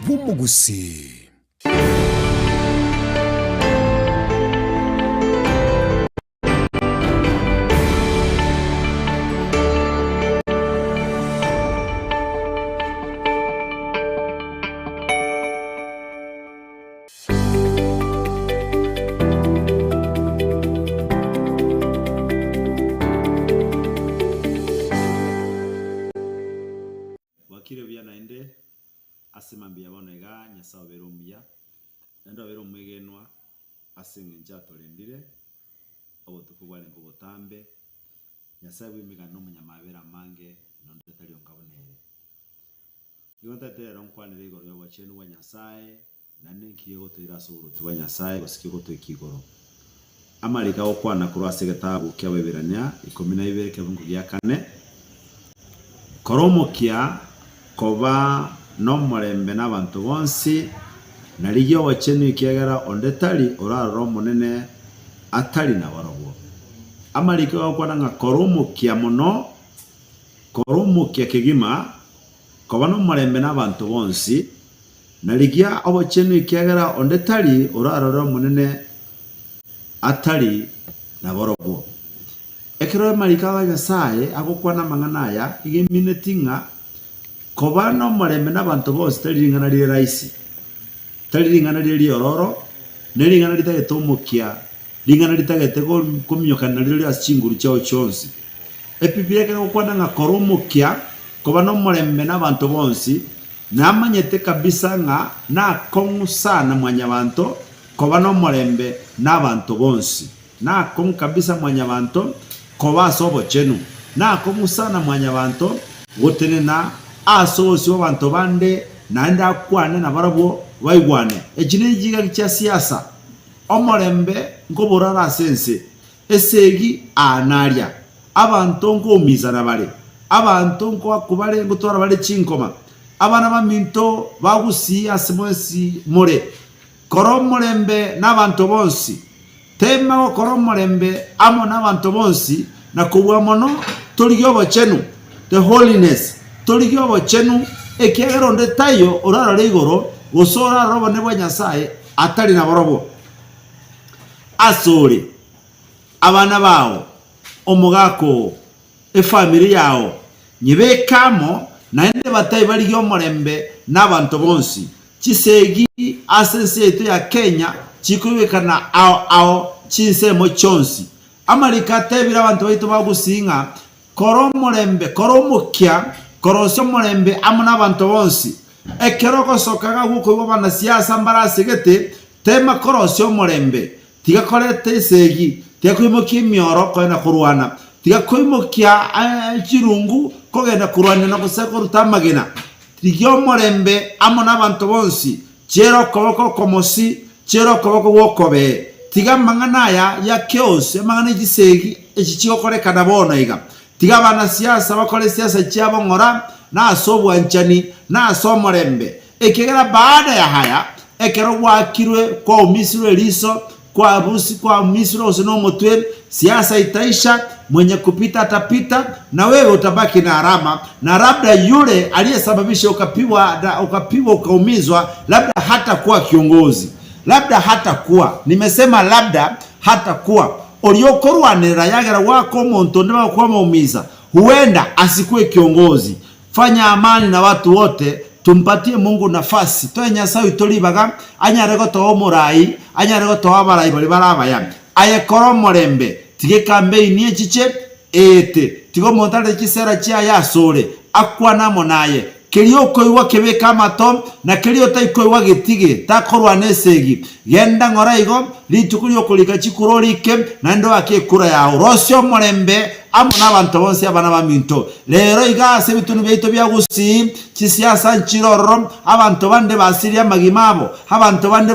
bw'umugusi. Wakire bya naende asemambia bonega nyasa oberomya nando obero mwegenwa asengenja tolendire obutukubwale ngobotambe nyasa bwimigano munyamabera mange nonde tali onkabonere yonta tero nkwanire igoro yobachenu wa nyasaye nane nkiyo tira suru tuwa nyasaye basikiko twikigoro amalika okwana kurwase getabu kyabeberanya 12 kebungu gya kane koromokia koba no morembe n'abantu bonsi nariyo wachenu ikiagera ondetali oraro monene atali na barobo amalika okwana nga koromokia mono koromokia kegima koba no morembe n'abantu bonsi narigia obachenu ikiagera ondetali oraro monene atali na barobo ekero malika wa Nyasaye agokwana manganaya igiminetinga koba no morembe n'abantu bose taliringana lire raisi taliringana lire ororo neringana litagetomokia ringana litagete komyokana lire asinguru chao chonsi epibire ke gokwana nga koromokia koba no morembe n'abantu bonsi namanyete kabisa nga na kongusana mwanyabantu koba no morembe n'abantu bonsi na kong kabisa mwanyabantu koba sobo chenu na kongusana mwanyabantu gotene na asosi w'abantu bande nanda kwane na barabo baigwane ejine jiga kya siasa omorembe ngoborara sense esegi analia abantu ngomizana bale abantu nkubale ngutora bale chinkoma abana baminto bagusi asemosi more koromorembe n'abantu bonsi tema koromorembe amo n'abantu bonsi na kubwa mono toliyobo chenu the holiness toliyobo chenu ekiagero ndetayo orara legoro gosora robo nebo Nyasaye atali na borobo asore abana bawo omugako efamily yawo nyibekamo naende batayi bali yomorembe n'abantu bonsi chisegi asense yetu ya Kenya chikubikana ao chinsemo chonsi amalika tebira abantu baitu bagusinga koromorembe koromokia korosyo morembe amuna abantu bonsi ekeroko sokaga guko bana siasa mbarasegete tema korosyo morembe tiga korete segi tiga kwimokia mioro kwena kurwana tiga kwimokia chirungu kogenda kurwana na kusekoruta magena tiga morembe amuna abantu bonsi chero koboko komosi chero koboko wokobe tiga mangana ya chaos mangana gisegi echichiko koreka nabona iga tiga bana siasa bakole siasa cyabo ngora na asobwa nchani na asomorembe ekegera baada ya haya ekero wakirwe kwa umisiro liso kwa busi kwa umisiro usino motwe siasa itaisha mwenye kupita atapita na wewe utabaki na alama na labda yule aliyesababisha ukapigwa ukaumizwa labda hata kuwa kiongozi labda hata kuwa nimesema labda hata kuwa oliokorwanira yagera wako muntu ndeba kwa maumiza huenda asikue kiongozi fanya amani na watu wote tumpatie Mungu nafasi toe Nyasaye tolibaga anyarego to omurai anyarego to abarai bali barabaya aye koromorembe tige campaign echiche ete tigo montale kisera chia yasore akwana monaye kelio koiwa kebeka matom na kelio tai koiwa getige takorwa nesegi yenda ngoraigo litukulio kolika chikurolike na ndo akekura ya rosyo morembe amo n'abantu bonse abana baminto lero igase bitunu byeito byagusi kisiasa nchiroro abantu bande basiria magimabo abantu bande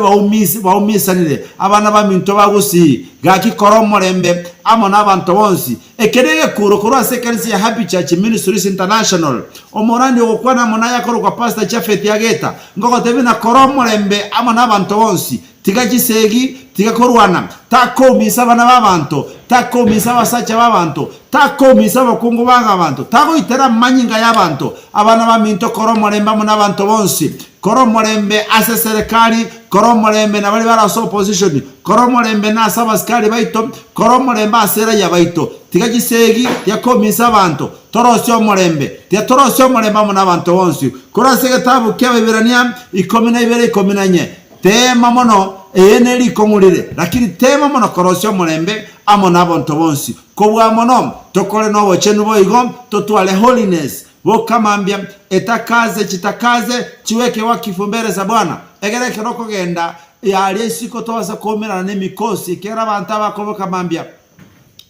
baumisanire abana baminto bagusi gaki koromorembe amo n'abantu bonse ekerege kuro asekanisi ya Happy Church Ministries International omorandi okwana monaya koro kwa pastor Chafet Yageta ngoko tebe na koromorembe amo n'abantu bonse tigagisegi tigakorwana takomisa bana babantu takomisa basacha babantu takomisa bakungu banga abantu tago itera manyinga y'abantu abana baminto koromoremba mu n'abantu bonsi koro omorembe ase serikali, koro omorembe na bali bara opposition, koro omorembe na ase abasikari baito, koro omorembe ase raia baito. Tiga gisegi yakomisa abantu torosyo omorembe tia torosyo omorembe amo n'abantu bonsi korase gitabu ky'Abaebrania 12:14 tema mono eneri komulire lakini tema mono korosyo omorembe amo n'abantu bonsi kobwa mono tokole no chenu boigo totwale holiness bokamambia etakaze chitakaze chiweke wakifu mbere za Bwana egereke roko genda yali siko toza komera n'emikosi kera abantu abakoboka mambia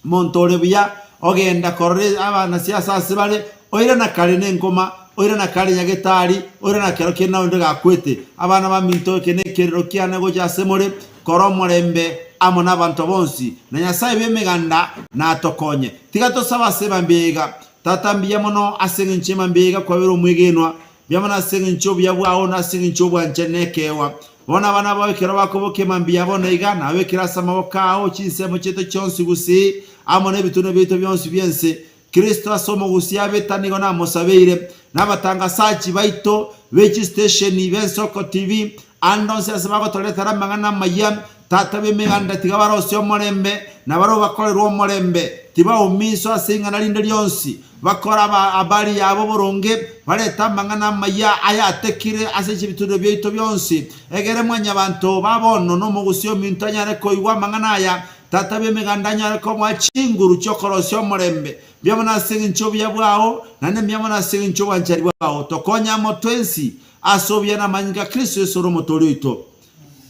montore bya ogenda korre abana siasa asibale oira na kale n'engoma oira na kale nyagetari oira na kero kena onde gakwete abana baminto kene kerero kyana go jasemore koromorembe amo n'abantu bonsi na Nyasaye bemeganda na tokonye tigato saba seba mbega tatambia mono asenga nchima mbega kwa biro mwegenwa byamana asenga nchobu yabwaho na asenga nchobu anchenekewa bona bana babekera bakoboke mambia bona igana abekera samaboka aho chinsemo cheto chonsi gusi amone bitune bito byonsi byense Kristo asomo gusi abetanigo na mosabeire nabatanga sachi baito wechi station Bensoko TV andonse asabago toletara mangana mayam tatabe meganda tigabaro syo morembe nabaro bakorerwa morembe tiba umiso asinga nalinde lyonsi bakora abari yabo boronge bareta mangana maya ayatekire asechi bitune bito byonsi egere mwanya bantu babono no mugusyo mintanyare ko igwa mangana aya tatabe megandanya ko mwachinguru chokorosyo morembe byamana singa nchobi yabwaho nane byamana singa nchoba nchari bwaho tokonya motwensi asobya na manyika Kristo Yesu romotorito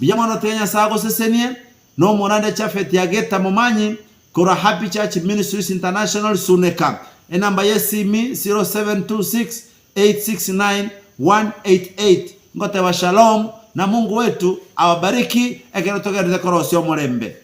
byamana tenya sago sesenie no morande chafeti yageta momanyi kora Happy Church Ministries International Suneka enamba yesimi 0726869188 ngote wa shalom na Mungu wetu awabariki ekerotogereze korosyo morembe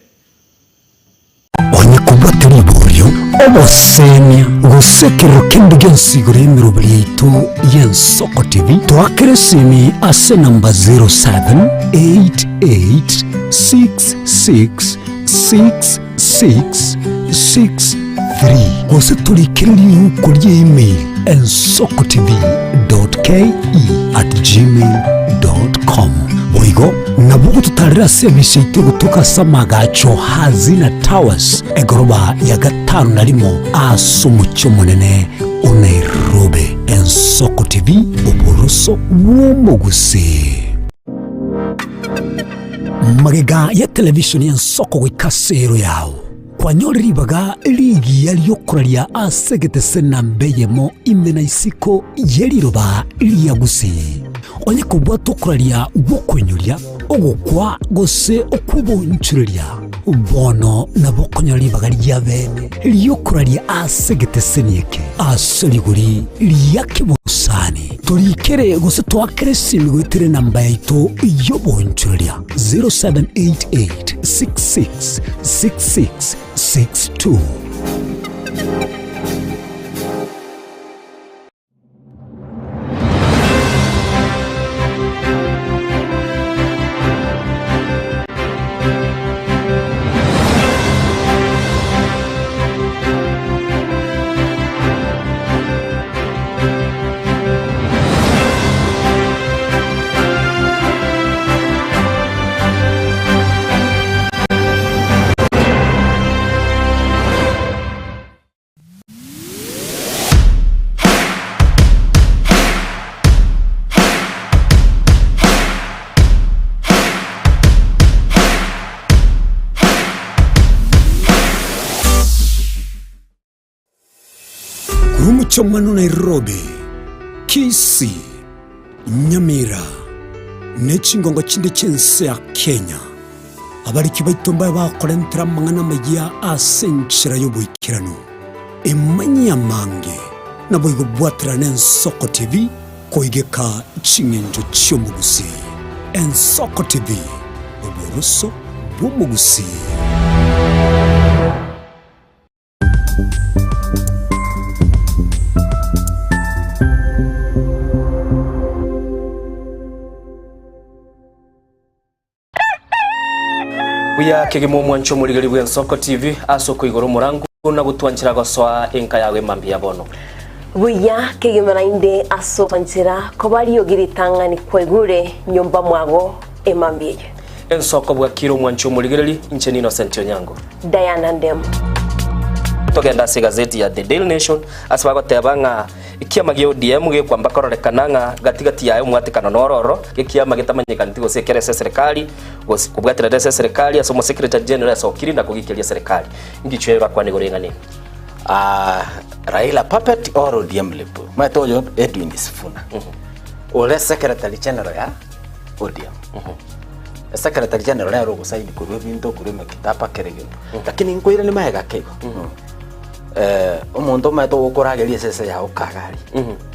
obosenya gusekero kindi gensigure emirublitu Yensoko TV twakeresimi ase namba 0788666663 gose tulikiriri kuri email ensokotv.ke@gmail.com boigo nabugo tutarira service ite gutuka samagacho hazina towers egoroba ya gatanu narimo asumucyo munene Nairobi. Ensoko TV uburuso bw'umuguse magega ya television Ensoko wikasero yawo kwanyoriribaga ligi yaliyokuralia asegete senambeyemo imena isiko yeliroba liyagusi onye kubwa tokuralia bokwenyulia ogukwa gose okubonchuria bono nabokonyoribaga lyabene liyokuralia asegete senieke asoliguri liyakibusani tolikere gose twakeresimi gwitere namba yaito yobonchuria 0788666662 Chomano Nairobi, Kisii, Nyamira, Nechingongo chinde chense ya Kenya. Abari kibaitomba bakorentera mangana magia asenchira yobuikirano. Emanya mange naboigo bwatra n'Ensoko TV koigeka chingenjo chyomugusi. Ensoko TV uburuso bw'umugusi. Buya kegemo mwancho muligari bwa Ensoko TV asoko igoro murangu na gutwanchira goswa enka yawe mambi yabono Buya kegimarainde aso panchira kobari ogiritanga ni kwegure nyumba mwago emambie. Ensoko bwa kiro mwancho muligireli inche Innocent Onyango. Diana Ndem. Togenda se gazeti ya The Daily Nation asbago tebanga ikiama gyo DM ge kwamba kororekananga gatigati yayo mwatikano nororo ikiama gitamanyika ntigo sekerese serikali kubwatira dese serikali asomo secretary general asokiri na kugikelia serikali ngichwe bakwani gorengane. Raila puppet or ODM lepo. Matoyo Edwin Sifuna. Ole secretary general ya ODM. Secretary general ya rogo saidi kurwe binto kurwe kitapa kerege. Lakini nkoira ni maega kego. Omuntu mato gukurageria sese ya ukagari.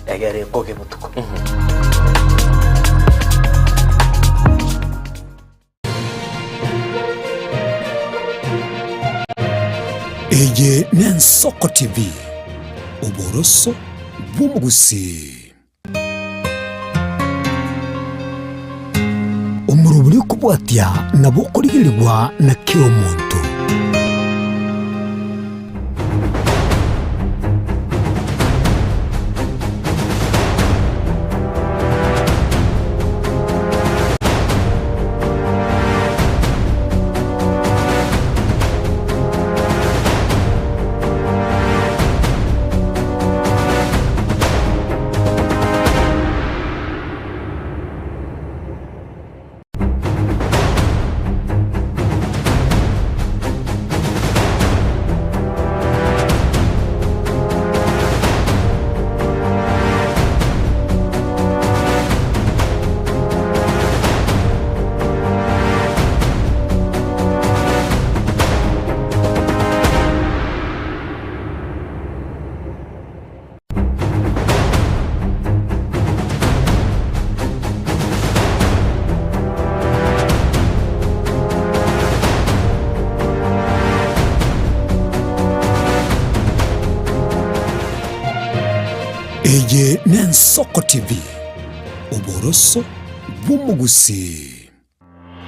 Egere koge butuko. Eye Nensoko TV Oboroso Bumugusi Umurubuli kubwatia na bukurigirwa na kiro muntu. Eye Nensoko TV Oboroso Bumugusi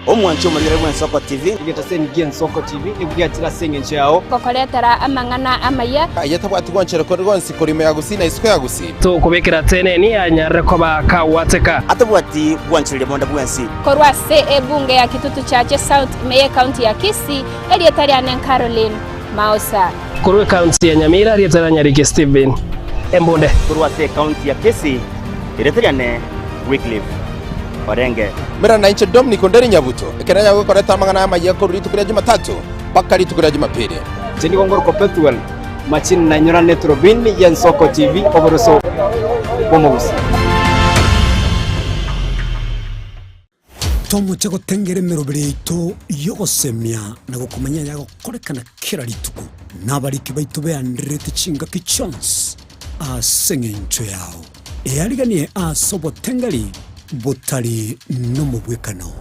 Omwancho mulire Nensoko TV Ngetaseni Nensoko TV ibwatira senge nchao kokoretera amangana amaya ayatabwati gwanchero ko rwonsi kurime yagusi na isiko yagusi to kubekera tene ni anyare ko bakawateka atabwati gwanchire bonda bwensi korwa se ebunge ya Kitutu Chache South Meye County ya Kisii elietariane Caroline Mausa korwe county ya Nyamira elietara Nyariki Steven Embonde kurwa se county ya Kisii elietariane Wycliffe Orenge mera na inche Dominic Onderi Nyabuto ekeranya gukoreta amangana amaye ko ritukira Jumatatu paka ritukira Jumapili Jeni Gongoro Perpetual Machin na nyora netrobin ya Nensoko TV Oboroso Bumugusi Tomu chego tengere merobreito yogosemia na gukumanya yago korekana kira rituko nabariki baitu be andrete chinga kichons asengencho yao eariganie asobo tengali botali no mubwekano.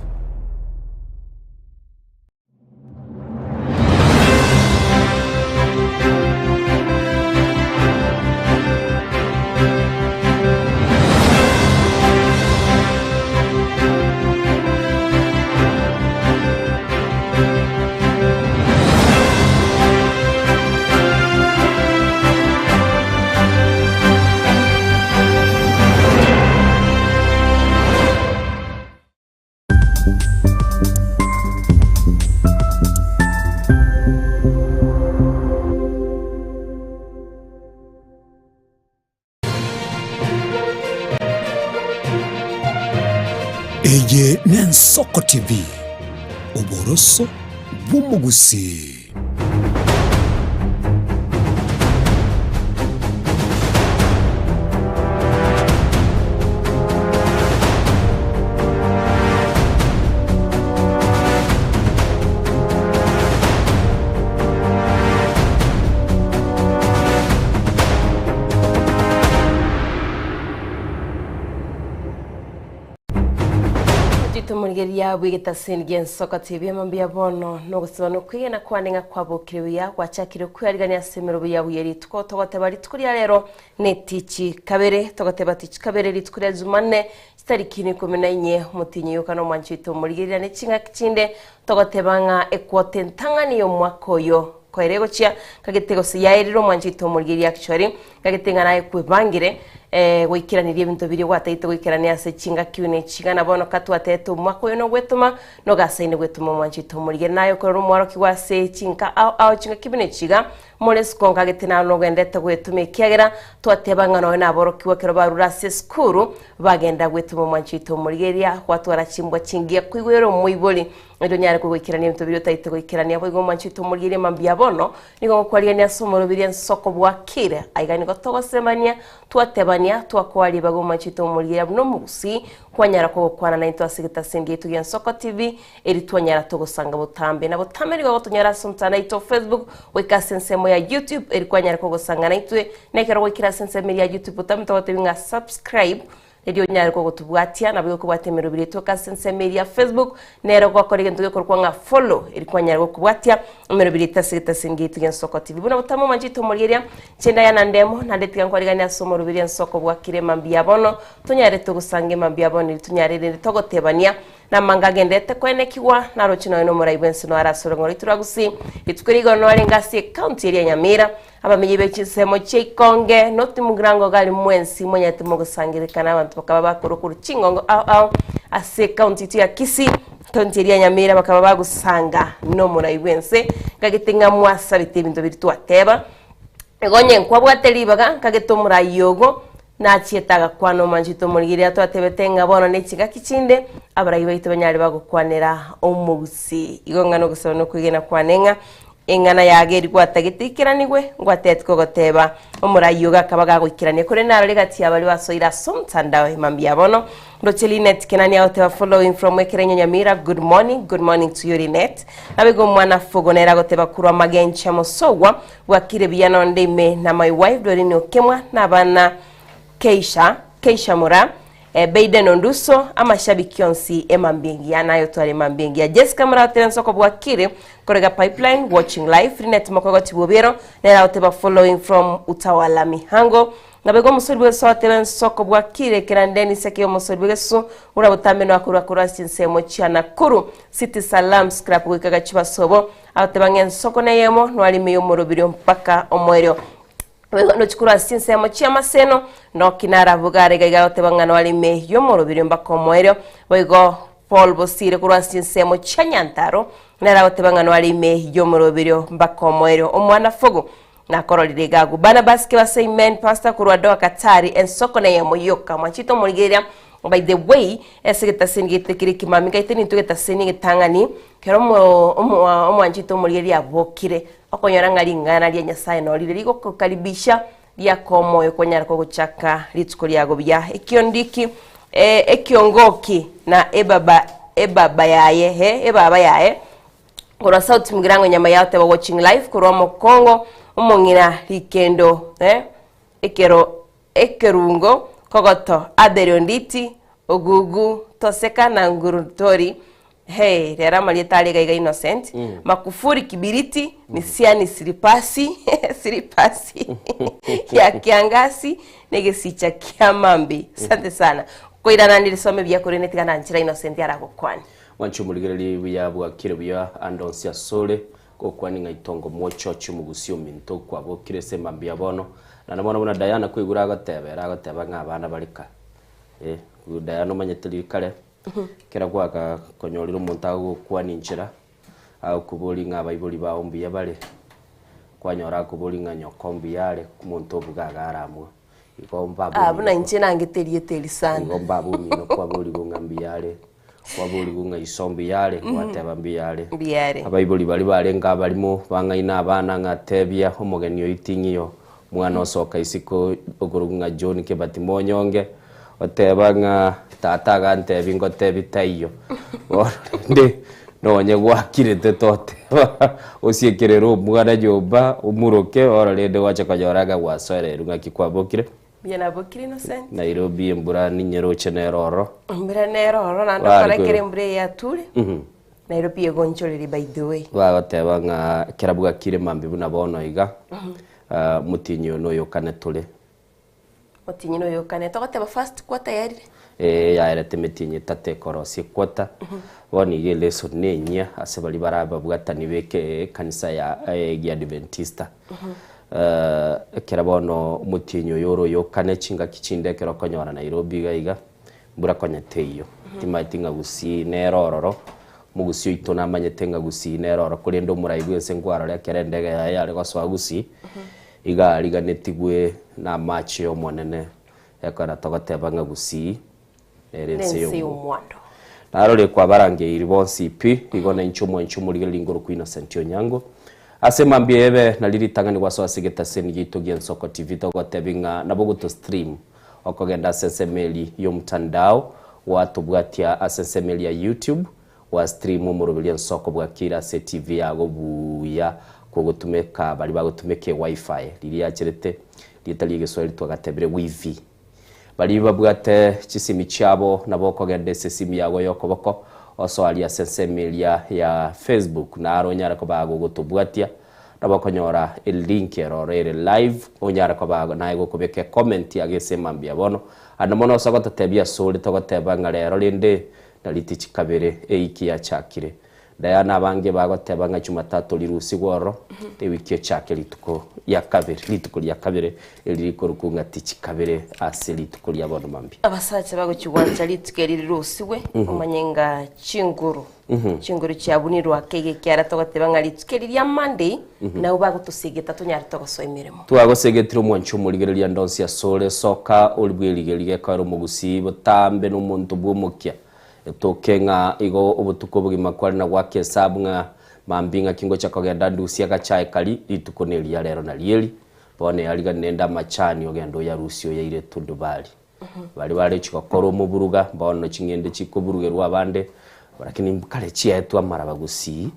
Eye Nensoko TV Oboroso Bumugusi Tumurigeria bwigitasengi Nensoko TV mambia bono no gusibano kwigena kwaninga kwabukiriya gwachakire kwirigania semero bya buyeri twotogote bari tukuriya rero netichi kabere togote tichi kabere ritukuriya Jumanne tariki 14 mutinyi yukano mwanchito murigeria ne chinga kichinde togote banga ekwote ntangani yo mwakoyo koerego chia kagitego siyairiro mwanjito mulgiri actually kagitinga naye kwibangire gwikiranirie ibintu biri gwataite gwikirania ase chinga kiune chigana bono katwatetu mwako yo no gwetuma no gasaine gwetuma mwanjito mulgiri nayo kororo mwaro kiwase chinga au chinga kibine chiga moles konga gitina no gendete gwetuma kiagera twatebanga no na boro kiwakero barura se skuru bagenda gwetuma mwanjito mulgiri kwatwara chimbwa chingia kwigwero muiboli ndo nyare gwikirania ibintu biri taite gwikirania bwo mwanjito mulgiri mambia bono nigo kwaria ni asomoro biri nsoko bwakire aigani gotogosemania twatebania twakwari bago mwanjito mulgiri no musi kwanyara ko kwana na into asigita sengi tu nsoko TV eri twanyara tugusanga butambe na butambe nigo tunyara somtana ito Facebook weka sensemo ya YouTube eri kwanyara ko gusanga na itwe nekero wekira sensemo ya YouTube butambe twatebinga subscribe edio nyari ko gutubwatia na bwo kubwatemero biri to kasense ya Facebook nero kwa korege ntuge korwa nga follow iri kwa nyari ko kubwatia umero biri tasigita singiti nsoko TV buna butamo manjito mulgeria chenda yana ndemo na ndetiga kwa rigani asomo rubiri nsoko bwakire mambia bono tunyare tugusange mambia bono tunyare togotebania na mangagendete kwenekiwa na rochino no muraibensi no arasoro ngori turagusi itukurigo no arengasi county area Nyamira abamenyi bechisemo cheikonge noti mugrango gali mwensi mwenye timugusangirikana abantu bakaba bakorokuru chingongo au ase county ya Kisii county area Nyamira bakaba bagusanga no muraibensi kagitinga mwasa bitebinto bitwateba egonye nkwabwatelibaga kagitomura yogo na chietaga kwano manjito mulgiri atwatebetenga bono nechiga kichinde abarayi baito banyari bagukwanira omugusi igongano gusaba no kwigena kwanenga engana yageri gwatagitikiraniwe ngwatetko goteba omurayoga kabaga gwikiranie kure naro ligati abali basoira somtanda mambia bono Rochelinet kenani out following from Wekerenya Nyamira. Good morning to you Linet. Abego mwana fogonera goteba kurwa magencha mosogwa wakire biyano ndeme na my wife Dorine Okemwa na bana Keisha Mura Baiden Onduso amashabiki yonsi emambingi anayo twari mambingi ya Jessica Mura tensoko bwakire korega pipeline watching live Linet makogoti bobero na oteba following from Utawala Mihango nabego musorwe sote soko bwakire kirandeni seke musorwe so urabutameno akura sinsemo cyana kuru City Salam scrap wikaga chibasobo atebangen soko nayemo nwali meyo murubiro mpaka omweryo no chikura sinsemo chiamaseno no kinara bugare gaiga otebangana wali meyo murubiro mpaka omweryo wego Paul Bosire kura sinsemo chanyantaro nara otebangana wali meyo murubiro mpaka omweryo omwana fogo na korolire gagu bana baske wa say men pastor kurwado Katari en soko na yemo yoka machito mulgeria by the way esigeta singite kiriki mami kaiteni tugeta sinige tangani kero omwanchito mulgeria bokire okonyora ngana lya nyasaye no lirigo kukaribisha lya komoyo konyara ko guchaka litsuko lyago bya ekiondiki ekiongoki na ebaba yaye kura South Mgirango nyama yaote wa watching live kura mo Kongo umongina likendo ekerungo kogoto aderonditi ogugu toseka na ngurutori rera malietali gaiga innocent makufuri kibiriti misiani siripasi ya kiangasi negesicha kiamambi asante sana koirana nilisome bya kurenetika na nchira innocent aragokwani wanchumuligere bya bwakire bya andonsia sole kokwani ngaitongo mocho chumugusio minto kwa bokire semambia bono na nabona bona Diana kwigura agateba ngabana barika Diana manyeteli kale kera kwaka konyoriro montago kwani nchira au kubuli ngabayibuli baombi yabale kwanyora kubuli nganyokombi yale kumonto bugagaramwe ikomba buna nchina ngeteli sana ikomba bumi no kwa buli ngambi yale wabuli gunga isombi yale wateba mbiyale abayibuli bali balenga balimo bangaina abana ngatebya homogeni oitingiyo mwana osoka isiko ogurunga John ke batimonyonge otebanga tata gante bingo tebitayo ndi nonye gwakirete tote osiekerero mwana joba umuroke oralede wacha kajoraga wasore runga kikwabokire Yana bokiri innocent Nairobi mbura ninyero cheneroro mbura neroro na ndokora kere mbre ya tuli Nairobi egonchoreri by the way bateba nga kerabuga kire mambi buna bono iga mutinyo no yokane tule mutinyo no yokane tokoteba first quarter yari yaerete metinye tate korosi kwata woni gele so nenya ase bali baraba bwatani beke kanisa ya Adventista kera bono mutinyo yoro yo kane chinga kichinde kero konyora Nairobi gaiga mbura konyeteyo timaitinga gusi nerororo mugusi itona manyetenga gusi neroro kuri ndo muraibu ese ngwara ya kerendege ya goswa gusi iga netigwe na match yo monene yakara togoteba nga gusi erense yo mwando narole kwa barange iribonsi pi igona inchumo ligingoro ku Innocent Onyango asema mbiebe naliritangani kwa so sigeta seni gito Gensoko TV togotebinga nabogoto stream okogenda sensemeli yo mtandao watu bwatia asensemeli ya YouTube wa stream mu rubilya Nsoko bwa kira se TV yago buya ko gutumeka bali bagutumeke wifi lili yacherete litali geswali twagatebere wifi bali babwate chisimi cyabo naboko gende sesimi yago yokoboko oso ali asensemelia ya Facebook na aronyara ko bago gutubwatia naboko nyora link erorere live onyara ko bago nayo kubeke comment yagesema mbia bono anamono soko tatebia sole togoteba ngarero linde daliti chikabere eiki ya chakire Diana bange bagoteba nga Jumatatu lirusi goro te wiki chake lituko ya kabere eliriko rukunga tichikabere aseli tukuri yabono mambi abasacha bago chigwanja litukeri lirusiwe umanyenga chinguru chinguru cyabunirwa kege kyara togoteba nga litukeri lya Monday na ubago tusigeta tunyara togosoimiremo twagosegetira umwancu muri ya ndonsi ya sole soka ulibwirige kwa rumugusi botambe n'umuntu bw'umukya tokenga igo ubutuko bugima kwari na gwake sabunga mambinga kingo chakogenda ndusia gachae kali litukonelia lero na lieli bone aliga nenda machani ogendo ya rusio ya ile tundubali bali chikokoro muburuga bono chingende chikuburugerwa abande lakini kale chietu amara bagusi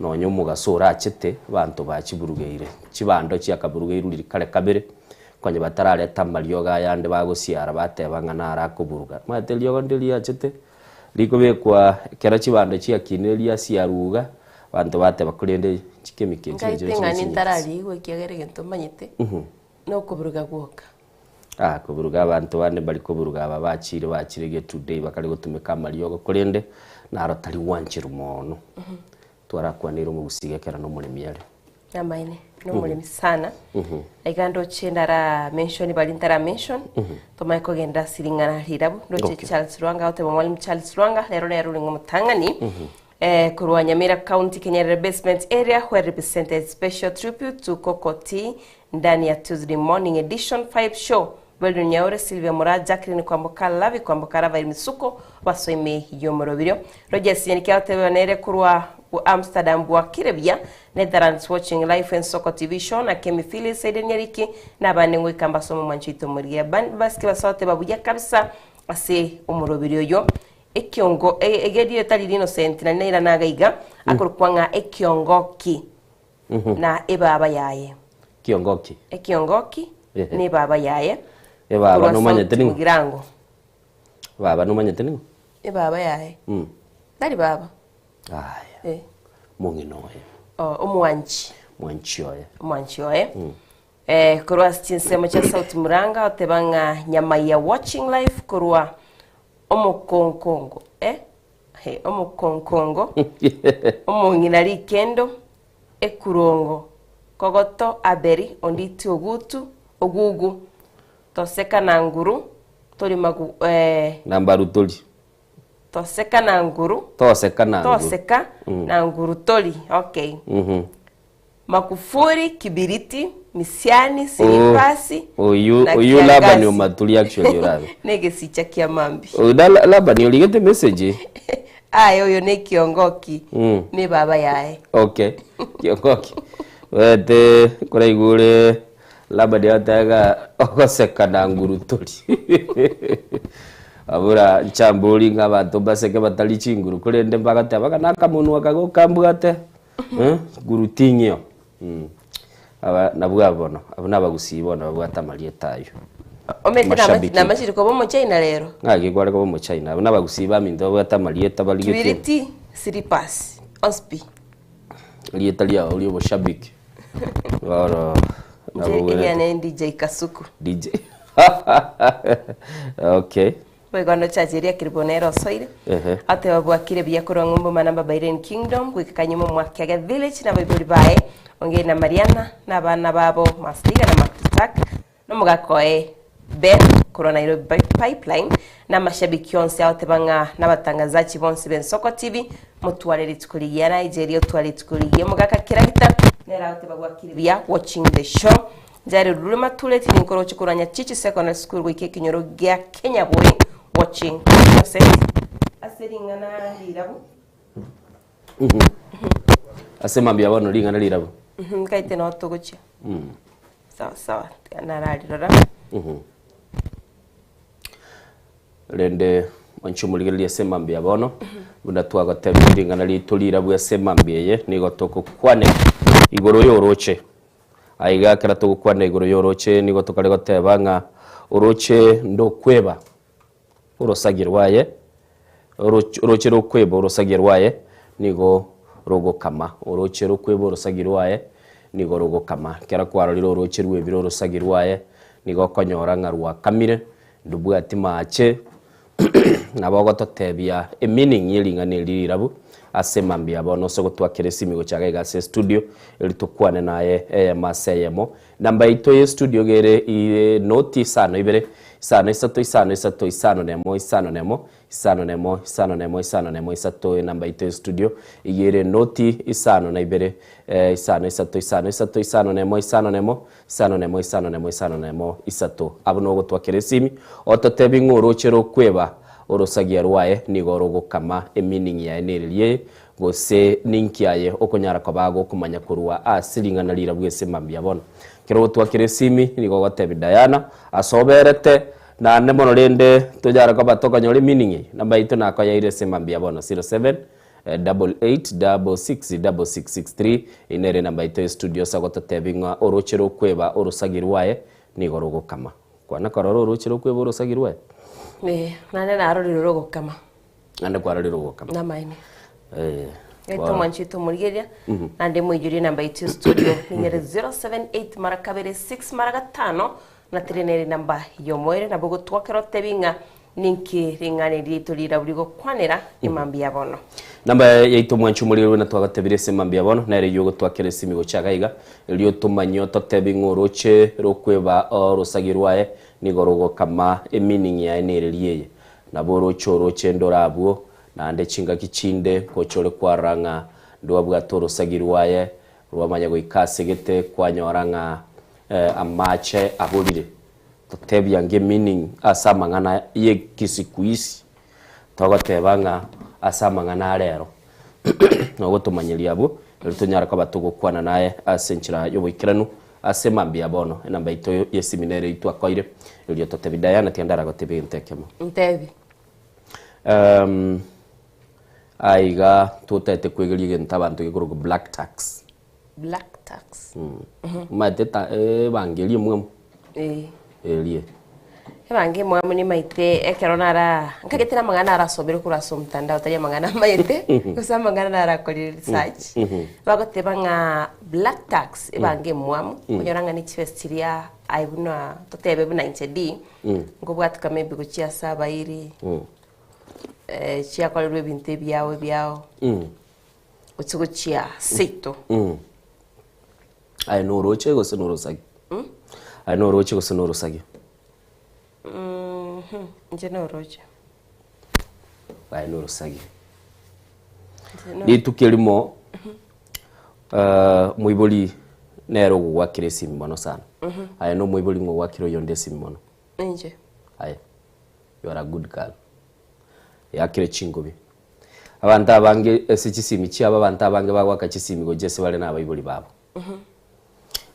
nonyo mugasora achete bantu bachiburugeire chibando chiakaburugeire liri kale kabere kwanye batarale tamalyoga yande bagusiara batebanga nara kuburuga matelyoga ndili achete likobe kwa kera chibando chia kinelia siaruga bantu bate bakurende chikemike nje ngani ntarali we kiagere gento manyite no kuburuga gwoka kuburuga abantu bane bali kuburuga bacire ge today bakali gutumika malyogo kurende naro tali wanchiru mono twarakwanira mu gusiga kera no muri miyale yamaine no muri misana igando chendara mention bali ntara mention to maiko genda siringana hirabu no Charles Rwanga ote mwalimu Charles Rwanga lero ngomutangani kurwa Nyamira County Kenya Basement Area where represented special tribute to Kokoti ndani ya Tuesday morning edition 5 show Weldo Nyaure Silvia Mura Jacqueline Kwamboka Lavi Kwamboka Rava Misuko basoime yomorobiro Rogers Yanikia Tebanere kurwa Amsterdam bwa Kirebia Netherlands watching live and Soko TV show na Kemi Phyllis Saiden Yariki na banengwe kamba somo manchito muriya baski basote babuya kabisa ase umurobiro yo ekiongo egedi tali Innocent na nira nagaiga akurkwanga ekiongoki na ebaba yaye kiongoki ekiongoki ni baba yaye baba no manyete ningo girango baba no manyete ningo baba yaye dali baba aya munginoye umwanchi oye kurwa stinsemo cha South Muranga otebanga nyama ya watching live kurwa omukonkongo omukonkongo omunginari kendo ekurongo kogoto aberi onditi ogugu toseka na nguru toli magu nambaru toli toseka na nguru na nguru toli okay makufuri kibiriti misiani silipasi oyu laba ni umatuli actually urabe nege sicha kia mambi laba ni uligete message oyo ne kiongoki ni baba yae okay kiongoki wete kora igure laba ni ataga okoseka na nguru toli abura nchambuli ng'abantu baseke batali chinguru kurende mbagate bakanaka muntu akagokambwate gurutinyo aba nabwa bono abana bagusibona babwata marietayo omete namashiri ko bomo China lero ngaki kwale ko bomo China abana bagusiba mindo babwata marieta baligete kibiriti silipas ospi lieta lya oli oboshabiki ora nabwo DJ Kasuku DJ okay Boigondo chajiria kiribonero soire. Ate babwakire bya kurangumbo manamba Byron Kingdom gwikanyimo mwakyaga village na baibuli bae. Onge na Mariana na bana babo Mastiga na Maktak no mugakoe Ben Corona Nairobi Pipeline na mashabiki onse aote banga na batangazaji bonse ben Soko TV mutware litukuligia Nigeria tware litukuligia mugaka kiragita nera aote babwakire bya watching the show. Jari ruluma tuleti ni nkoro chukuranya Chichi Secondary School wiki kinyoro gya Kenya boy watching aseringa lirabu asema mbia wano linga na lirabu kaite no togocha sawa na ralirora rende manchumuligelia sema mbia bono bunda twaga tebiringa na litulirabu ya sema mbiye ni gotoko kwane igoro yoroche aiga kera to kwane igoro yoroche ni gotoka le gotebanga oroche ndo kweba urosagirwaye oroche ro kweba urosagirwaye nigo rogo kama oroche ro kweba urosagirwaye nigo rogo kama kera kwarariro oroche rwe biro urosagirwaye nigo konyora ngarwa kamire ndubwa timache nabago totebia a meaning yelinga ne lirabu asema mbia bono so gutwakire simi go chaga gase studio elitukwane naye maseyemo namba ito ye studio gere i noti sano ibere sano isato nemo isato namba ito studio igere noti isano na ibere isano isato nemo isato abuno gutwakire simi ototebi ngorochero kweba orosagia rwaye nigoro gukama meaning ya eneriye gose ninkiaye okonyara kwabago kumanya kurwa asilinga na lira bwese mambia bono kero twakire simi nigo gotebi Diana asoberete na nemono rende tujara kwa batoka nyore meaning namba ito na kwa yaire semambia bono 07 88666663 inere namba ito studio sagoto tebinga orochero kweba orosagirwaye nigoro gukama kwana karoro orochero kweba orosagirwaye nane na arori rogo kama nande kwa arori rogo kama na maine eto manchito murigeria nande mwijuri namba 2 studio nyere 078 marakabere 6 maraga 5 na treneri namba yomoire na bogo twakero tebinga ninki ringane rito lira burigo kwanera imambia bono namba yaito mwanchu murigeria na twagatebire semambia bono na reyo twakere simigo chagaiga elio tumanyo totebingo roche rokweba orosagirwaye nigorogo kama meaning ya enereliye naboro choro chendorabwo nande chinga kichinde kochore kwaranga ndwabwa toro sagirwaye rwamanya go ikasegete kwanyoranga amache abolire totebya nge meaning asamangana ye kisikuisi togotebanga asamangana rero no tumanyelia abo tunyara kwa batugo kwana naye asenchira yoboikiranu asemambia bono namba ito ye seminary itu akoire ilio totebi Diana tiandara gotebi ntekemo ntebi aiga tutete kwegelige ntabantu gikurugo black tax mateta evangelie mwemo elie evange mwamo ni maite ekeronara nkagitira mangana arasomero kuraso mtandao tari mangana maite kusa mangana ara ko research bagotebanga black tax evange mwamo kunyoranga ni chivestiria aibuna totebe buna inchedi ngobwat kamebe kuchia saba iri chia kwa lwe binte biao utsuguchia seito ai no roche go sonoro sagi ai no roche go sonoro sagi njeno roche ai no sagi ni tukirimo muiboli nero gwakire simono sana ai no muiboli ngo gwakiro yonde simono nje ai you are a good girl yakire chingobi abantu abange sikisimi cyaba abantu abange bagwaka kisimi go jese bale nabayiboli babo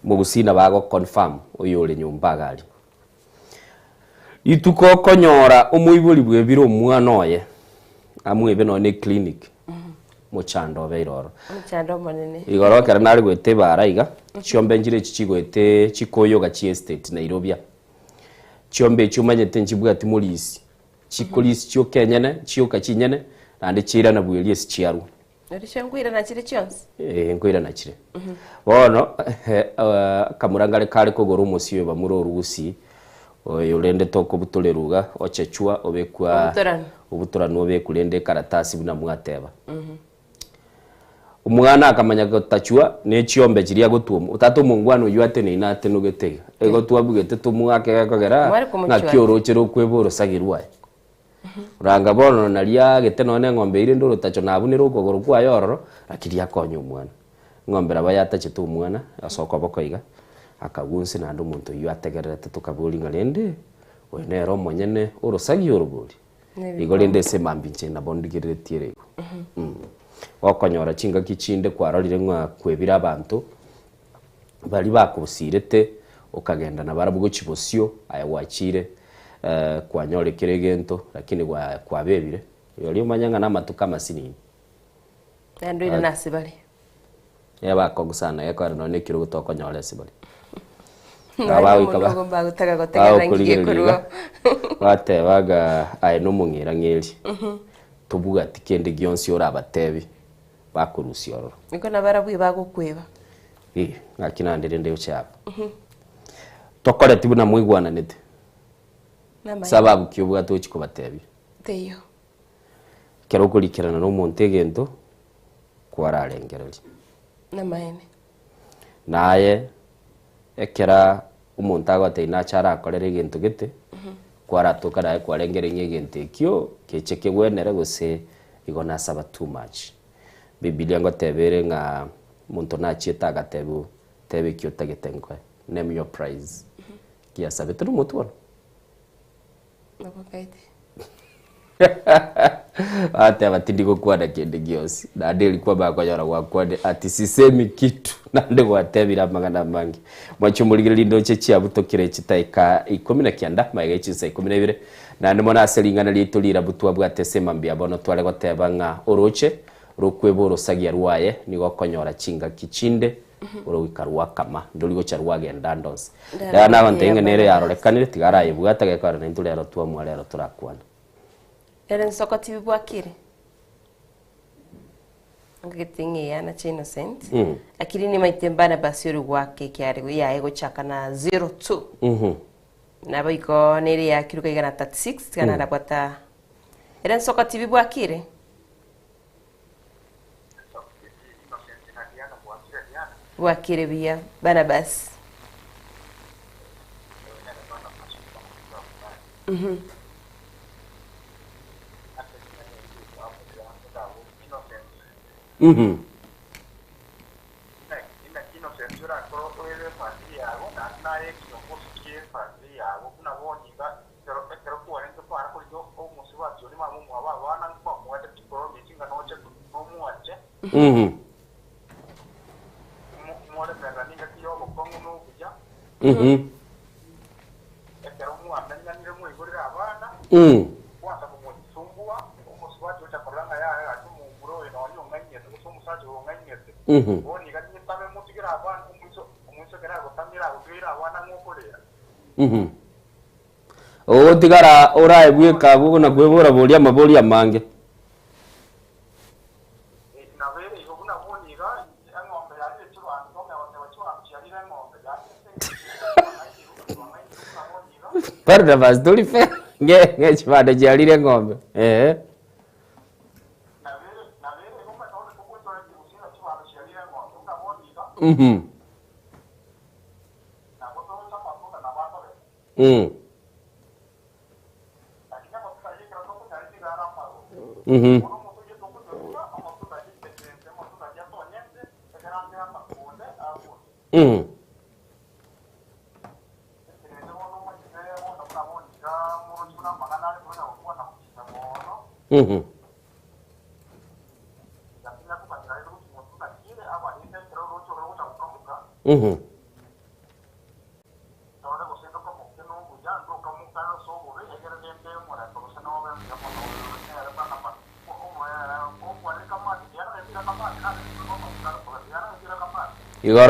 mugusina bago confirm oyole nyumba gali ituko konyora umuyiboli bwe biro mwana oye amwebe no ne clinic muchando beiroro muchando manene igoro kare nari gwete baraiga chiombe njire chichigwete chikoyo ga chi estate Nairobi chiombe chumanyete nchibwa timulisi chikolisi chio kenyene chio kachinyene ande chira na bwelie sichiaru Nishangwira na chire chionsi ngwira na chire bono kamurangale kale kogoro musiyo bamuro rusi oyo urende toko butoleruga ochechua obekwa obutorano obekulende karatasi buna mwateba umwana akamanya gotachua ne chiombe chiria gotuomo utato mungwano yuate ne inate no getega ego twabugete tumwake gakogera na kiorochero kweboro sagirwa uranga bono naria gete none ng'ombe ire ndoro tacho nabunira ukogoro kwa yororo akiria konyo mwana ng'ombe rabayatache tu mwana asoko bokoiga akagunsi na ndo muntu yuategerete tukaburi ngalende wenero monyene urosagi uruburi igolende se mambinche na bondigire tirego wakonyora chinga kichinde kwarorire ngwa kwebira abantu bari bakubusirete ukagenda na barabugo chibosio aya wachire kwanyore kiregento lakini kwa bebire yori manyanga na matuka masinini ndo ina nasibali yabakogusana yakora none kirugo tokonyora sibali abawe ikaba gutaka gotega rangiye kurwa batebaga aye no mungira ngeri tubuga tikende gyonsi ora abatebi bakurusioro niko nabarabuye bagukweba ngakinandire ndeyo cyapa tokore tibuna mwigwana nete sababu kiyobuga tochi kubatebi teyo kero kulikirana no montegento kwararengereri namaene naye ekera umuntu agote inachara akorere gintu gite kwaratuka naye kwarengere ngegente kyo kecheke gwenere gose igona saba too much Biblia ngotebere nga muntu nachieta agatebu tebe kyo tagetenkwe name your prize kia sabetru mutuano nakokaite ate abatindiko kwada kende giosi na ndeli kwa bakonyora gwakwade ati sisemi kitu na ndego atebira magana mangi mwachumuligire lindo chechi butokire chitaika 19 maige chisa 12 na ndimona aselingana litulira butwa bwatesema mbia bono twale goteba nga oroche rokwebo rosagia ruaye ni gokonyora chinga kichinde urowikarwa kama ndoligo charwa genda ndonse na bantenga nere yarorekanire tigaraye bwataga kwa na ntulero twa mwalero turakwana Eren Soko TV bwakire ngitingi yana cha Innocent akiri ni maitembana basi uri gwake kyari ya ego chaka na 02 nabo iko nere ya kiruka igana 36 kana rapata Eren Soko TV bwakire bwakire bia bana basi o tigara ora bweka bugo na kwebora bolia mabolia mange Parda bas doli fe nge chibada jalire ngombe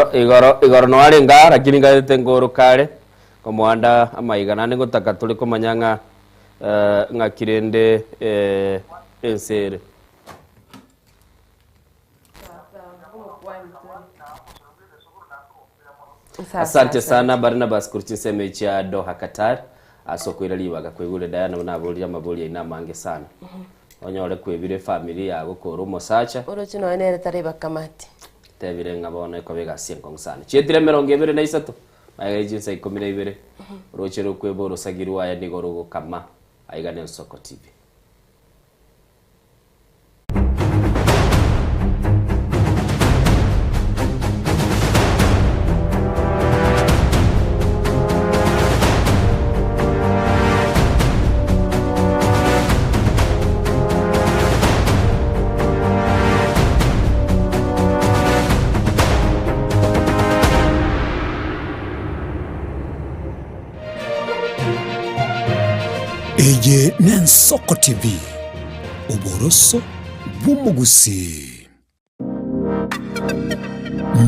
igoro no arenga lakini ngate ngoro kale komwanda amaigana ningo takatuli komanyanga ngakirende ensere Asante sana Barnabas Kurchiseme cha Doha Qatar asokwira libaga kwigure Diana nabulya mabulya ina mange sana onyore kwibire family yago koro mosacha orochi no enere tariba kamati tebire ngabona ko bega sienko sana chietire 23 maega jinsa 12 rochero kweboro sagirwa ya nigoro kama aigane Soko TV. Eye Soko TV uboroso bw'umugusi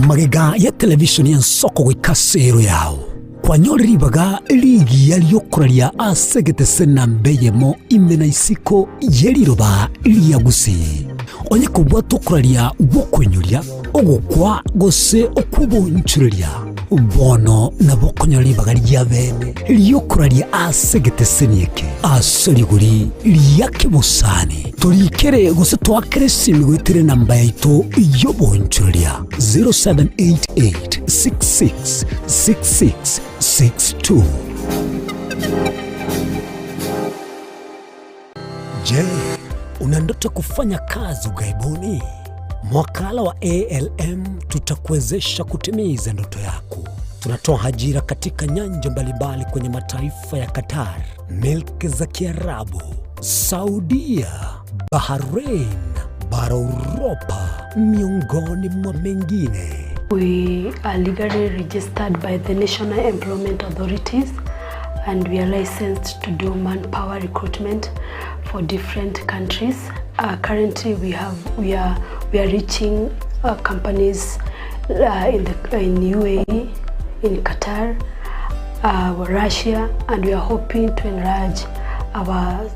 magega ya televishoni ya Soko gwikasero yao kwanyoribaga ligi yaliyokuralia asegete sena mbeyemo imena isiko yeriroba liyagusi onye kubwa tokuralia bokwenyuria ogukwa gose okubonchuria bono nabokonyoribaga lyabene liyokuralia asegete senieke aseriguri liyakibusani tulikere gose twakere simigwitire namba yaito yobonchuria 0788666662. Je, una ndoto kufanya kazi ugaibuni? Mwakala wa ALM tutakuwezesha kutimiza ndoto yako. Tunatoa ajira katika nyanja mbalimbali kwenye mataifa ya Qatar, Milki za Kiarabu, Saudia, Bahrain, bara Europa, miongoni mwa mengine. We are legally registered by the National Employment Authorities and we are licensed to do manpower recruitment for different countries. Currently we are reaching companies in UAE, in Qatar, Russia, and we are hoping to enlarge our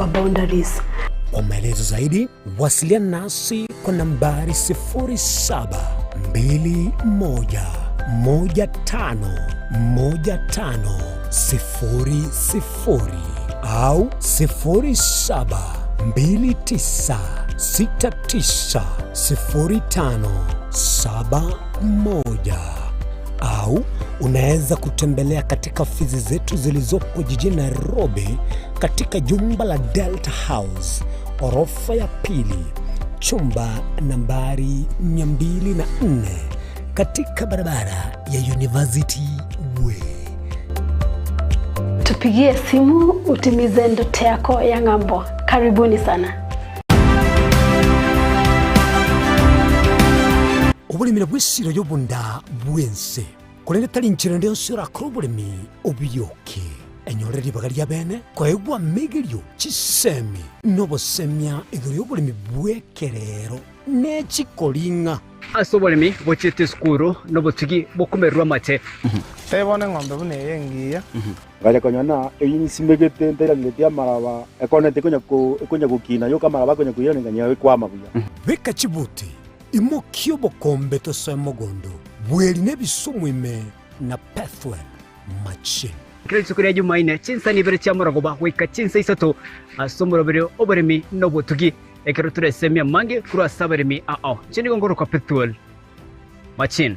boundaries. Kwa maelezo zaidi, wasiliana nasi kwa nambari 0721151500 au 0729690571 au unaweza kutembelea katika ofisi zetu zilizopo jijini Nairobi katika jumba la Delta House, orofa ya pili, chumba nambari 204 katika barabara ya University Way. Tupigie simu utimize ndoto yako ya ng'ambo. Karibuni sana. Obulimira bw'essiro y'obunda bwense kulenge tali nchira ndio sura krobulimi obuyoke enyore libaga lya bene kwaegwa megelyo chisemi nobosemya iguru y'obulimi bwekerero n'ekikolinga ase obolemi bochete skuru nobotugi bokumerwa mache tebone ng'ombe bune yengiya ngale konyana eyinsimegete nterangete amaraba ekonete konya kukina yo kamaraba konya kuyona nganya kwama buya beka chibuti imokyo bokombe to semogondo bweli nebisumwime na pathway machine kile chukuri Jumaine chinsa nibere cha muragoba wika chinsa isato asomoro bere oberemi nobotugi ekero turesemya mange kura saberemi chini gongoro kwa pathway machine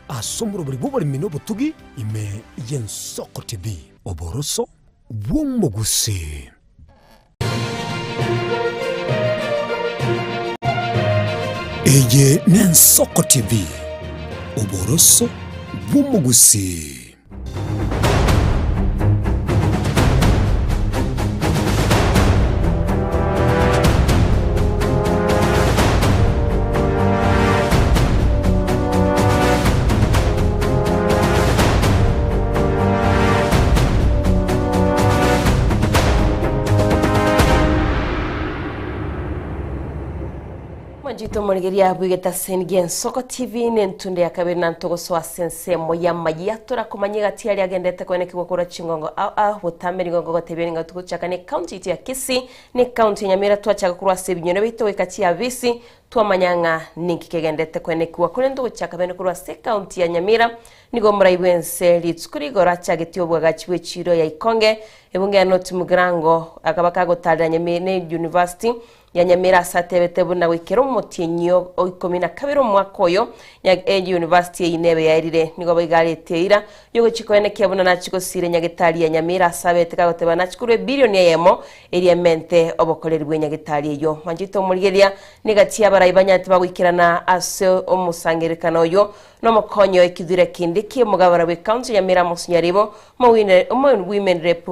asomoro bere boberemi nobotugi ime yen Soko TV oboroso bw'umugusi. Eye Soko TV oboroso bw'umugusi. Mwanjito murigeria bwigeta sengen Soko TV nentunde yakabiri nantogo swa sense moya mayatora kumanyiga tiari agendete kwene kigokora chingongo butameri gongo gotebeni ngatukuchaka ne county ya Kisii ne county Nyamira twachaga kurwa sebinyone bito wekati ya visi twamanyanga ninki kegendete kwene kigokora ndukuchaka bene kurwa se county ya Nyamira nigo muraibense litskuri gora chagetyo bwagachiwe chiro ya Ikonge ebunge ya noti mugrango akabaka gotalira Nyamira University ya Nyamira satebete buna wikero motienyo oikomina kabiro mwakoyo ya University inebe yairire nigo bigareteira yogo chikoene kyabuna na chiko sire nyagetali ya Nyamira sabete kagoteba na chikurwe bilioni yemo eliamente obokolerwe nyagetali yo manjito murigeria nigatia barayibanya tibagwikirana ase omusangerekana oyo no mokonyo ikidire kindiki mugabara we county Nyamira Musinyaribo women rep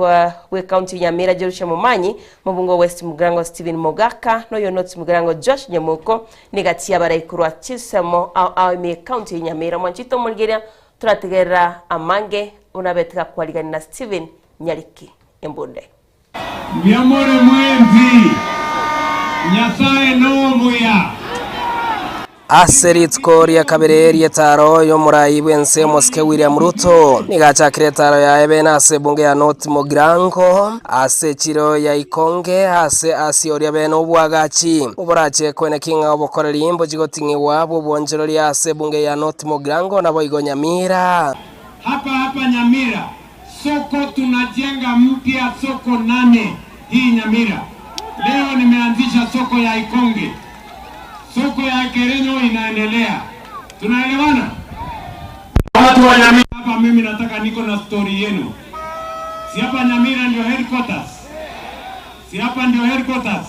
we county Nyamira Jerusha Mumanyi mubungo West Mugrango Steven Mogaka no yo not Mugrango Josh Nyamuko nigatia baraikurwa chisemo au me county Nyamira mwanchito murigeria turategera amange unabetka kwaligani na Steven Nyariki Embonde Myamore mwenzi Nyasaye no muya Aserit ya kabere yetaro yo murayi bwense Moske William Ruto nigacha kretaro ya ebena ase bunge ya North Mogrango ase chiro ya Ikonge ase asioria beno bwagachi ubarache kwene kinga obokoreri imbo jigotingi wabo bwonjero ya ase bunge ya North Mogrango na boigo Nyamira hapa Nyamira soko tunajenga mpya soko 8 hii Nyamira leo nimeanzisha soko ya Ikonge. Soko ya Kerenyo inaendelea. Tunaelewana? Watu wa Nyamira hapa mimi nataka niko na story yenu. Si hapa Nyamira ndio headquarters. Si hapa ndio headquarters.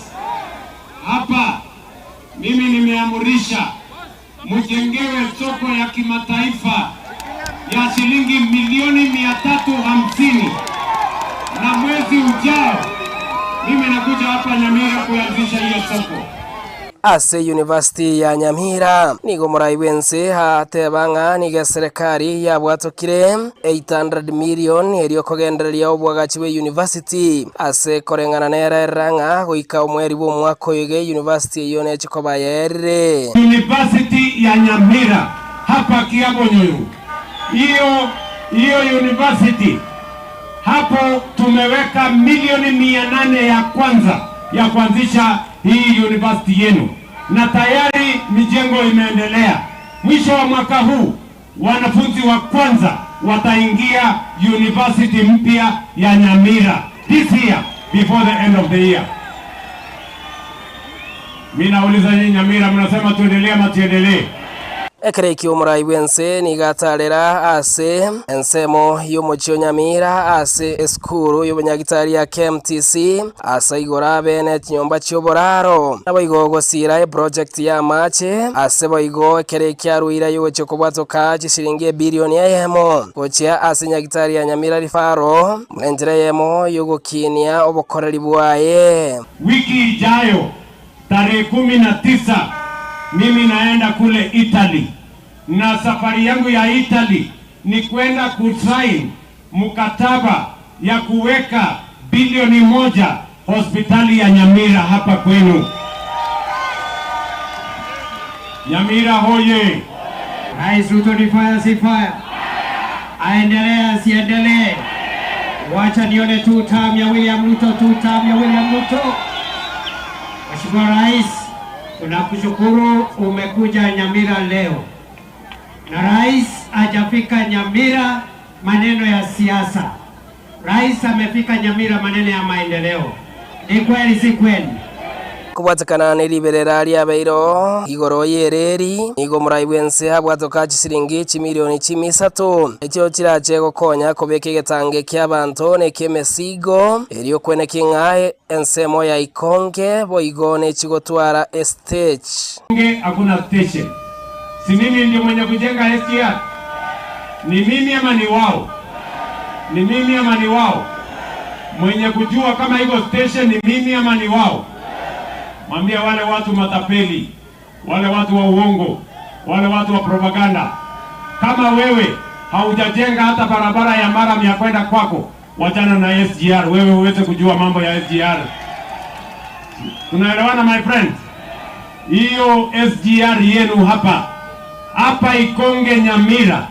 Hapa mimi nimeamurisha mjengewe soko ya kimataifa ya shilingi milioni 350. Na mwezi ujao mimi nakuja hapa Nyamira kuanzisha hiyo soko. Ase University ya Nyamira nigo muraibense hatebanga niga serikali ya bwatokire 800 million eriyo kogendereria obwagachiwe university ase korengana nera ranga goika omweri bo mwako yege university yone chikoba yerre University ya Nyamira hapa Kiabonyoyo hiyo university hapo tumeweka milioni 800 ya kwanza ya kuanzisha hii university yenu na tayari mijengo imeendelea. Mwisho wa mwaka huu wanafunzi wa kwanza wataingia university mpya ya Nyamira this year before the end of the year. Mimi nauliza nyinyi Nyamira mnasema tuendelee ama tuendelee? Ekereki omurai bwense nigatarera ase ensemo yomochio Nyamira ase eskuru yobanyagitari ya KMTC ase igora bene nyomba chioboraro naboigo gosira project ya mache ase boigo ekereki aruira yoche kobwatoka chishiringi bilioni yemo gochia ase nyagitari ya Nyamira rifaro mwenjere yemo yogokinia obokoreri bwaye wiki ijayo tarehe 19 mimi naenda kule Italy na safari yangu ya Italy ni kwenda kusign mkataba ya kuweka bilioni 1 hospitali ya Nyamira hapa kwenu. Nyamira hoye! Rais Ruto ni fire si fire. Aendelee asiendelee. Wacha nione tu term ya William Ruto, Mheshimiwa Rais, tunakushukuru umekuja Nyamira leo. Na Rais hajafika Nyamira maneno ya siasa. Rais amefika Nyamira maneno ya maendeleo. Ni kweli si kweli? Kubwatakana niliberera lya beiro igoro yereri nigo muraibwense habwatoka chisiringi chimilioni 3 ekyo kirache gokonya kobeke getange ky'abantu ne kemesigo eriyo kwene kingae ensemo ya Ikonge boigo ne chigotwara stage hakuna station. Si mimi ndio mwenye kujenga SGR? Ni mimi ama ni wao? Ni mimi ama ni wao? Mwenye kujua kama iko station ni mimi ama ni wao? Mwambia wale watu matapeli, wale watu wa uongo, wale watu wa propaganda. Kama wewe haujajenga hata barabara ya Maram ya kwenda kwako, wachana na SGR, wewe uweze kujua mambo ya SGR. Tunaelewana my friend? hiyo SGR yenu hapa Ikonge Nyamira,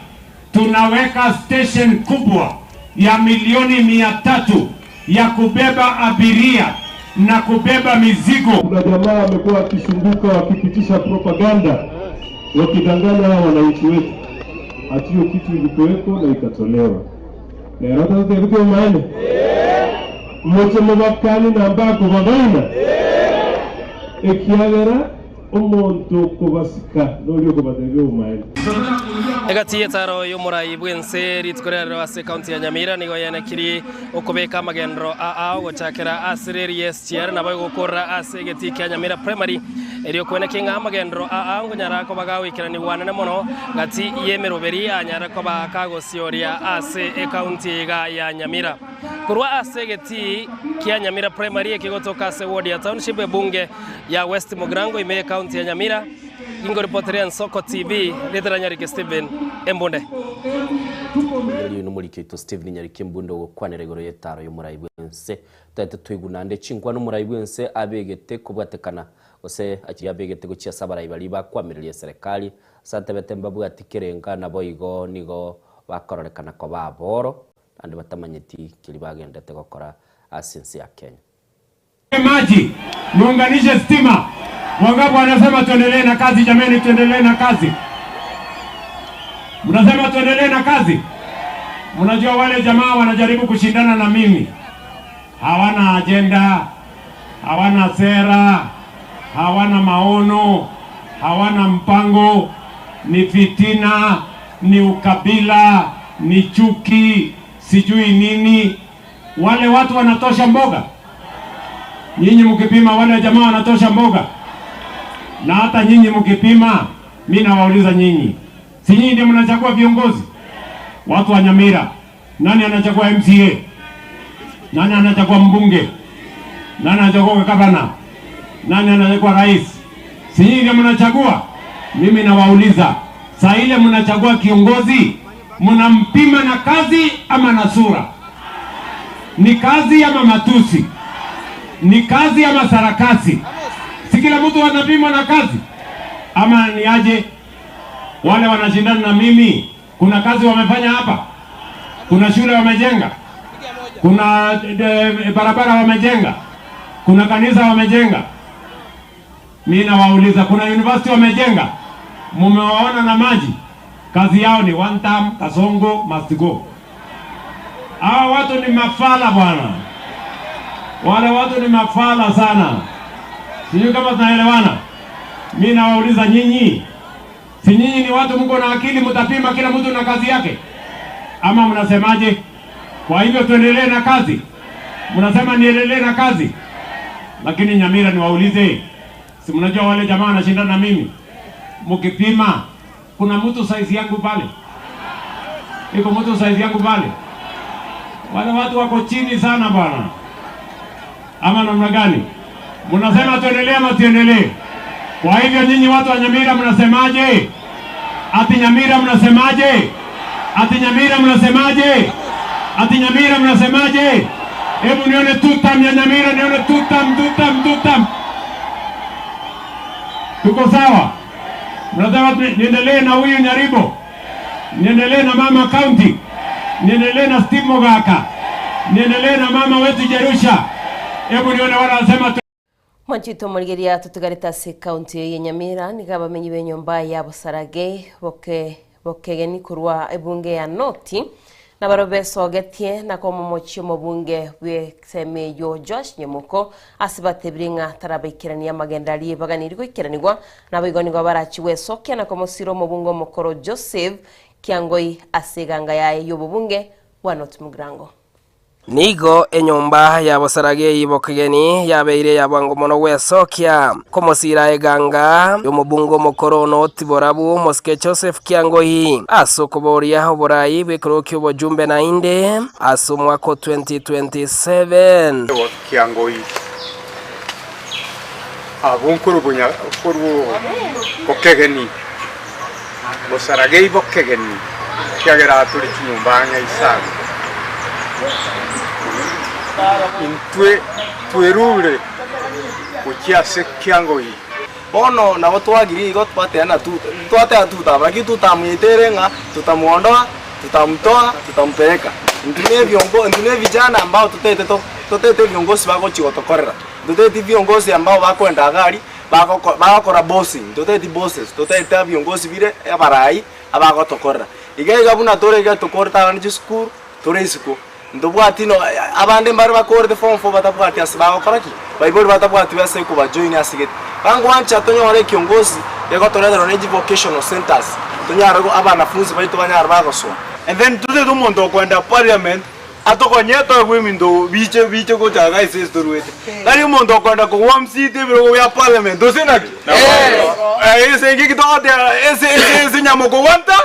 tunaweka station kubwa ya milioni 300 ya kubeba abiria na kubeba mizigo. Kuna jamaa wamekuwa wakisumbuka wakipitisha propaganda wakidanganya wananchi wetu. Hiyo kitu ilikuweko na ikatolewa. Na rata zilikuwa maana. Mmoja mbakani na mbako bagaina. Ekiagera umuntu kubasika n'olyo kubatege umaye. Egati yetaro yomurai bwense ritkorero ase county ya Nyamira nigo yanakiri okobeka magendro gochakera asireri SGR nabo gukora ase geti kya Nyamira primary erio kwena kinga magendro ngonyara ko bagawikirani wanane mono gati yemeroberi anyara ko bakagosyoria ase county ya Nyamira kurwa ase geti kya Nyamira primary ekigotoka ase ward ya township bunge ya West Mugrango ime county ya Nyamira. Ingo reporterian Soko TV letera Nyarike Steven Embonde yali no muri kito Steven Nyarike Embonde okwanere goro yetaro yo murai bwense tete twigunande chinkwa no murai bwense abegete kubwatekana ose akiyabegete gucia sabarai bali bakwamirire serikali sante betemba bwatikerenga nabo igo nigo bakororekana ko baboro andi batamanyeti kili bagendete gukora asensi ya Kenya. Maji muunganishe stima. Wangapi wanasema tuendelee na kazi jameni, tuendelee na kazi? Mnasema tuendelee na kazi? Mnajua wale jamaa wanajaribu kushindana na mimi. Hawana agenda, hawana sera, hawana maono, hawana mpango, ni fitina, ni ukabila, ni chuki, sijui nini. Wale watu wanatosha mboga? Nyinyi mkipima wale jamaa wanatosha mboga? Na hata nyinyi mkipima, mimi nawauliza nyinyi. Si nyinyi ndio mnachagua viongozi? Watu wa Nyamira. Nani anachagua MCA? Nani anachagua mbunge? Nani anachagua gavana? Nani anachagua rais? Si nyinyi ndio mnachagua? Mimi nawauliza, saa ile mnachagua kiongozi, mnampima na kazi ama na sura? Ni kazi ama matusi? Ni kazi ama sarakasi? Si kila mtu anapimwa na kazi ama ni aje? Wale wanashindana na mimi, kuna kazi wamefanya hapa? Kuna shule wamejenga? Kuna barabara wamejenga? Kuna kanisa wamejenga? Mimi nawauliza, kuna university wamejenga? Mumewaona na maji? Kazi yao ni one term, Kasongo must go. Hao watu ni mafala bwana. Wale watu ni mafala sana. Sijui kama tunaelewana. Mimi nawauliza nyinyi, si nyinyi ni watu mko na akili, mtapima kila mtu na kazi yake? Ama mnasemaje? Kwa hivyo tuendelee na kazi? Mnasema niendelee na kazi? Lakini Nyamira niwaulize, si mnajua wale jamaa wanashindana na mimi? Mkipima, kuna mtu size yangu pale? Iko mtu size yangu pale? Wale watu wako chini sana bwana. Ama namna gani? Mnasema tuendelee ama tuendelee? Kwa hivyo nyinyi watu wa Nyamira mnasemaje? Ati Nyamira mnasemaje? Ati Nyamira mnasemaje? Ati Nyamira mnasemaje? Hebu nione tutam ya Nyamira, nione tutam. Tuko sawa? Mnasema niendelee na huyu Nyaribo? Niendelee na mama county? Niendelee na Steve Mogaka? Niendelee na mama wetu Jerusha? Hebu nione wala wanasema Mwanchito murigeria tutugarita se county ya Nyamira nigaba menyi benyomba ya Busarage bokegeni kurwa ebunge ya Noti na barobeso getie na komo mochi mobunge we seme yo Josh Nyemuko asibatebringa tarabikirania magendali baganiriko ikiranigwa na bigonigwa barachiwe sokya na komo siro mobungo mokoro Joseph Kiangoi asiganga ya yobunge wa Noti Mugrango. Nigo enyomba ya Busarage ibokegeni yabeire yabango mono wesokya komosira eganga yomubungo mokoro Noti borabu moske Joseph Kiangoi asokoboria oborai bekrokyo bojumbe na inde asomwako 2027 Kiangoi abunkuru bunya kuru bokegeni Busarage ibokegeni kyagera tuli kinyumba ngaisaga intwe twerure kukiase Kiangoi bono nabo twagiri igo twateana tuta baki tutamwitere nga tutamuondoa tutamtoa tutampeleka ndune vijana ambao tutete viongozi bako chigotokorera tutete viongozi ambao bakwenda gari bakora bossing tutete bosses tutete viongozi bire abarai abagotokorera igaiga buna torega tokorta ni school toresiko ndobwatino abande mbari bakorde form 4 batabwati asibagokoraki baibori batabwati base ko bajoin asigete bangu wancha tonyore kiongozi yako torera neji vocational centers tonyara abanafunzi baito banyara bagoswa and then today do mondo kwenda parliament atokonyeto gwimindo biche ko jaga isisto ruete dari mondo kwenda ko wamsi tebro ya parliament dosenaki ese ngikitote ese nyamo ko wanta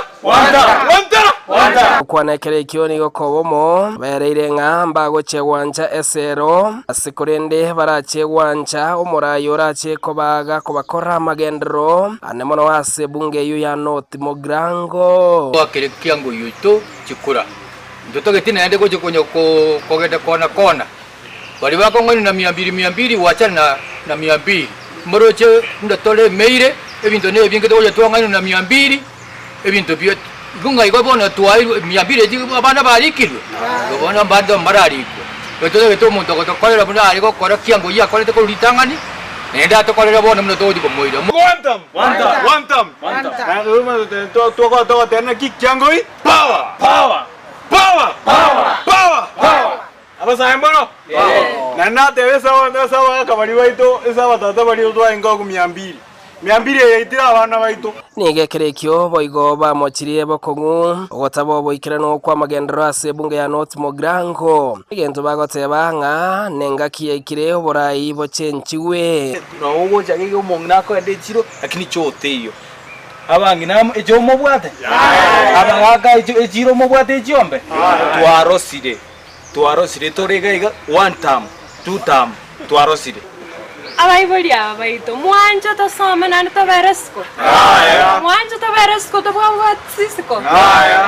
kwanekere ikioni gokobomo bereire ng'amba gochegwanja esero asikurinde barachegwanja omurayi orache kobaga kobakora amagendero anemono ase bunge yu ya North Mogrango wakere kiango yuto chikura ndotoge ende goje konyo kogenda kona bali bakongoni na 200 wachana na 200 moroche ndotole meire ebinto ne ebingeto goje twangani na 200 ebinto byo gunga igobona tuai 200 ji abana barikirwe gobona mbado marariko ndotoge to muntu gotokorera buna ariko kora kiango ya korete ko litangani nenda to korera bona muno to diko moira one time na ruma to tena kiango i power abasa mbono nana tebe sawa kabali baito sawa tata bali utwa ingo ku 200 yaitira abana baito nigekerekyo boigo bamochirie bokongu ogotabo boikirano kwa magendero ase bunge ya North Mogrango igento bagoteba nga nengaki yaikire oborayi bochenchiwe no ugo jagege umongna ko ndechiro lakini choteyo abangi nam ejo mobwate abanga ejiro mobwate ejombe twarosire torega one time two time twarosire abaibori abaito mwanjo tosome nani toberesko mwanjo toberesko tobwatsisiko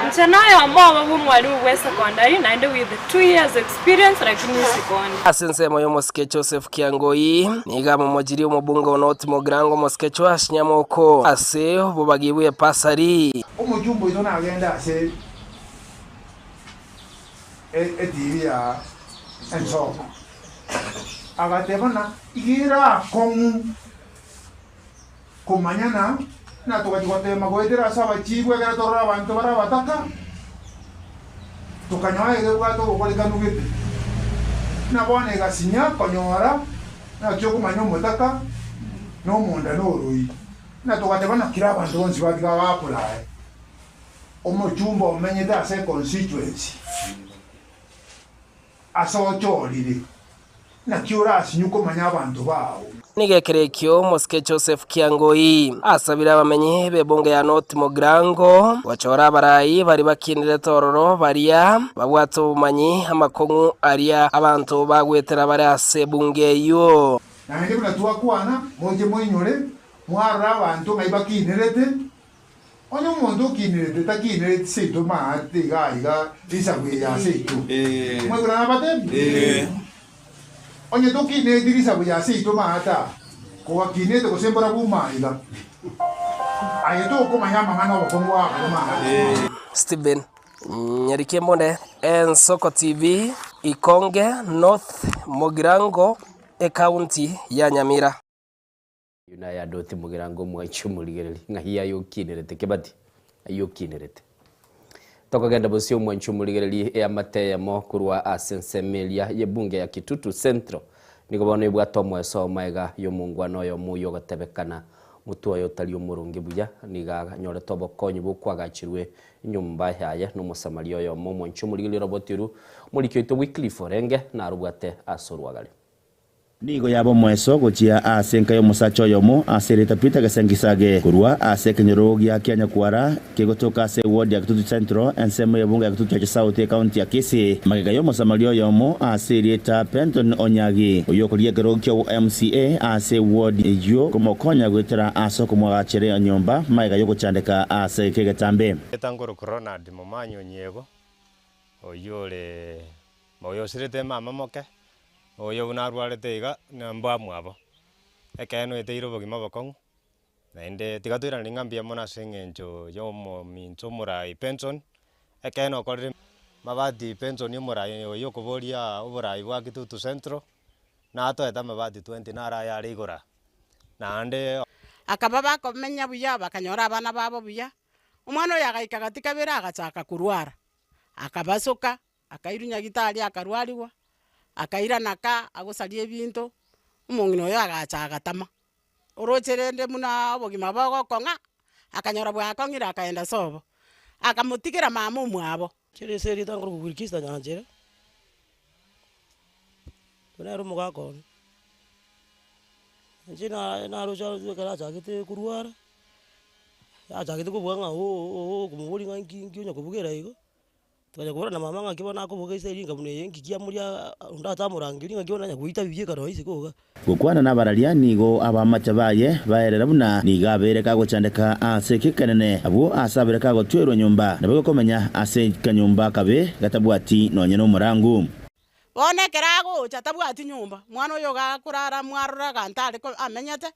nchanayo mama bumwali we secondary and with 2 years experience like secondary asensemo yo Moskecho Joseph Kiangoi niga momojiri omubunga wa North Mogrango Moskecho ashinyamoko ase bubagiwe pasari omujumbo izo nagenda ase ediria ensoko agatebana igira kongu kumanyana na tukajikotema goetera saba chibwe gara torra abantu bara bataka tukanyoa ege bwato gokolekanugete na bone gasinya konyora na cyo kumanyo mutaka no munda no rui na tukatebana kira abantu bonsi batiga bapulae omujumbo omenyete ase constituency asochorire na kiura sinyuko manya abantu bawo nigekerekyo Moskecho Joseph Kiangoi asabira abamenyi bebunge ya North Mogrango wachora barayi bari bakinire tororo baria babwato bumanyi amakongu aria abantu bagwetera bari ase bunge yo na ndi kuna tuakwana moje moinyore mwara abantu ngaibakinerete onyo mondo kinerete takinerete seito maate gaiga disagwe ya seito mwegura abate onye toki ne dirisa buya seito maata ko kinete ko sembora bumaiga ayeto ko manyama ngana bokongwa kama Steven Nyarikembonde Ensoko TV Ikonge North Mogrango county ya Nyamira yuna ya North Mogrango mwachumuligereri ngahia yokinerete kebati ayokinerete tokagenda bosio mwanchumuligereri ya mateyemo kurwa asensemelia ye bunge ya Kitutu Central nikobona ibwato mweso maiga yo mungwano yo muyo gatebekana mutuwa yo tali umurungi buya niga nyore tobo konyi bukwagachirwe nyumba yaye no musamario yo mwanchumuligereri robotiru mulikyo to weekly forenge na rubwate asorwagale nigo yabo mweso gochia asenka yo musacho yomo asereta pita gasengisage kurwa asekenyorogi ya Kenya kwara kegotoka se ward ya Kitutu Central ensemo ya bunge ya Kitutu ya South County ya Kisii magega yo musamalio yomo asereta Penton Onyagi oyokolia gerogi ya MCA ase ward yo komokonya gwetera asoko mwagachere nyomba magega yo gochandeka ase kegetambe etangoro corona de momanyo nyego oyole moyosirete mama moke oyo unarwarete iga namba mwabo ekeno eteiro bogima bokongu naende tigatwira ni ngambia mona sengenjo yo minto murai pension ekeno korire mabati pension yo murai yo kuboria uburai bwa Kitutu Central na atoeta mabati 20 nara yari igura naande akaba bakomenya buya bakanyora abana babo buya umwana oyo agaika gatika bera agachaka kurwara akabasoka akairunya gitari akarwariwa akaira naka agosaria ebinto umong'ina oyo agachaka tama orocherende muna obogima bogokonga akanyora bwakong'ire akaenda sobo akamutigera mama omwabo chireseri tangoro kugurikista nyanjere tunero mugakoni njina narocha kara chagete kurwara achagete kubwanga kumuburi ngangi onya kubugera igo twaja kubona na mama ngakibona kubuga iseri ngabune yengi kiamuria ndatamurangiri ngakibona nya guita biye karo isi koga gukwana n'abararia nigo abamacha baye baerera buna nigabere kagocyandika ase kikanene abo asabere kagotwerwa nyumba nabo komenya ase kanyumba kabe gatabwati nonye no murangu bone kerago chatabwati nyumba mwana oyo gakurara mwarura gantare ko amenyete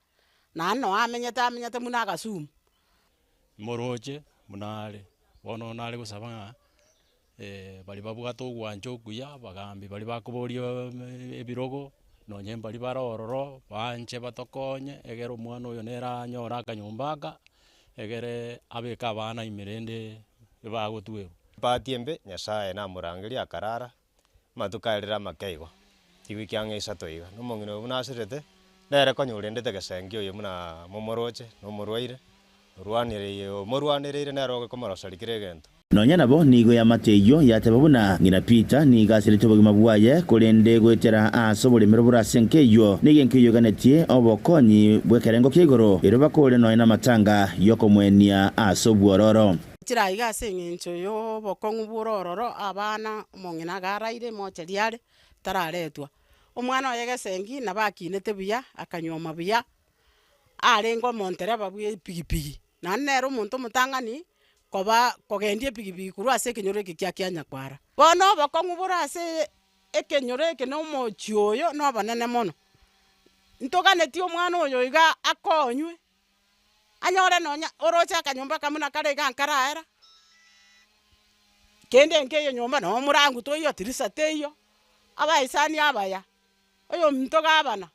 nano amenyete muna gasum moroche munale bono nale gusaba bali babwato gwanjo kuya bagambi bali bakuborio ebirogo nonye bali barororo banje batokonye egero mwana oyo nera nyora akanyumbaka egere abeka abana imirende bagotweru batiembe nyasaye na murangiri akarara matukairira makeigo tigwikiange isatoiga nomong'ina oyo bunasirete nere konyurendete gesenge oyo muna momoroche nomorwaire orwaniriire nero ogekomorosarikire egento nonya nabo nigo ya mateyo yateba buna ngina Peter nigasirite obogima bwaye kurende gwetera ase oboremero burasenkeyo nigenkeyo ganetie obokonyi bwekerengo kiigoro ero bakore nonya na matanga yokomwenia ase obwororo chiraiga ase eng'encho yo obokong'u bworororo abana omong'ina garaire mocheriare tararetwa omwana oyo gesengi nabakinete buya akanyoma buya arengo omontereba bwa epigipigi nane nero omonto omotang'ani koba kogendia epigipigi korwa ase ekenyoro eke kia nyakwara bono obokong'u bore ase ekenyoro eke na omochi oyo na obonene mono ntoganetie omwana oyo iga akonywe anyore nonya oroche akanyomba kamuna kare gankaraera kende nkeyo nyomba no murangu toyo tirisa teyo abaisani abaya oyo mtoga abana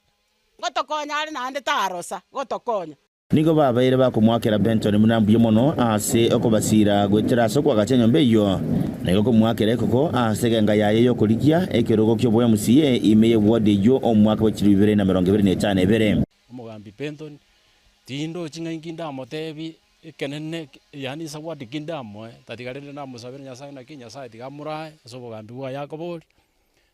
gotokonya ari nande tarosa gotokonya nigo babaire bakumwakera Benton munambuye mono ase okobasira gwetera ase kwagacha nyomba iyo nigo kumwakera koko ase genga yaye yo kurikia ekerogo kyo boya musiye imeye wode yo omwaka wa 2025 ebere omugambi Benton tindo chingaingi ndamotebi kenene yani sawadi kindamo tatigarende namusabira nyasaye na kinyasaye tigamurae asobogambi bwa yakobori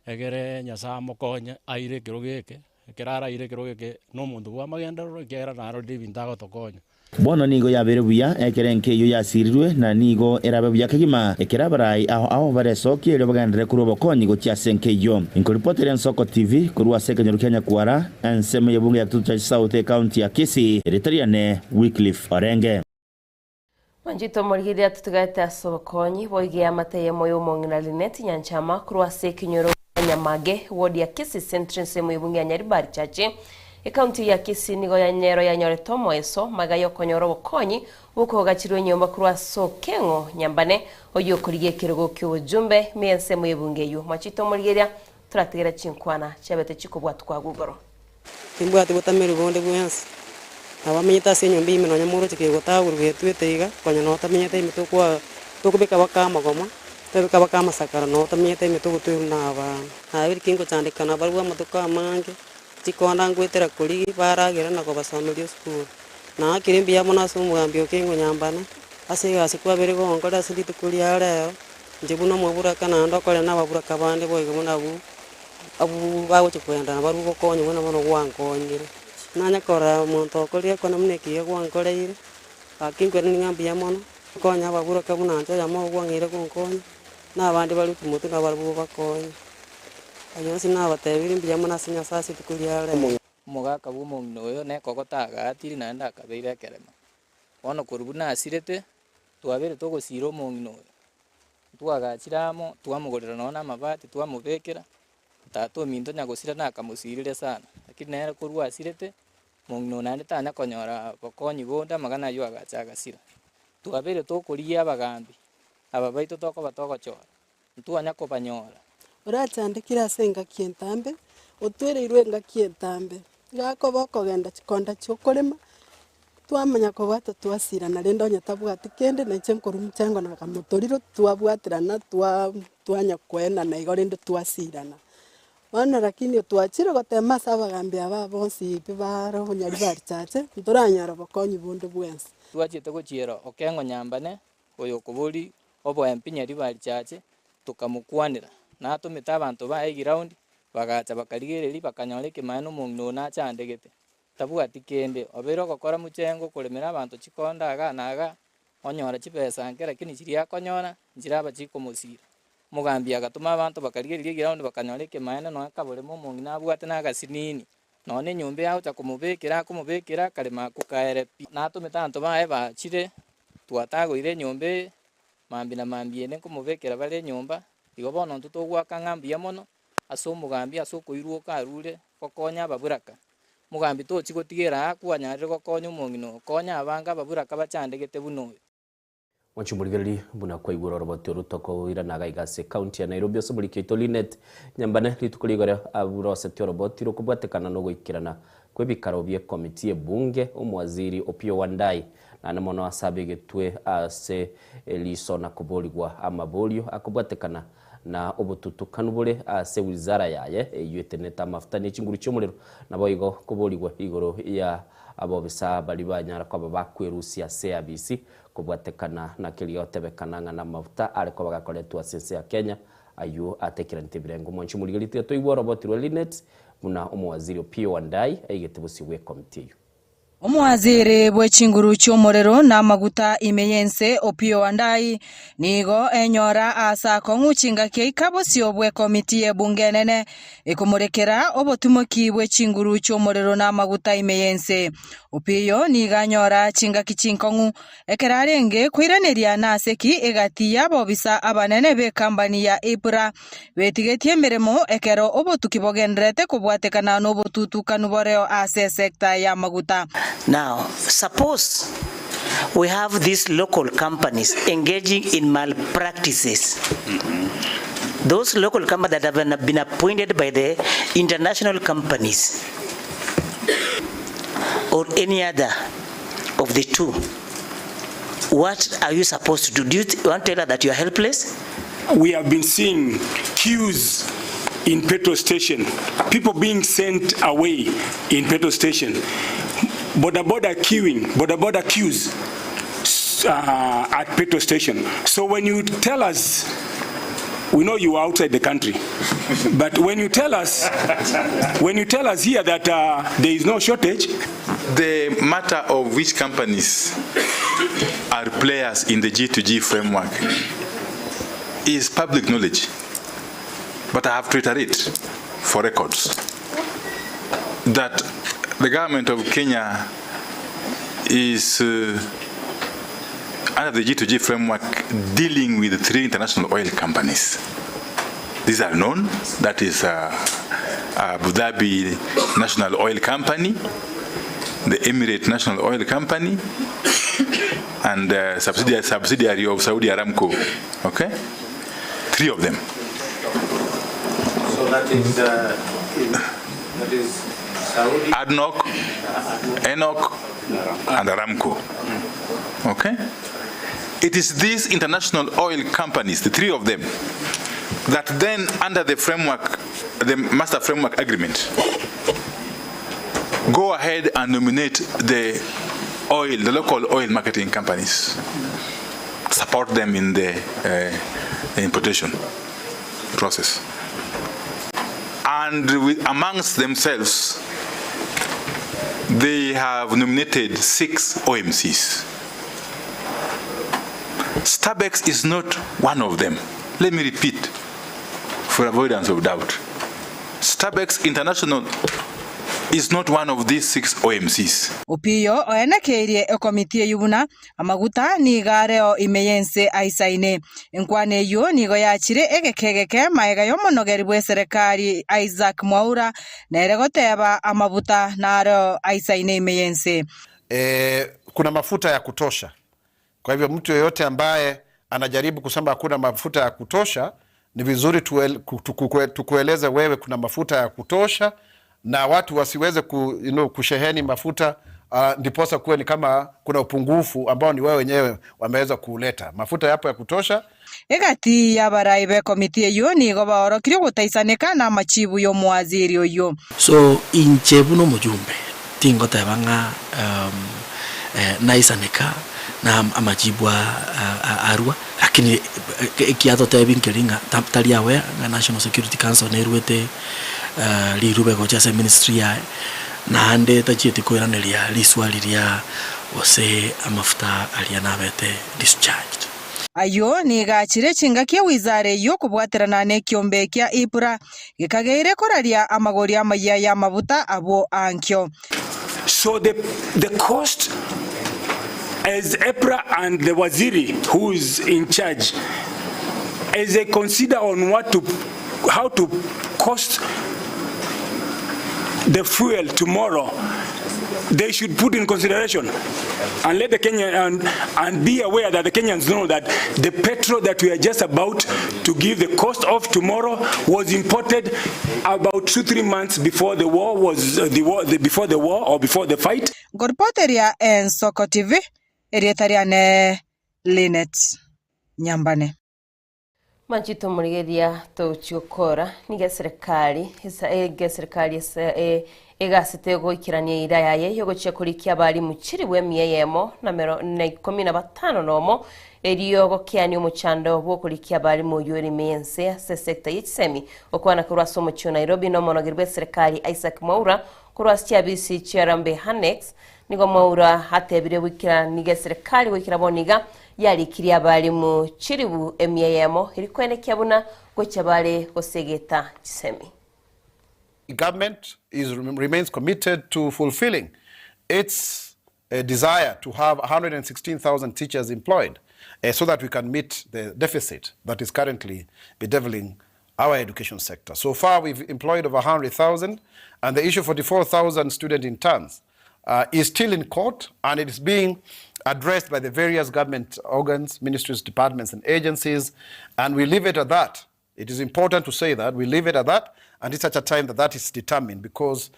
egere nyasaye mokonya aire kirogeke kerara aire kirogeke no mundu bwa magendero kera naro dibintago tokonya bono nigo yabere buya ekerenke yo yasirirwe na nigo erabe buya kagima ekerabarai aho baresokie ero bagandire kuri obokonyi gokia senkeyo inkoripotera Nsoko TV kurwa sekenyo Kenya kwara enseme yebunge ya Kitutu South County ya Kisii Eritariane Wycliffe Orenge Wanjito morigiria tutugate asobokonyi boige amateye moyo mong'ina Linet Nyanchama kurwa sekenyo Nyamage wodi ya Kisii Central semu yebunge ya Nyaribari chache Ekaunti ya Kisii nigo ya Nyero ya Nyore Tomo eso magayo konyoro bokonyi uko gachirwe nyomba kurwa Sokeng'o Nyambane oyo kurigie kirogo cy'ubujumbe miense mu yebunge yu machito murigeria turategera chinkwana chabete chikobwa twagugoro timbwate botamere bonde bwensi abamenyeta se nyombi imeno nyamuro chikego tagurwe tweteiga konya no tamenyeta imito kwa tokubeka bakama goma tebeka bakama sakara no tamenyeta imito gutwe na aba habiri kingo chandikana barwa motoka mange chikonda ngwetera kuri baragira na kobasomerio school na kirimbi ya mona sumu gambio kengo Nyambane ase gase kwa bere go ngora sindi tukuri ara njebuno mwabura kana ndo kole na babura kabande boyego mona abu bawo chikwenda na baru go konyo mona mona gwangonyire nanya kora muntu okori ko namne kiye gwangkoreire akingwe ni ngambi ya mona konya babura kabuna njo ya mo gwangire gonkonya na abandi bari kumutu na baru bakonya ayo sina batebiri mbiya mona sinya sasi tukuri ara mugaka bumong'ina oyo nekogotaga atiri naenda akabeire kerema bono korubu nasirete twabere togosira omong'ina oyo twagachiramo twamugorera nona amabati twamubekera tato minto nyagosira nakamusirire sana lakini nere korwa asirete mongino nandi tanya konyora bokonyi bonda magana yo agachaga sira twabere tokuria abagambi aba baito toko batogochora ntwanya kubanyora urachandikira senga kientambe utwereirwe nga kientambe gako bokogenda chikonda chokorema twamanya kobwata twasirana rendo nyatabwati kende na chenkoru mchango na kamotoriro twabwatirana twanya kwena na igorende twasirana wana lakini twachire gotema sabagambi aba bonsi pibaro nyari bari chache nturanyara bokonyi bunde bwensi twachite gochiera okengo nyambane oyo kuburi obo empinyari bari chache tukamukwanira na tumita abantu bae ground bagacha bakarigereri bakanyora kimano mungno na chandegete tabwati kende obero gokora muchengo kulemera abantu chikonda aga naga onyora chipesa nke lakini chiria konyora njira bachiko musira mugambi agatuma abantu bakarigereri ground bakanyora kimano no akabore mungina abwate na gasinini none nyumbe yaho kumubekera kalema kukaere na tumita abantu bae bachire twatagoire nyumbe mambi na mambiene kumubekera bale nyumba igo bono ntutogwaka ngambia mono aso mugambi aso koirwo karure kokonya baburaka mugambi tochi gotigera akwanyarire gokonya mongino konya abanga baburaka bachandegete buno Wanchumurigereri buna kwa iguro roboto rutoko ira naga igase county ya Nairobi osomurike Linet nyambane litukurigora aburose tyo roboti rokubwatekana no gwikirana kwebikaro bye komiti ebunge omwaziri Opiyo Wandayi na mono asabe getwe ase eliso na kuboligwa amabolio akubwatekana na obututukanu bule ase wizara yaye eyueteneta mafuta n'ekinguru cy'omuliro nabo igo kuboligwa igoro ya abo bisa bali banyara kwa bakwerusia CABC kubwatekana na kilio tebekana na mafuta ariko bagakoletwa sense ya Kenya ayu atekira ntibirengo mwanchi muligirite to igoro botirwe Linet muna omwaziri Opiyo Wandayi aigetebusiwe komiti Omwaziri bw'ekinguru cy'omuriro n'amaguta imeyense Opiyo Wandayi nigo enyora asa konguchinga keikabosio bwe komiti ebunge nene ekumurekera obotumuki bw'ekinguru cy'omuriro n'amaguta imeyense Opiyo niganyora chinga kichinkongu ekerarenge kwiraneria naseki egati yabo bisa abanene be kambani ya Ipra betigetie meremo ekero obotukibogendrete kubwatekana n'obotutukanu boreo ase sekta ya maguta. Now, suppose we have these local companies engaging in malpractices. Those local companies that have been appointed by the international companies or any other of the two. What are you supposed to do? Do you want to tell us that you are helpless? We have been seeing queues in petrol station, people being sent away in petrol station. Border queues at petrol station. So when you tell us, we know you are outside the country, but when you tell us here that there is no shortage, the matter of which companies are players in the G2G framework is public knowledge, but I have to reiterate for records that the government of Kenya is under the G2G framework dealing with 3 international oil companies. These are known. That is Abu Dhabi National Oil Company, the Emirate National Oil Company, and subsidiary of Saudi Aramco. Okay, 3 of them. So that is Saudi, ADNOC, ENOC, and Aramco. Okay? It is these international oil companies, the 3 of them, that then under the framework, the master framework agreement, go ahead and nominate the local oil marketing companies, support them in the importation process. And amongst themselves, they have nominated 6 OMCs. Starbucks is not one of them. Let me repeat, for avoidance of doubt. Starbucks International is not one of these 6 OMCs. Opiyo oenekeirie komiti yubuna amaguta ni gareo imeyense aisaine enkwane yo nigo yachire egekegeke maega yo monogeri bwe serikali Isaac Mwaura nere goteba amabuta naro aisaine imeyense. Kuna mafuta ya kutosha. Kwa hivyo mtu yeyote ambaye anajaribu kusema hakuna mafuta ya kutosha, ni vizuri tukueleze wewe kuna mafuta ya kutosha, na watu wasiweze kusheheni mafuta ndiposa kuwe ni kama kuna upungufu ambao ni wewe wenyewe wameweza kuleta. Mafuta yapo ya kutosha. Egati ya baraibe komiti eyo nigo baorokire gutaisaneka na machibu yo mwaziri oyo. So inchebu no mujumbe tingo tabanga naisaneka na amajibu arua, lakini kiato tebi nkiringa tali awe na National Security Council neruete lirube gocha se ministry ya na ande tachiti ko iranelia liswaliria ose amafuta alianabete discharged. Ayo ni gachire chinga kia wizare yo kubwaterana ne kiombe kia Ipura gikageire koraria amagori amaya ya mabuta abo ankyo. So the cost, as EPRA and the Waziri who is in charge, as they consider on how to cost the fuel tomorrow, they should put in consideration and let the Kenyan and be aware that the Kenyans know that the petrol that we are just about to give the cost of tomorrow was imported about 2-3 months before the war was before the war or before the fight. Gorpoteria en Soko TV erietariane Linet Nyambane. Manchito murigeria to chukora niga serikali egasite goikirania ira yaye yo gochia kurikia bari muchiri we mieyemo na 15 nomo eriyo gokiani umuchando bwo kurikia bari mu yuri miyense se sector yitsemi okwana kurwa somo chu Nairobi no monogirbe serikali Isaac Mwaura kurwa CBC Charambe Hanex nigo Mwaura hatebire wikira niga serikali wikira boniga yali kiria bari mu chiribu emiyemo irikwene kyabuna gocha bari gosegeta tsemi. The government remains committed to fulfilling its desire to have 116,000 teachers employed so that we can meet the deficit that is currently bedeviling our education sector. So far, we've employed over 100,000, and the issue of 44,000 student interns is still in court, and it is being addressed by the various government organs, ministries, departments, and agencies, and we leave it at that. It is important to say that we leave it at that, and it's such a time that is determined, because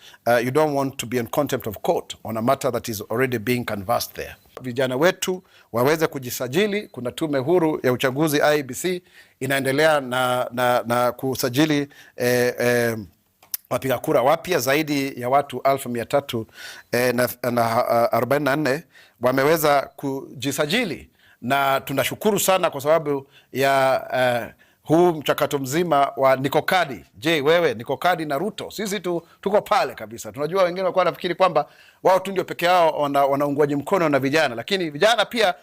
you don't want to be in contempt of court on a matter that is already being canvassed there. Vijana wetu waweze kujisajili. Kuna tume huru ya uchaguzi IEBC inaendelea na kusajili wapiga kura wapya zaidi ya watu 1344 wameweza kujisajili, na tunashukuru sana kwa sababu ya huu mchakato mzima wa Nikokadi. Je, wewe Nikokadi na Ruto, sisi tuko pale kabisa. Tunajua wengine walikuwa nafikiri kwamba wao tu ndio peke yao wanaungwaji mkono na vijana, lakini vijana pia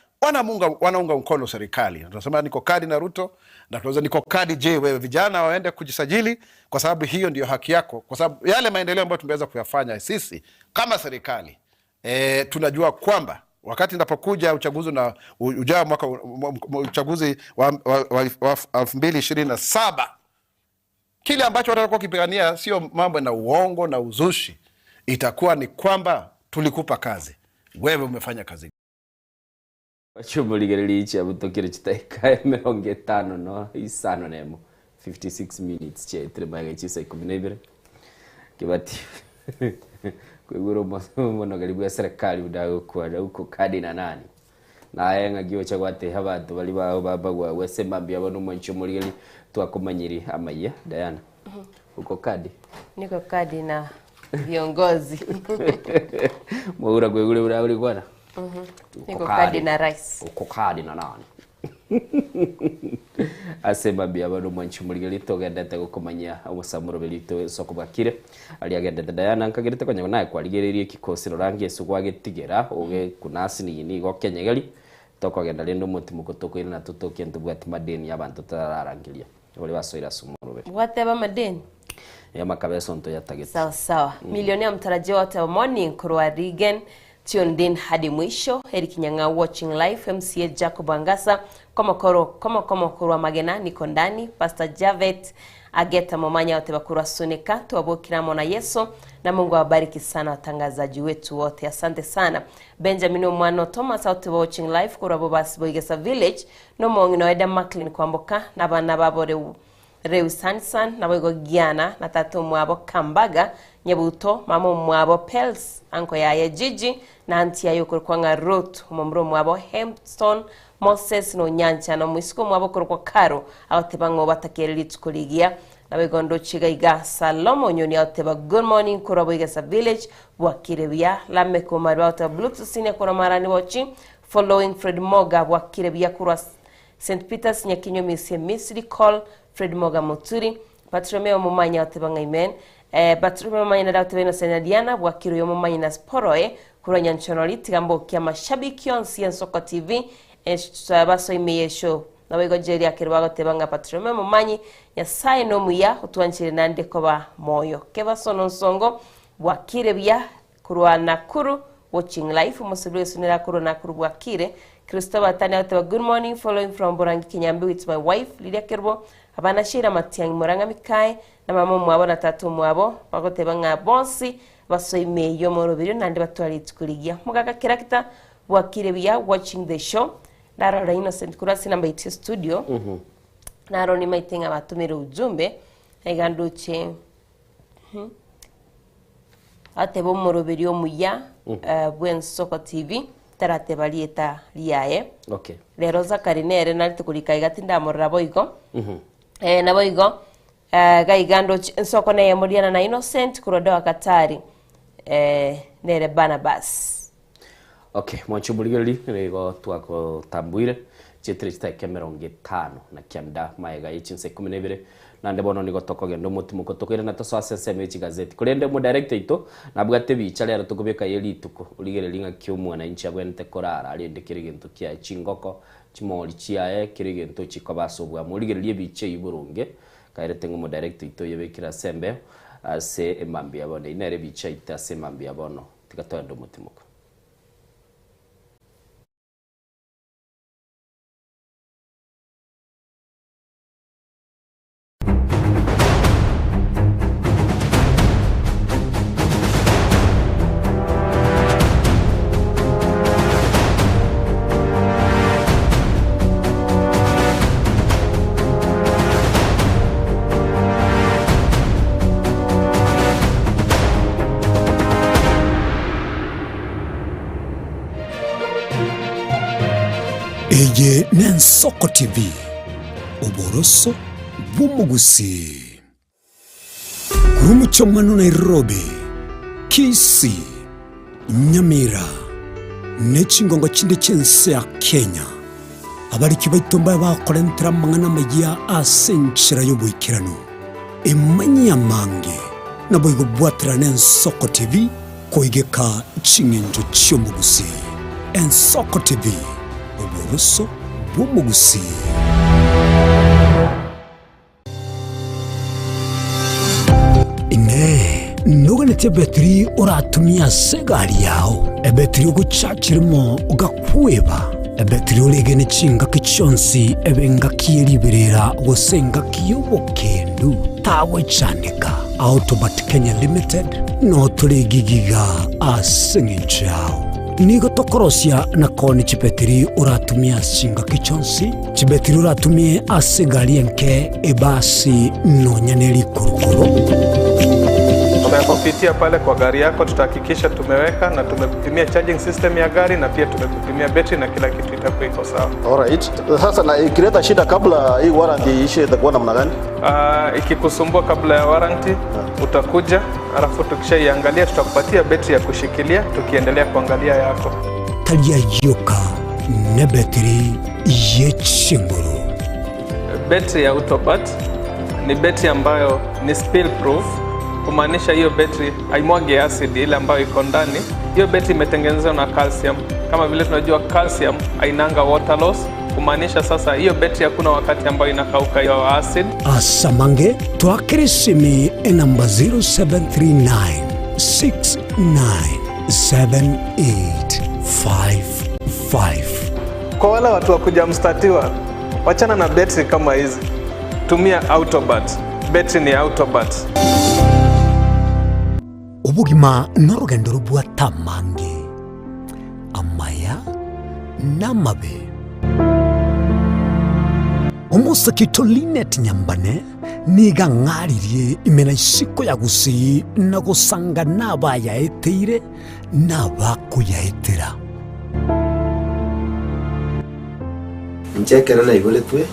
wanaunga mkono serikali. Tunasema Nikokadi na Ruto, na tunaweza Nikokadi. Je, wewe vijana waende kujisajili, kwa sababu hiyo ndio haki yako, kwa sababu yale maendeleo ambayo tumeweza kuyafanya sisi kama serikali, tunajua kwamba wakati ndapokuja uchaguzi na ujao mwaka uchaguzi wa 2027, kile ambacho watakuwa kipigania sio mambo na uongo na uzushi, itakuwa ni kwamba tulikupa kazi, wewe umefanya kazi. Wachumuligereri cha butokire chitaika 50 no isano nemo 56 minutes che trebaga chisa 12 kibati kweguro mono garibu ya serikali udago kwa uko kadi na nani na yenga giyo chagwate habantu bali babagwa wese mambya bono mwancho muligeri twakomanyiri amaya Diana uko kadi niko kadi na viongozi Mwaura kwegure uri kwana niko kadi na rais uko kadi na nani asema bia bado mwanchi muligeri togendete gukomanya umusamuro belito soko bakire ali agendete Diana nkagerete kwanya naye kwarigererie kikosiro rangi esugwa gitigera oge kunasi ni go kenyegeri tokogenda lendo mutimo kutoko na tutoke ntubwati madeni yabantu tararangiria oli basoira sumuro be wateba madeni ya makabeso nto yatagete. Sawa sawa. Milionea mtarajio wote wa morning kurwa Regan tuned in hadi mwisho. Eric Nyanga watching live, MCA Jacob Angasa kama kurwa Magena niko ndani, Pastor Javet Ageta Momanya wote bakurwa Sunika tuwabokira mona Yesu, na Mungu awabariki sana watangazaji wetu wote. Asante sana. Benjamin Omwano Thomas wote watching live kurwa Bobas Boigesa Village no mongino Eda Macklin kwamboka na bana babore Reu Sansan na wego Giana na tatu mwabo Kambaga Nyebuto mamo mwabo Pels anko ya Jiji na anti ya yuko kwa Ruth umomro mwabo Hempston Moses no Nyancha na mwisiko mwabo kwa Karo abatebango batakeri tukuligia na wego ndo chigaiga Salomo nyoni abateba good morning kura Boigesa Village bwakirebia lameko marwata Bluetooth sine kura marani watching following Fred Moga bwakirebia kura St. Peter's Nyakinyo Misri call Fred Moga Muturi, Patromeo Mumanya Otebanga Imen, Patromeo Mumanya Dauteveno Senadiana, Wakiru Yomumanya na Sporoe, Kuranya Nchonoli, Tigambo Kia Mashabiki on CN Soko TV, Baso Imeye Show. Na wego jeri ya kirwago tebanga Patromeo Mumanyi, Nyasaye no muya, utuanchiri nande koba moyo. Keva sono nsongo, Wakire bia, Kurwa Nakuru, watching live, Musibwe Sunira Kuru Nakuru Wakire, Christopher Tanya Oteba, good morning, following from Borangi Kinyambi with my wife, Lydia Kerbo, Habana Shira Matiang Moranga Mikai, na mama mwabo na tatu mwabo, Pakoteba nga bonsi, Baso ime yomoro video, nande batuali tukuligia. Mugaka kirakita, Wakire bia, watching the show, Naro Innocent Kurasi namba iti studio, Naro ni maitinga matumire ujumbe, Eganduche, Atebo moro video muya, Buen Soko TV, Tarate balieta liae. Okay. Lero zakarinere nalite kulika tinda morra boigo. Na boigo gaigando nsoko na yemodiana na Innocent kurodoa Katari. Nere Barnabas. Okay, mwancho buligeli rego twako tambuire chitrista kemeronge 5 na kiamda maega ichinse 12 nande bono nigo tokogendo mutimo kotokire na toso aseseme gazeti kurende mu director ito nabwate bichale ara tukubeka yeli tuko uligere linga kyumwana inchi abwente korara alinde kirigento kya chingoko chimoli chiae kirigento chikobasobwa muligere lie biche iburunge kairete ngo mu director ito yebekira sembe ase emambi abone inere biche ita ase emambi abono tikatondo mutimo. Eye Nensoko TV Uboroso Bumugusi Kurumucho Manu Nairobi Kisii Nyamira Nechingongo chinde chense ya Kenya Abariki baitomba bakorentera mangana magia asenchira yobuikirano Emanya mange Naboigo bwatira Nensoko TV Koigeka chingenjo chiomugusi Nensoko TV Uboroso Bumugusi. Ine nuganete betri oratumia segari yao ebetri uguchachirimo ugakweba ebetri ulegene chinga kichonsi ebenga kieliberera gosenga kiyobokendu tawe chanika Autobat Kenya Limited no tulegigiga asengichao Nigo tokorosia na koni chipetiri uratumia singa kichonsi chipetiri uratumia asegari enke ebasi no nyaneli kurukuro. Tumepopitia pale kwa gari yako, tutahakikisha tumeweka na tumekupimia charging system ya gari na pia tumekupimia battery na kila kitu itakuwa iko sawa. Alright. Sasa na ikileta shida kabla hii warranty ishe itakuwa namna gani? Ikikusumbua kabla ya warranty utakuja, alafu tukishaiangalia tutakupatia battery ya kushikilia tukiendelea kuangalia yako. Talia yoka na battery yechinguru. Battery ya Autobat ni battery ambayo ni spill proof, kumaanisha hiyo battery haimwagi acid ile ambayo iko ndani. Hiyo battery imetengenezwa na calcium. Kama vile tunajua calcium hainanga water loss, kumaanisha sasa hiyo betri hakuna wakati ambayo inakauka hiyo acid. Asamange twakirisimi enamba 0739 697855. Kwa wale watu wa kujamstatiwa, wachana na betri kama hizi. Tumia Autobat. Betri ni Autobat. Ubugima n'urugendo rubwa tamange amaya n'amabe. Umusakito Linet Nyambane niga ng'aririe imena isiko ya gusi na gusanga n'abayaeteire n'abakuyaetera. Nchekera na ibole twe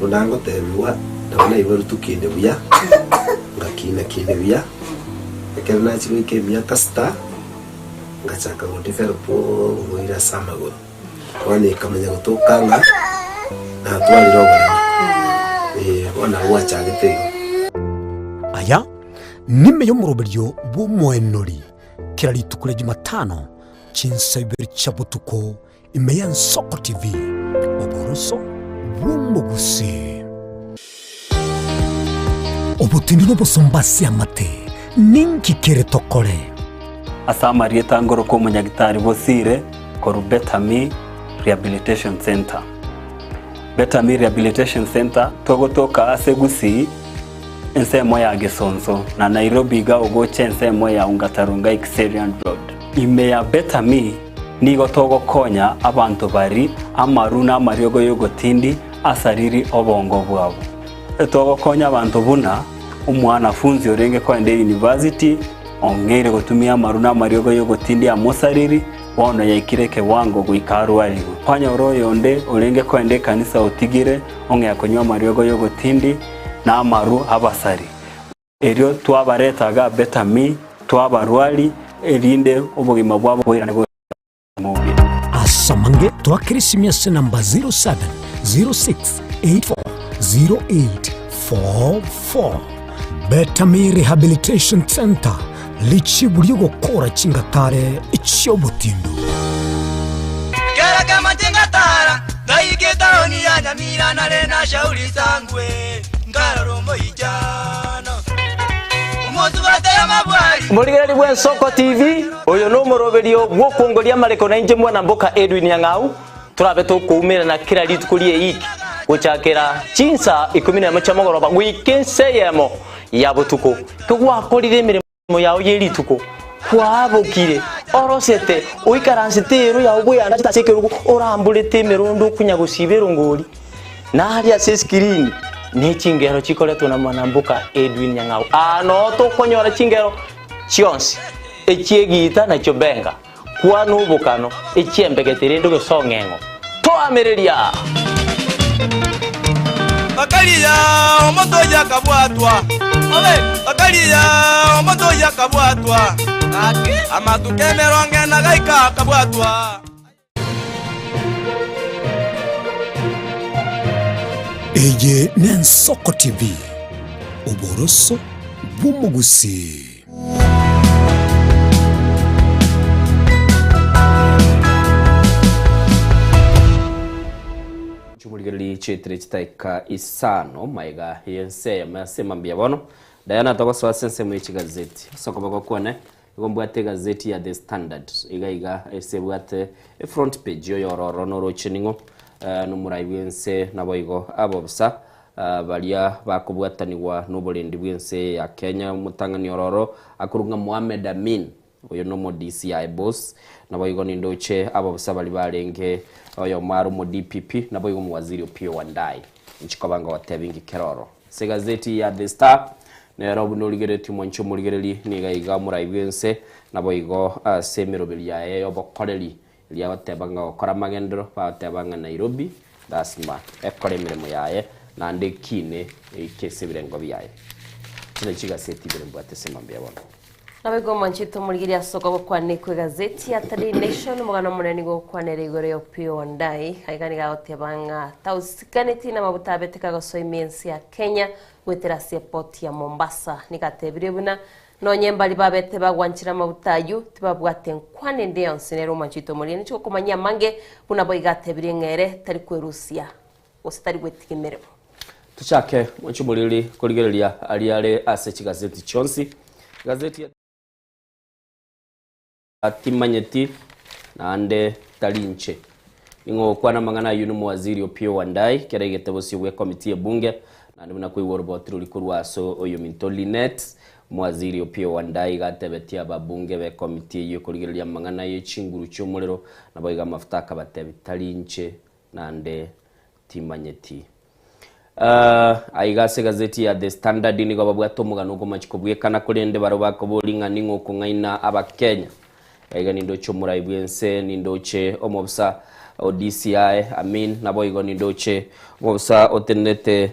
undango tebiwa ndabona ibole tukinde buya ngakina kinde buya ekera na chiwe ke myaka sta ngachaka ngo ferpo ngoira samago wani kamenya gutokanga na twali robo ona wacha gitego aya nime yo muroberyo bumwenori kirali tukule Jumatano chinsabiri chabutuko imeyan Soko TV oboroso bumugusi obutindi no bosombasi amate ninki kere tokore asamari etangoro ko munyagitari bosire koru Betami Rehabilitation Center. Betami Rehabilitation Center togotoka asegusi ensemo ya Gesonzo na Nairobi ga ogoche ensemo ya Ungatarunga Xerian Road. Ime ya Betami nigo togokonya abantu bari amaruna amariogo yogotindi asariri obongo bwabo. Togokonya abantu buna umwana funzi orenge kwa ende university ongere gotumia amaruna amariogo yogotindi amosariri wono yaikireke wango guikaru aligo kwanya oroyo onde orenge kwa ende kanisa utigire onge yakonywa amariogo yogotindi na amaru abasari erio twabaretaga Betami twabarwali erinde obugima bwabo bwirane mubi asamange twakirisimya namba 0706840844 Betami Rehabilitation Center lichiburi gukora chingatare ichyobutindu kera kama chingatara ngaigeta ni ya Nyamira na rena shauri sangwe ngararombo ijana umuntu batera mabwari Muligeri bwa Soko TV oyo no muroberio gwokongoria mareko na inje mwana mboka Edwin Yang'au turabe tukumira na kira litukulie iki guchakira chinsa 11 chamogoroba wikenseyemo ya butuko tugwakorire mirimo yawo yerituko kwabukire orosete uikaransitero ya ubuyana titasekeruko orambulete mirundo kunyagusibero ngoli na hali ya screen ni chingero chikoleto na mwanambuka Edwin Yang'au ano to konyora chingero chionsi echiegita na chobenga kwa nubukano echiembegetere ndo songengo to amereria Bakalia omoto yakabwatwa ole bakalia omoto yakabwatwa ati amatukemeronge na gaika kabwatwa Eye ni Soko TV oboroso bumugusi Chumuligeli chetre chitaika isano maiga yense yasema mbiabono Diana tokoswa sense mwichi gazeti soko bako kuone igombwate gazeti ya The Standard iga esebwate front page yo yororo noro chiningo numurai bwense naboigo abobsa balia bakubwataniwa n'uburendi bwense ya Kenya mutangani ororo akurunga Mohamed Amin uyo no DCI boss naboigo nindoche abobsa bali barenge oyo maru mu DPP naboigo mu waziri Opiyo Wandayi nchikobanga watebingi keroro se gazeti ya The Star nero bunoligere moncho muligereli niga iga murai bwense naboigo semirobeli ya yo bokoreli liya watebanga okora magendro batebanga Nairobi dasma ekore mirimo yaye nande kine ikese birengo byaye kile kigaseti birembo atesema mbiyabona Nabego manchito muligiria soko kwa nikwe gazeti ya Tadi Nation mugano muneni go kwa nerigore Opiyo Wandayi haigani ga otebanga tausikaniti na mabutabete kago soimensi ya Kenya wetera sepoti ya Mombasa nikatebire buna no nyembali babete bagwanchira mabutayu tibabwate nkwane ndeyonse nero manchito mulini cyo kumanya mange buna boigate birengere tari kwerusia ositari gwetikimeremo tuchake mwanchu mulili kuligerelia aliale ase gazeti chonsi gazeti ya atimanyeti na ande talinche ingo kwana mangana yunu mwaziri Opiyo Wandayi keregete bosibwe komiti bunge na ndimuna kuiworobotiro likurwa so oyo mintolinet mwaziri Opiyo Wandayi gatebetia babunge be komiti yo kuligerelia mangana y'echinguru cy'umuriro naboiga mafuta kabatebe talinche na ande timanyeti aigase gazeti ya The Standard ni gababwato mugano go machikobwe kana kurende baro bakobolinga ningo kungaina abakenya aiga nindo chomura ibwense nindoche omobsa DCI amin naboigo nindoche omobsa otenete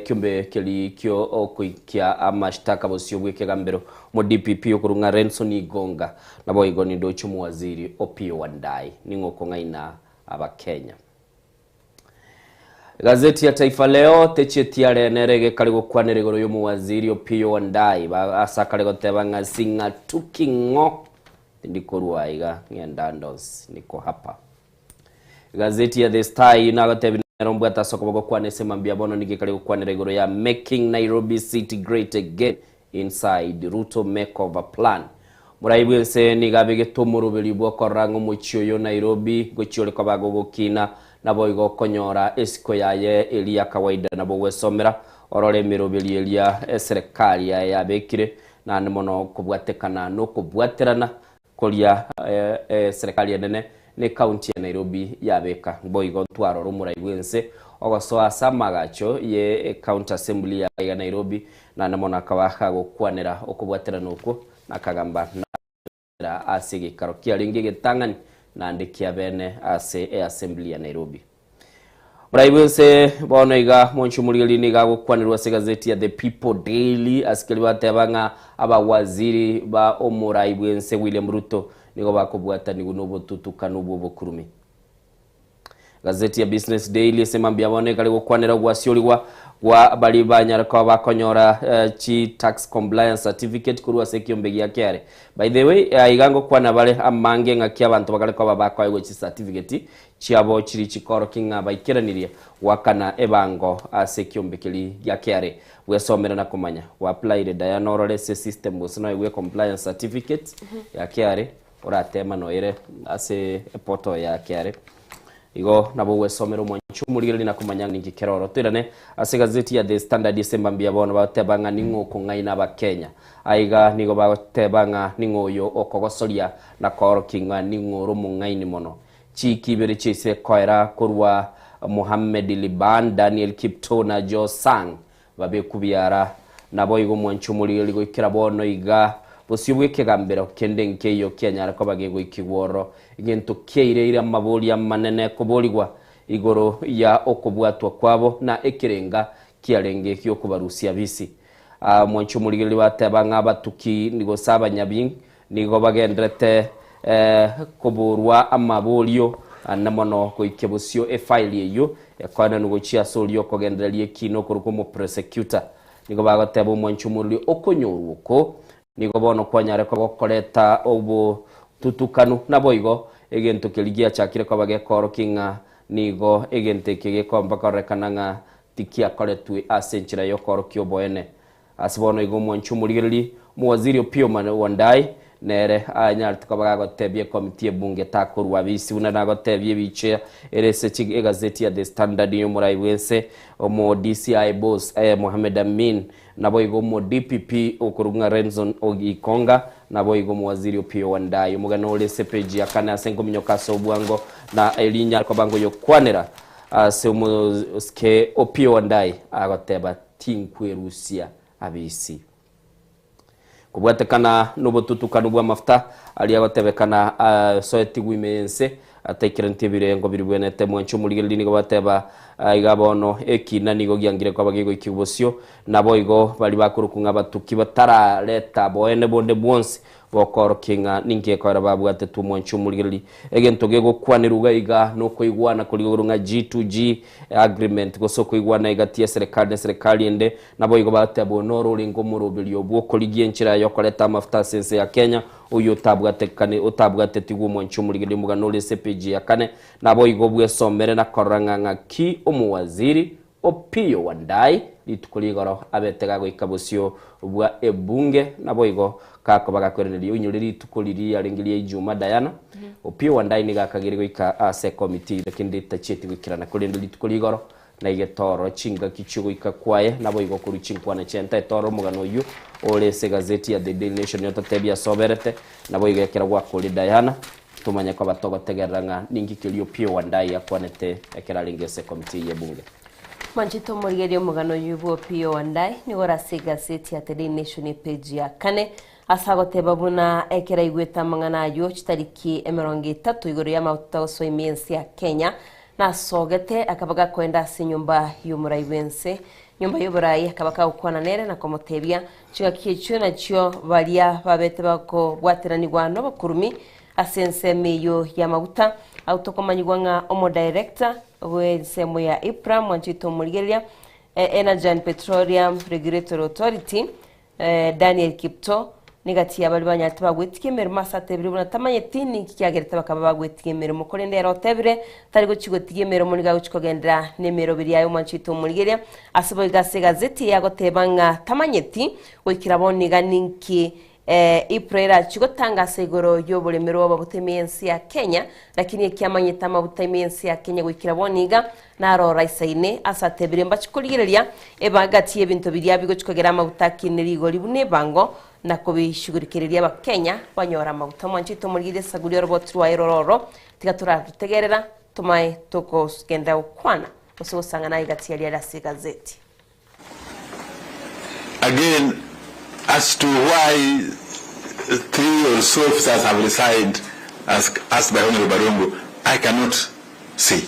kyumbe keli kyo okuikia amashtaka bosiyobwe kegambero mo DPP okurunga Renson Igonga naboigo nindoche muwaziri Opiyo Wandayi ningo kungaina abakenya. Gazeti ya Taifa Leo techetiare nerege kaligo kwaneregoro yo muwaziri Opiyo Wandayi asakale gotebanga singa tukingo ndikorwa iga ngendandos niko hapa. Gazeti ya The Star inagotebina rombo atasoko kwanese mambia bono nigikaligo kwaneregoro ya Making Nairobi City Great Again Inside Ruto Makeover Plan. Muraibwense nigabege tomurubeli bwo korango muchyo yo Nairobi gochiole kwabago gokina naboigo konyora esiko yaye elia kawaida nabo wesomera orore mirobeli elia serikali ya bekire na nemono kubwatekana no kubwaterana kolia serikali ya ne county ya Nairobi yabeka boigo twaro rumura ibwense ogoso asamagacho ye county assembly ya Nairobi na nemono akabaha gokwanera okubwaterana uko nakagamba na asigi karokia lingi getangani na ndikia bene ase assembly ya Nairobi. Muraibense bono iga monchu mulili niga gukwanirwa se gazeti ya The People Daily asikali batebanga abawaziri ba omuraibense William Ruto nigo bakobwata nigunobo tutukana ubo kurumi. Gazeti ya Business Daily sema mbiabone kali gukwanira gwasioliwa wa bali banyara kwa bakonyora chi tax compliance certificate kurwa sekiombe ya kyare. By the way igango kwana bale amange ngakia abantu bakale kwa bakwa igo chi certificate chiabo chiri chikoro kinga baikiraniria wakana ebango asekiombe kili ya kyare wesomera na kumanya wa apply the Diana system busino iwe compliance certificate ya kyare uratema no ere ase poto ya kyare igo nabo wesomero mwanchu mulirili na kumanya ningi keroro twirane ase gazeti ya The Standard isembambia bono batebanga ningo kungaina abakenya aiga nigo batebanga ningo yo okogosoria na koro kinga ningo rumungaini mono chikibere chise koira kurwa Mohammed Liban Daniel Kipto na Jo Sang babe kubiara nabo igo mwanchu mulirili go ikirabono iga bosibwe kegambera kende nkeyo Kenya ko bagego ikigworo igento keire amaboli amanene koboligwa igoro ya okobwatwa kwabo na ekirenga kiarenge kyo kubarusia bisi mwancho muligeli batabanga batuki nigo saba nyabing nigo bagendrete koborwa amabolio anamono ko ikebosio file yo yakwana nugo chia solio kogendrelie kino kuruko mo prosecutor nigo bagatebo mwancho mulio okonyoruko nigo bono kwanyare ko gokoreta obo tutukanu naboigo egento keligia chakire ko bagekoro kinga nigo egente kegekomba korekananga tikia koletwe asenchira yokoro kyoboene asibono igo mwanchu muligeli muwaziri Opiyo Wandayi nere anyar tukabaga gotebye komiti bunge takurwa bisi una gotebye biche erese chig gazeti ya The Standard yo muraiwense omo DCI boss Mohamed Amin naboigo mo DPP okurunga Renson Igonga naboigo muwaziri Opiyo Wandayi mugano ole sepeji akana sengo minyokaso bwango na elinya kwa bango yo kwanera se ske Opiyo Wandayi agoteba tinkwerusia abisi kubwatekana nobotutukana bwa mafuta ali agotebekana soeti wimense atekirente birengo biribwenete mwancho muligeli nigo bateba igabono ekina nigo gyangire kwa bagigo ikibosio nabo igo bali bakurukunga batuki batara leta boene bonde bonse bokoro kinga ninge kwara babu ate tumwanchu muligeli egento gego kwaniruga iga no koigwana kuligurunga G2G agreement gosoko igwana igatie serikali ende nabo igo bate bonoro lingo murubilio bwo koligie nchira yokoleta mafuta sense ya Kenya uyo tabwatekane utabwateti gumwanchu muligeli muganole CPG ya kane nabo igo bwe somere na koranga ki omuwaziri Opiyo Wandayi litukuligoro abetega goikabusio bwa ebunge nabo igo kako bagakwerereria unyuriri tukuliri arengirie Juma Diana Opiyo Wandayi ni gakagiri goika ase committee lekindi tacheti gukirana kurenderi tukuligoro na igetoro chinga kichugo ikakwaye nabo igo kuri chinkwana chenta etoro mugano uyu olese gazeti ya The Daily Nation yotatebia soberete nabo igo yakira gwa kuri Diana tumanya kwa batogo tegeranga ningi kilio Opiyo Wandayi yakwanete yakira lingese committee yebunge Manchito Murigerio mugano yubu Opiyo Wandayi ni gorase gazeti ya The Daily Nation page ya kane asagote babuna ekera igweta mangana yo chitariki 30 igoro ya mauta so imensi ya Kenya na sogete akabaga kwenda se nyumba y'umurayibense nyumba y'uburayi akabaka ukwana nere na komotebia chigakiye na cyo balia babete bako bwateranirwa no bakurumi asense meyo ya mauta autokomanyirwa nka omo director w'ensemo ya IPRA Manchito Murigeria Energy and Petroleum Regulatory Authority Daniel Kipto nigati yabali banyati bagwetike mirimo satebire buna tamanyeti ni kiyagereta bakaba bagwetike mirimo korende yarotebire tari go kigotige mirimo niga ucikogendera nemero biri yayo Manchito Murigeria asabo igase gazeti yagotebanga tamanyeti wikiraboniga ninki iprera chigotanga segoro yoboremero w'ababutemensi ya Kenya lakini kyamanyita amabutemensi ya Kenya gwikiraboniga naro raisaine asatebire mbachikurigereria ebagati y'ebintu biriya bigo chikogera amabutakinirigo libune bango nako bishugurikireria abakenya banyora amabuta Manchito Murigeria saguri robot wa erororo tigatura tutegerera tumaye toko skenda ukwana usosanga na igati yali ya gazeti again. As to why 3 or so officers have resigned, as asked by Honorable Barongo, I cannot say.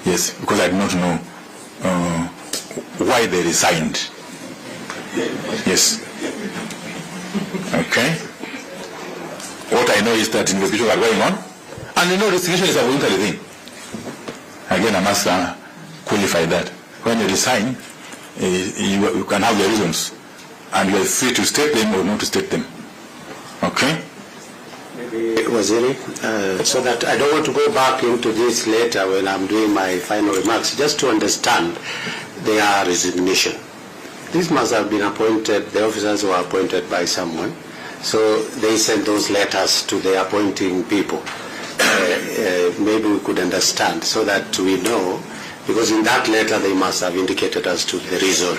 Yes, because I do not know why they resigned. Yes. Okay. What I know is that investigations are going on, and you know resignation is a voluntary thing. Again, I must qualify that. When you resign, you can have your reasons. And you are free to state them or not to state them. Okay? Waziri, so that I don't want to go back into this later when I'm doing my final remarks, just to understand their resignation. This must have been appointed, the officers were appointed by someone, so they sent those letters to the appointing people. Maybe we could understand so that we know, because in that letter they must have indicated as to the reason.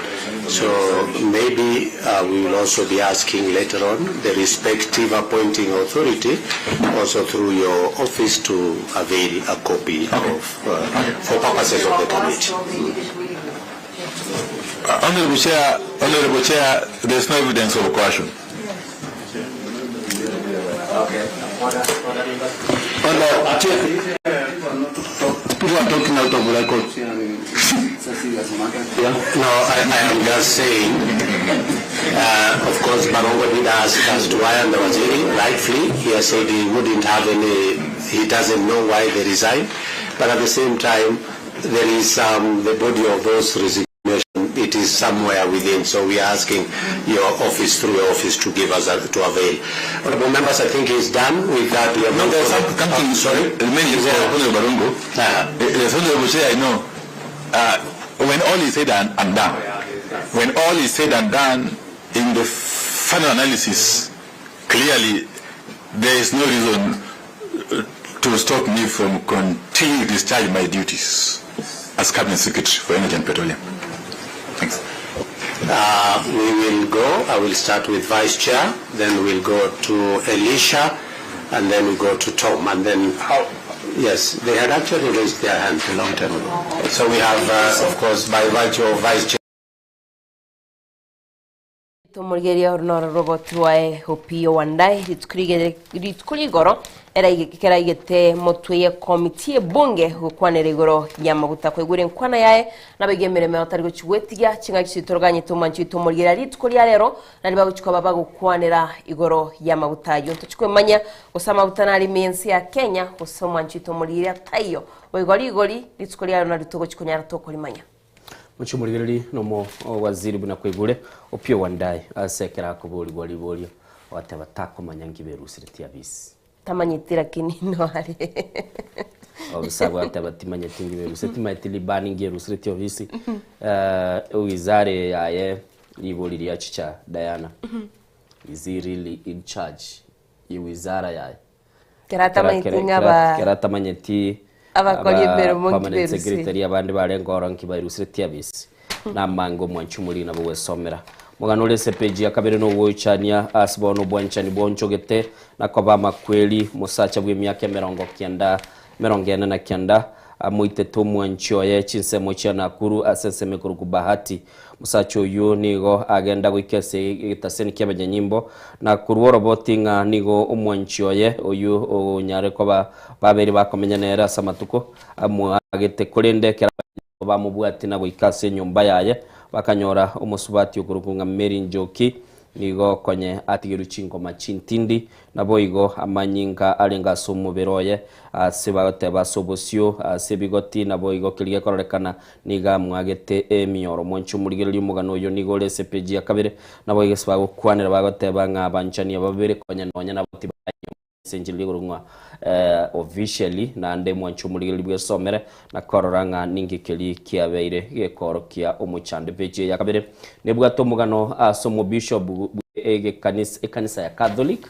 So maybe we will also be asking later on the respective appointing authority, also through your office, to avail a copy of, for purposes of the committee. Honorable Chair, there is no evidence of coercion. People are talking out of record. No, I am just saying, of course, Barongo did ask as to why, and the Waziri, rightfully, he has said he wouldn't have any, he doesn't know why they resigned, but at the same time, there is the body of those resignations, it is somewhere within, so we are asking your office, through your office, to give us, to avail. Honorable members, I think he's done with that. We have no, there's something, sorry, Honorable Barongo. There's Honorable Chair, I know, when all is said and done, when all is said and done, in the final analysis, clearly there is no reason to stop me from continuing to discharge my duties as Cabinet Secretary for Energy and Petroleum. Thanks. We will go, I will start with Vice Chair, then we'll go to Elisha, and then we go to Tom, and then, yes, they had actually raised their hand a long time ago. So we have, of course, by virtue of Vice Chair. Manjito Mulgeria Honora Robot wae Opio Wandai ritukurigoro era igikera igete motwe komite bunge gukwanira igoro nyamaguta kwegure nkwana yae nabegemere me otari guchwetiga chinga gishitorganye to Manjito Mulgeria ritukuria rero nari baguchwa baba gukwanira igoro yamaguta yo tuchikwemanya usama butanari mensi ya Kenya usoma Manjito Mulgeria tayo igori ritukuria rero naritugo chikunyara to kulimanya Muchumuligeri nomo waziri buna kwegure Opio Wandai asekera kubuli boli wataba takomanya ngiberusire tiabisi tamanyitira kinino hari obusabwa wataba timanya tingiberusire timatili bani ngerusire tiabisi wizare yaye liboli lya chicha Diana is he really in charge wizara yaye kerata manyeti permanent secretary abandi barengora nkibairusire tiabisi namango mwanchumuli nabo wesomera muganole sepeji yakabere no wochania asbono bwanchani bonchogete nakoba makweli musacha bw'emyaka 90 amuite to mwancho ye chinsemo cha nakuru aseseme kuru kubahati musacho yo nigo agenda gwikese itaseni kyabaje nyimbo na kuru robotinga nigo umwancho ye oyu onyare koba babiri bakomenya nera samatuko amu agete kurende kera bamubwati nabo ikase nyumba yaye bakanyora umusubati ukurukunga Mary Njoki nigo konye atigiru chinko machintindi nabo igo amanyinga alenga somo beroye sebagote basobosio sebigoti nabo igo kilige kororekana niga mwagete emiyoro monchu murigeri mugano yo nigo lese peji yakabere nabo igesba gukwanira bagote banga banchani babere konye nonya nabo senjili gurungwa officially na nde mwanchu murigeri bwesomere na kororanga ningi keli kiabeire gekoro kia umuchande peji yakabere nebwa tomugano asomo bishop kanisa ya Catholic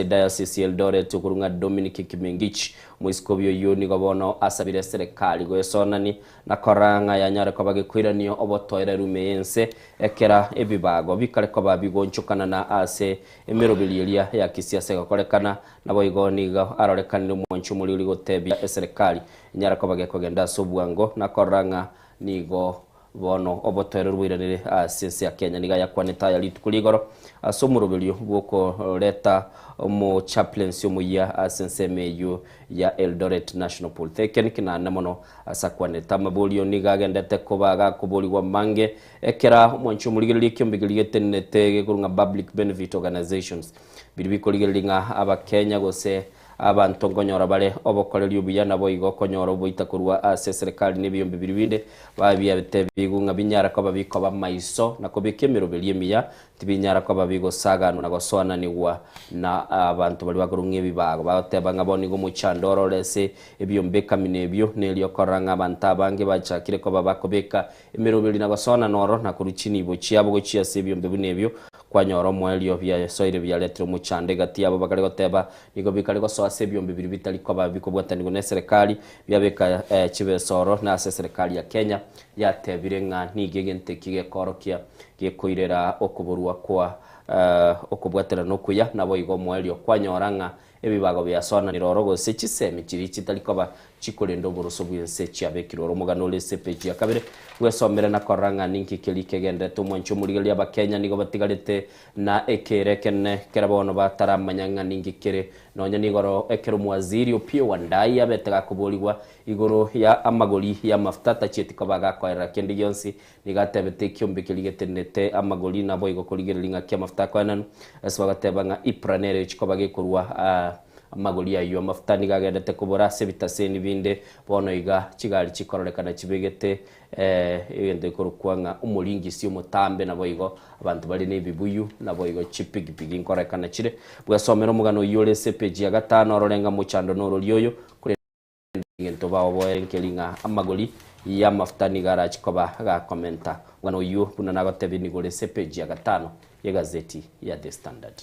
Diocese Eldoret kurunga Dominic Kimengich muiskobyo yoni gobono asabire serikali goyesonani na koranga ya nyare ko bagikwiranio obotoire rumeyense ekera ebibago bikale ko babigonchukana na ase emerobililia ya kisiasa gakorekana nabo igoniga arorekanire mwanchu muri uri gotebya serikali nyare ko bagekogenda sobwango na koranga nigo bono obotoire ruwiranire asiense ya Kenya niga yakwaneta ya litukuligoro asomurobelio bwoko leta mo chaplaincy mu ya asensemeyo ya Eldoret National Polytechnic na namono asakwaneta mabolio niga agendete kobaga kuboligwa mange ekera mwanchu murigeli kyombigeli tenete kurunga public benefit organizations biribikoligelinga aba Kenya gose abantu ngonyora bare obokoreri ubiyana boigo konyora boita kurwa serikali n'ibiyombe biribinde babiya bitebigunga binyara ko babiko bamaiso nako bikemero beliyemiya tibinyara ko babigo sagano nagoswana niwa na abantu bali bagurunge bibago bateba ngaboni go muchandoro lese ibiyombe kaminebyo neliyo koranga abantu abange bachakire ko babakobeka emero beli nagoswana noro nakuruchini bo chiabo go chia sebiyombe bunebyo kwanyoro mwelio bya soire bya letro muchande gati abo bakale goteba nigo bikale go soase byombe biri bitali ko babiko bwatani go serikali byabeka chibesoro na serikali ya Kenya yatebire nga nigegente kige korokia gekoirera okuburwa kwa okubwatera no kuya nabo igo mwelio kwanyoranga ebibago byasona niroro se chisemi kiri kitali ko chikolendo boroso bwense cyabekiroro mugano lese peji yakabere wesomera na koranga ninki kelike gende to mwancho murigeli aba Kenya nigo batigalete na ekerekene kerabono bataramanyanga ninki kere nonya nigoro ekero mwaziri Opio Wandai abetega kuboligwa igoro ya amagoli ya maftata cheti ko baga kwa kendi yonsi nigatebete kyombekelige tenete amagoli nabo igo koligelinga kya maftata kwa nanu asbagatebanga ipranere chiko bage kurwa amagoli ayo mafutani gagendete kubora sebitaseni binde bono iga kigali kikororekana kibegete egende korukwanga umulingisi umutambe nabo igo abantu bali nebibuyu nabo igo chipigipigi nkorekana kire bwasomero mugano yole sepeji ya 5 ororenga muchando noro lyoyo kure ngento bawo boyenkelinga amagoli ya mafutani gara chikoba ga komenta mugano yu bunana gotebini gole sepeji ya 5 ya gazeti ya The Standard.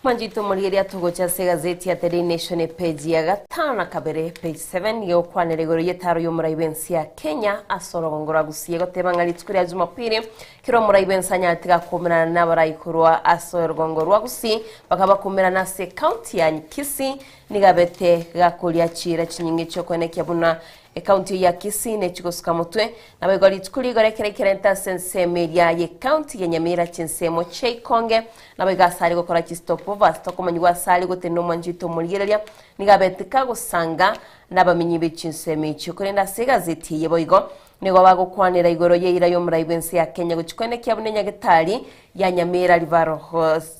Manjito Mulgeria togocha se gazeti ya The Nation page ya 5 kabere page 7 yo kwanere goro yetaro yo muraibensi ya Kenya asorongora gusiye gotebanga litskuri ya Jumapili kiro muraibensa nyatiga kumena na barayikurwa asorongorwa gusi bakaba kumena na se county ya Nkisi nigabete gakuria chira chinyingi chokwenekia buna county ya Kisii nechigusuka mutwe na bagori tukuri gorekere kirenta sensemeria ye county ya Nyamira chinsemo cheikonge na bagasari gukora chistopover stokomanywa sari guteno manjito murigereria nigabetika gusanga n'abamenyi b'ichinsemo chikurenda segazeti yeboigo nigo bagukwanira igoro yeira yo muraibense ya Kenya guchikwenekia bune Nyagatari ya Nyamira Rivaro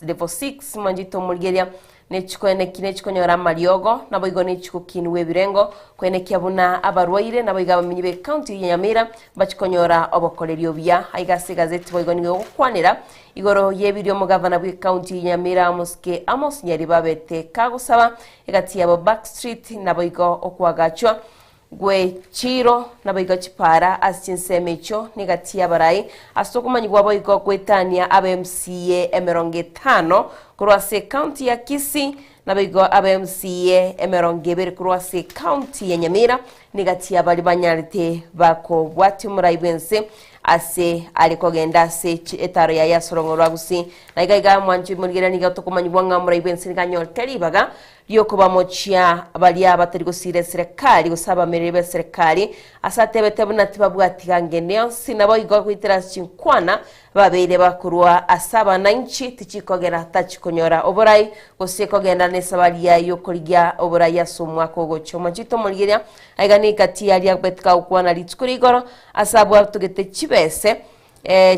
level 6 manjito murigereria nechikwenekine chikonyora mariogo nabo igo nechikukinwe birengo kwenekia buna abarwaire nabo igaba minyibe county ya Nyamira bachikonyora obokorerio bya aigase gazeti boigo nigo gukwanira igoro yebirio mugavana bwi county ya Nyamira Muske Amos Nyari babete kagusaba egati yabo Backstreet nabo igo okwagachwa gwe chiro nabo igo chipara asinsemecho negati yabarai asokumanywa bo igo kwetania abMCA emeronge 5 kurwase county ya Kisii nabigo abMCA emeronge 2 kurwase county ya Nyamira negati yabali banyarite bako bwati muraibense ase alikogenda se etaro ya yasorongorwa gusi naiga mwanji murigera niga tokumanywa nga muraibense nganyolteri baga yokuba mochia balia batari gusire serikali gusaba merebe serikali asatebete bunati bwati gangeneo sinabo igwa kwitira chinkwana babere bakurwa asaba nanchi tichikogera tachikonyora oborai gusikogenda nesabalia yokurigya oborai asumwa kogo choma chito murigera aigani kati ya betka ukwana litskurigoro asabu tugete chibese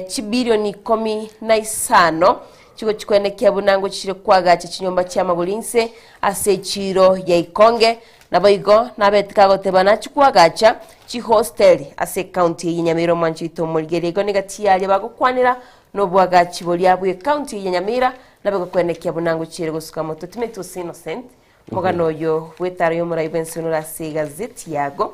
chibilioni 15 chiko chikwenekia bunango chire kwagacha chinyomba cha magulinse ase chiro ya Ikonge naboigo nabetika gotebana chikwagacha chi hostel ase county ya Nyamira manchito mulgerego negatiya bagukwanira no bwagachi bolia bwe county ya Nyamira nabego kwenekia bunango chire gusuka moto timeto innocent mogano yo wetaro yo muraibense no rase gazeti yago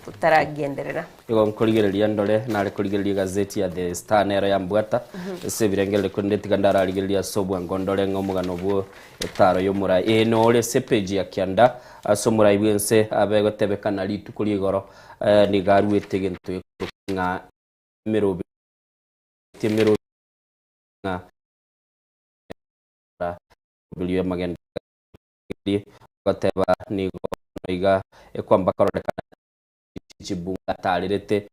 tutaragenderera igo nkorigereria ndore nare korigereria gazeti ya The Star nero ya mbwata ese birengele kondeti gandara arigereria sobwa ngondore ngomugano bwo etaro yo murai no ole page ya kianda aso muraibense abego tebekana litu kuri igoro ni garu etegento nga merobe temero nga biliyo magenda bateba nigo iga ekwamba karorekana chibunga talirete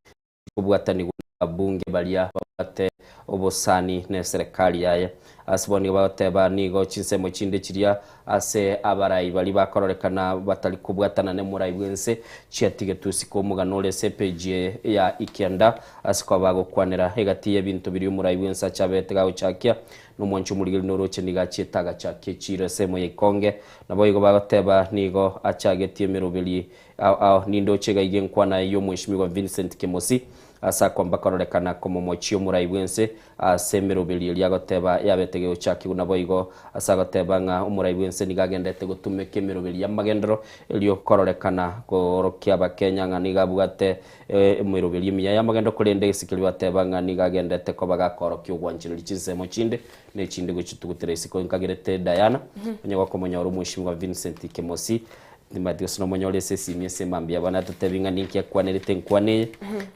kubwatani bunge balia bate obosani ne serikali yaya asiboni bateba nigo chinsemo chinde chiria ase abarai bali bakororekana batali kubwatana ne murai bwense chiatige tusiko muganole page ya Ikianda asiko bagokwanira hegati y'ebintu biri murai bwense chabetega uchakia no mwanchu murigiri noroche niga chitaga chake chire semo Ikonge nabo igo bateba nigo achagetie merobeli au nindo chega igenkwana yo mweshimiwa Vincent Kemosi asa kwamba karorekana komo mochio murai bwense asemero beli yagoteba yabetege uchaki unaboigo asa goteba nga umurai bwense nigagendete gutumeke mero beli yamagendero elio karorekana korokia bakenya nga nigabugate mero beli miya yamagendo kurende sikili bateba nga nigagendete ko bagakorokia ugwanjiro lichinsemo chinde ne chinde guchitugutere siko nkagerete Diana onyago komonyoro mwishimwa Vincent Kemosi Matthew sono monyole sesi miese mambia bana tutebinga ninki yakwanerete nkwane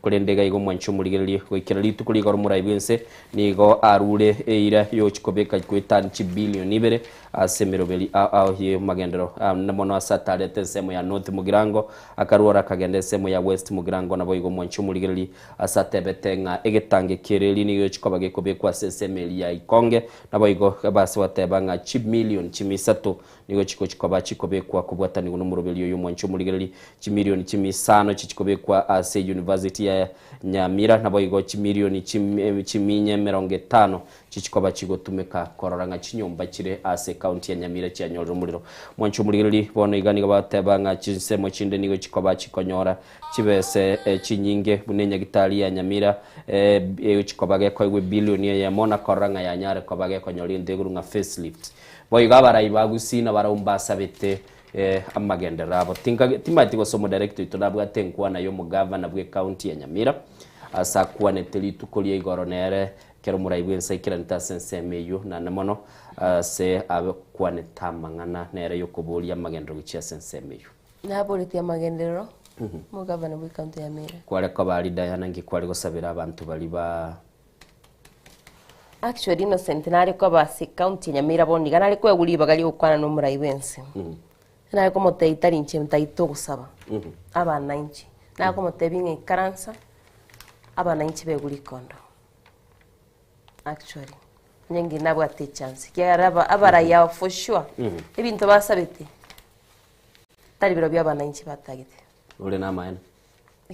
kurendega igo mwancho murigereri kwikira litu kuri goro muraibense nigo arure eira yo chikobeka kwetani chibilioni ibere asemero beli au hiyo magendero namono asatare tensemo ya North Mugirango akaruora kagende semo ya West Mugirango nabo igo mwancho murigereri asatebetenga egetange kireli niyo chikobage kobekwa sesemeli ya Ikonge nabo igo basi watebanga chimilioni chimisato nigo chiko chikoba chikobekwa kubwatani murobeli yo mwancho murigereri chimilioni chimisano chichikobekwa ase University ya Nyamira nabo igo chimilioni chiminye 50 chichikoba chigotumeka kororanga chinyomba chire ase county ya Nyamira cyanyoro muriro mwancho murigereri bono igani gabatebanga chinsemo chinde nigo chikoba chikonyora chibese chinyinge bunenya gitali ya Nyamira chikoba ge koigwe bilioni ya mona kororanga ya nyare kobage konyori ndeguru nga facelift boy gabara ibagusina baraumba bete amagendera abo timati go somo director itonabwa tenkwa nayo mugavana bwe county ya Nyamira asa kuwa neteli tukolie igoronere kero muraibwensa ikiranta sensemeyo na namono se abakwa netamangana nere yokobolia magendero gicia sensemeyo naborete amagendero mugavana bwe county ya Nyamira kware ko bali Diana ngikware gusabira abantu bali ba actually no centenary ko basi county ya Nyamira boni ganari ko yaguli bagali ukwana no muraibense na como te itarinche mtaito gusaba abana inchi na como te binge karansa abana inchi begulikondo actually nyengi nabwo ati chance kiaraba abara ya for sure ebintu basabete tari biro byabana inchi batagite ule na maana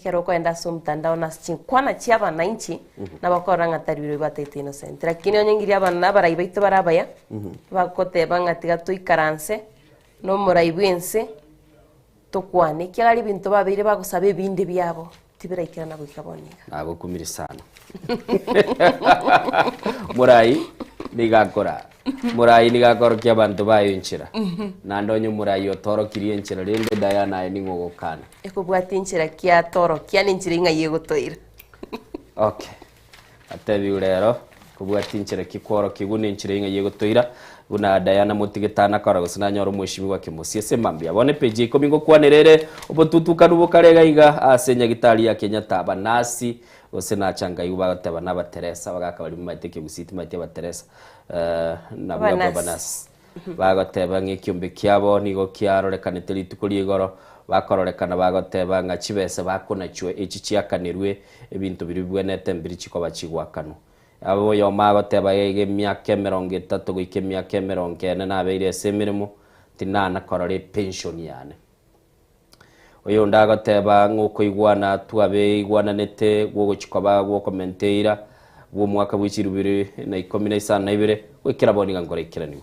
kero ko enda so mtandao na kwana chiaba na inchi na bakoranga tari biro batete innocent lakini onyengi abana abara ibaito barabaya bakote bangatiga tuikaranse no muraibwense tokwane kyali bintu babire bagusaba ebindi byabo tibiraikira na gwikaboniga nagukumiri sana murai nigakora kia bantu bayo inchira na ndonyo murai otoro kirie inchira rende Diana ni ngogokana ekubwati inchira kia toro kia ninchira inga yegotoira okay atebi urero kubwati inchira kikworo kigune inchira inga yegotoira una Diana mutigitana kora gusina nyoro mwishimi wa kimusie semambia bone peji komingo kwanirere obotutuka nubukarega iga asenya gitari ya Kenya taba nasi osena changa yuba taba naba Teresa bagaka bali mateke gusiti mate ba Teresa na baba nasi bagoteba ngikyumbe kyabo nigo kyaroreka neteli tukuri igoro bakororekana bagoteba nga chibese bakonachwe echichiakanirwe ebintu biribwe netembiri chiko bachigwakano abo yo magoteba yege myaka 30 goike myaka 40 na abeire semirimo tinana korore pension yane oyo ndagoteba nguko igwana tuabe igwana nete gwo chikoba gwo commentaira gwo mwaka bw'ikirubire na 12 wekira boniga ngorekera niwo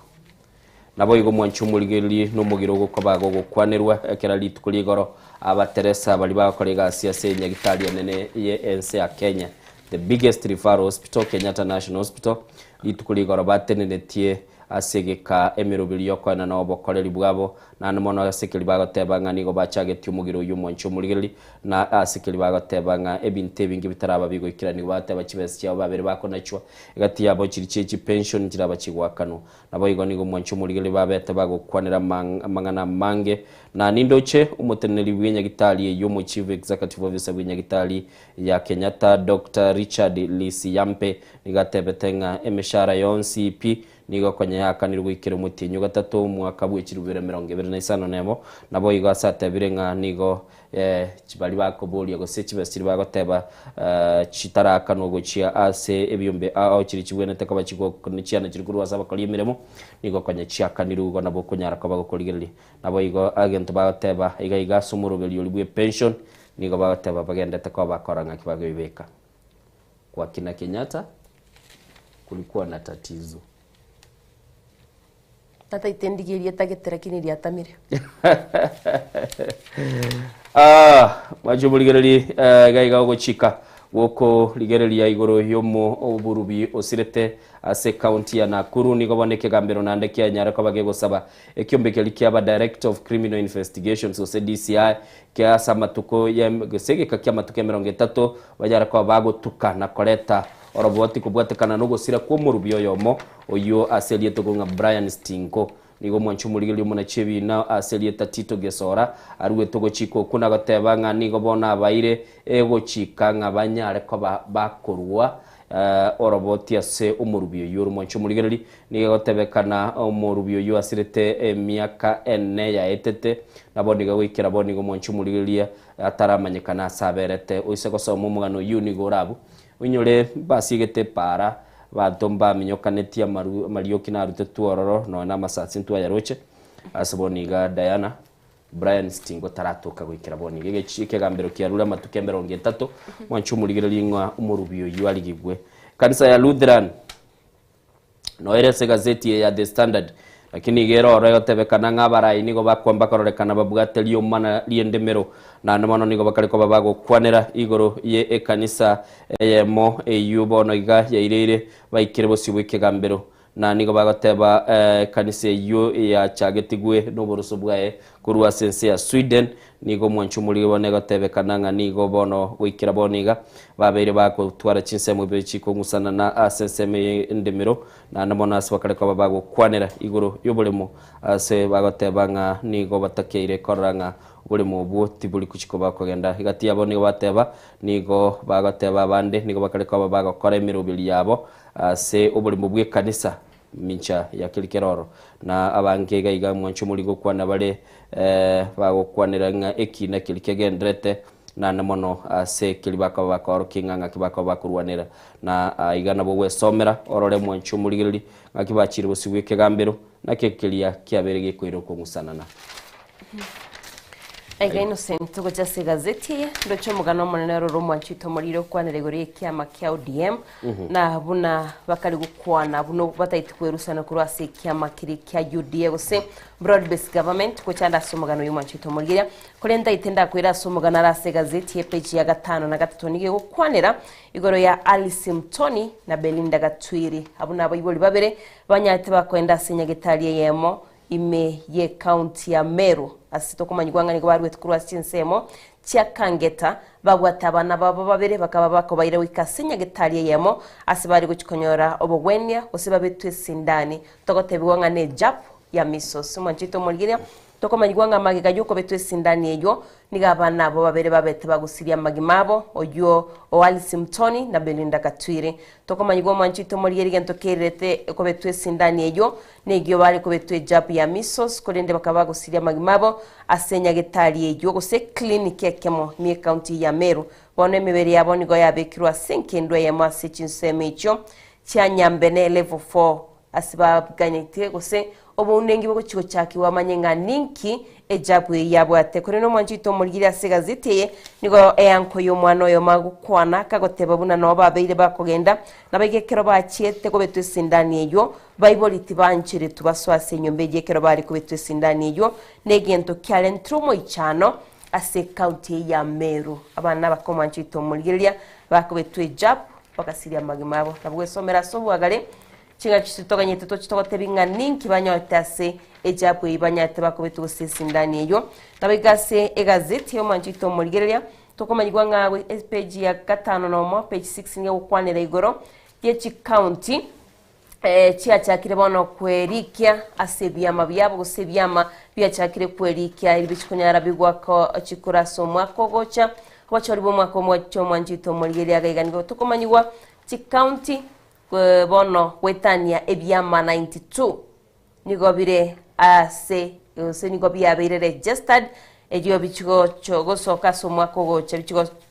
nabo igo mwanchumuligeli no mugiro gukoba gukwanirwa ekera litukuli igoro aba Teresa bali bakorega siase nyagitali nene ye ense ya Kenya, the biggest referral hospital Kenyatta National Hospital litukuli igoro batenenetie asegeka emirubiri yokwana na obokoreri bwabo na nomono asekeli bagotebanga nigo bachageti umugiro uyu mwanchumuligeli na asekeli bagotebanga ebinte bingi bitaraba bigoikirani bateba kibesi cyabo babere bakonachwa igati yabo kirichechi pension kiraba kigwakano nabo igo nigo mwanchumuligeli babete bagokwanira mangana mange na nindoche umuteneri w'Inyagitali yo mu chief executive officer w'Inyagitali ya Kenyatta Dr. Richard Lisiyampe nigatebetenga emeshara yonsipi nigo kwenye yakanirwe ikiro mutinyu gatatu mwaka bw'ikirubire 2025 nemo nabo igo asatebire nga nigo kibali bakobolia go sekibesiri bagoteba chitaraka no gochia ase ebyumbe aho kiri kibwene tekaba kigo nichiana kirikuru asaba kali miremo nigo kwenye chiakaniru go nabo kunyara ko bagokoligerli nabo igo agent bagoteba iga sumurubeli olibwe pension nigo bagoteba bagenda tekaba bakoranga kibago ibeka kwa kina Kenyatta kulikuwa na tatizo tata itendigiria tagetera kiniria tamire majumuligereri gaiga gochika woko ligereri ya igoro yomo oburubi osirete ase county ya Nakuru nigo boneke gambero nande kya nyara ko bagego saba ekyombe aba Director of Criminal Investigations o DCI kya samatuko ya gesege kakya matuke 30 bajara ko bago tukana koleta oroboti kubwatekana no gosira ko murubyo yomo oyo aselie togonga Brian Stinko nigo mwanchumuligeli muna chebi na aselie Tito Gesora aruwe togo chiko kuna gatebanga nigo bona abaire ego chika ngabanyare ko bakorwa oroboti ase umurubyo yoro mwanchumuligeli nigo tebekana umurubyo yo asirete miaka 4 ya etete nabo nigo wikira bonigo mwanchumuligeli ataramanyekana saberete oiseko somo mugano unigo rabu unyore basigete para batomba minyokanetia marioki na rute tuororo no na masatsi ntu yaroche asaboniga Diana Brian Stingo taratoka gwikira boni gege chike gambero kiarura matuke 30 mwanchumuligire lingwa umurubyo yualigigwe kanisa ya Lutheran no erese gazeti ya The Standard lakini gero oro yotebekana ng'abarai nigo bakwamba kororekana babwatelio mana liendemero na nomono nigo bakariko babago kwanera igoro ye ekanisa mo eyubo no iga yairire baikire bosibwike gambero na nigo bagoteba kanisa yo ya chagetigwe no boroso bwae kurwa sense ya Sweden nigo mwanchumuli bone gotebekana nga nigo bono wikira boniga babere bako twara chinsemo bechiko ngusana na aseseme ndemero na namona asbakareko babago kwanera igoro yobolemo ase bagoteba nga nigo batakeire koranga bulimo bwo tibuli kuchiko bakogenda igati yabo nigo bateba nigo bagoteba bande nigo bakareko babago kora emirubili yabo ase obulimo bwe kanisa mincha ya Kilkeroro na abange gaiga mwancho muri gukwana bare bagukwanira nga ekina kilikegendrete na namono ase kilibaka bakoro kinganga kibaka bakurwanira na igana bo wesomera orore mwancho muri gili ngakibachiri busigwike gambero na kekelia kiabere gikwiro ko musanana. Aiga Innocent tugujase gazeti ndocho mugano munene roro mwanchito muriro kwaneregore kiama kya ODM na buna bakari gukwana buno bataiti kwerusana kurwase kiama kiri kya UDA gose broad based government ko cyanda somugano y'umwanchito murira kurenda itenda kwira somugana rase gazeti page ya 5 na 3 nige gukwanira igoro ya Alice Mtoni na Belinda Gatwiri abuna abayiboli babere banyate bakwenda senya gitaliye yemo ime ye county ya Meru asito kumanyigwanga niko bari wetukuru asinsemo cia Kangeta bagwatabana babo babere bakaba bakobaire wikasenya gitaliye yemo asibari guchikonyora obogwenya osiba betwe sindani togotebigwanga ne jap ya misos mwanchito mulgiria tokomanyigwanga magiga yuko betwe sindani eyo nigabana abo babere babete bagusiria magimabo oyo Alice Mtoni na Belinda Gatwiri tokomanyigwa mwanchito mulgiria ntokerete ko betwe sindani eyo negyo bari ko betwe jap ya misos kolende bakaba gusiria magimabo asenya gitali eyo gose clinic ekemo mi county ya Meru bone mibere yabo nigo yabekirwa senkendwe ya masichinsemecho cya Nyambene level 4 asiba ganyite gose obunengi bwo kigo cyakiwa manyenga ninki ejabwe yabo atekore no mwanjito mulgira segaziteye nigo eyanko y'omwana oyo magukwana kagoteba buna no babeire bakogenda nabegekero bachiete ko betu sindani eyo bible itibanchire tubaswase nyombe jekero bari ko betu sindani eyo negento kyalen trumo ichano ase county ya Meru abana bakomanchito mulgira bako betu ejab bakasiria magimabo nabwo somera sobwagale chinga chitoganye toto chitogotebinga ninki banyotase ejapo ibanyate bakobetu sindani eyo nabigase egazeti yo manjito mulgerelia tokomanyigwa ngawe page ya 5 no page 6 nge ukwanira igoro yechi county chia chakire bono kwerikia asebyama byabo gusebyama bya chakire kwerikia ibikunyara bigwako chikuraso mwako gocha wachori bo mwako mwacho manjito mulgerelia gaiganigo tokomanyigwa chi county bono wetania ebyama 92 nigobire ase yose nigobia bire registered ejo bichigo chogo soka somwako gocha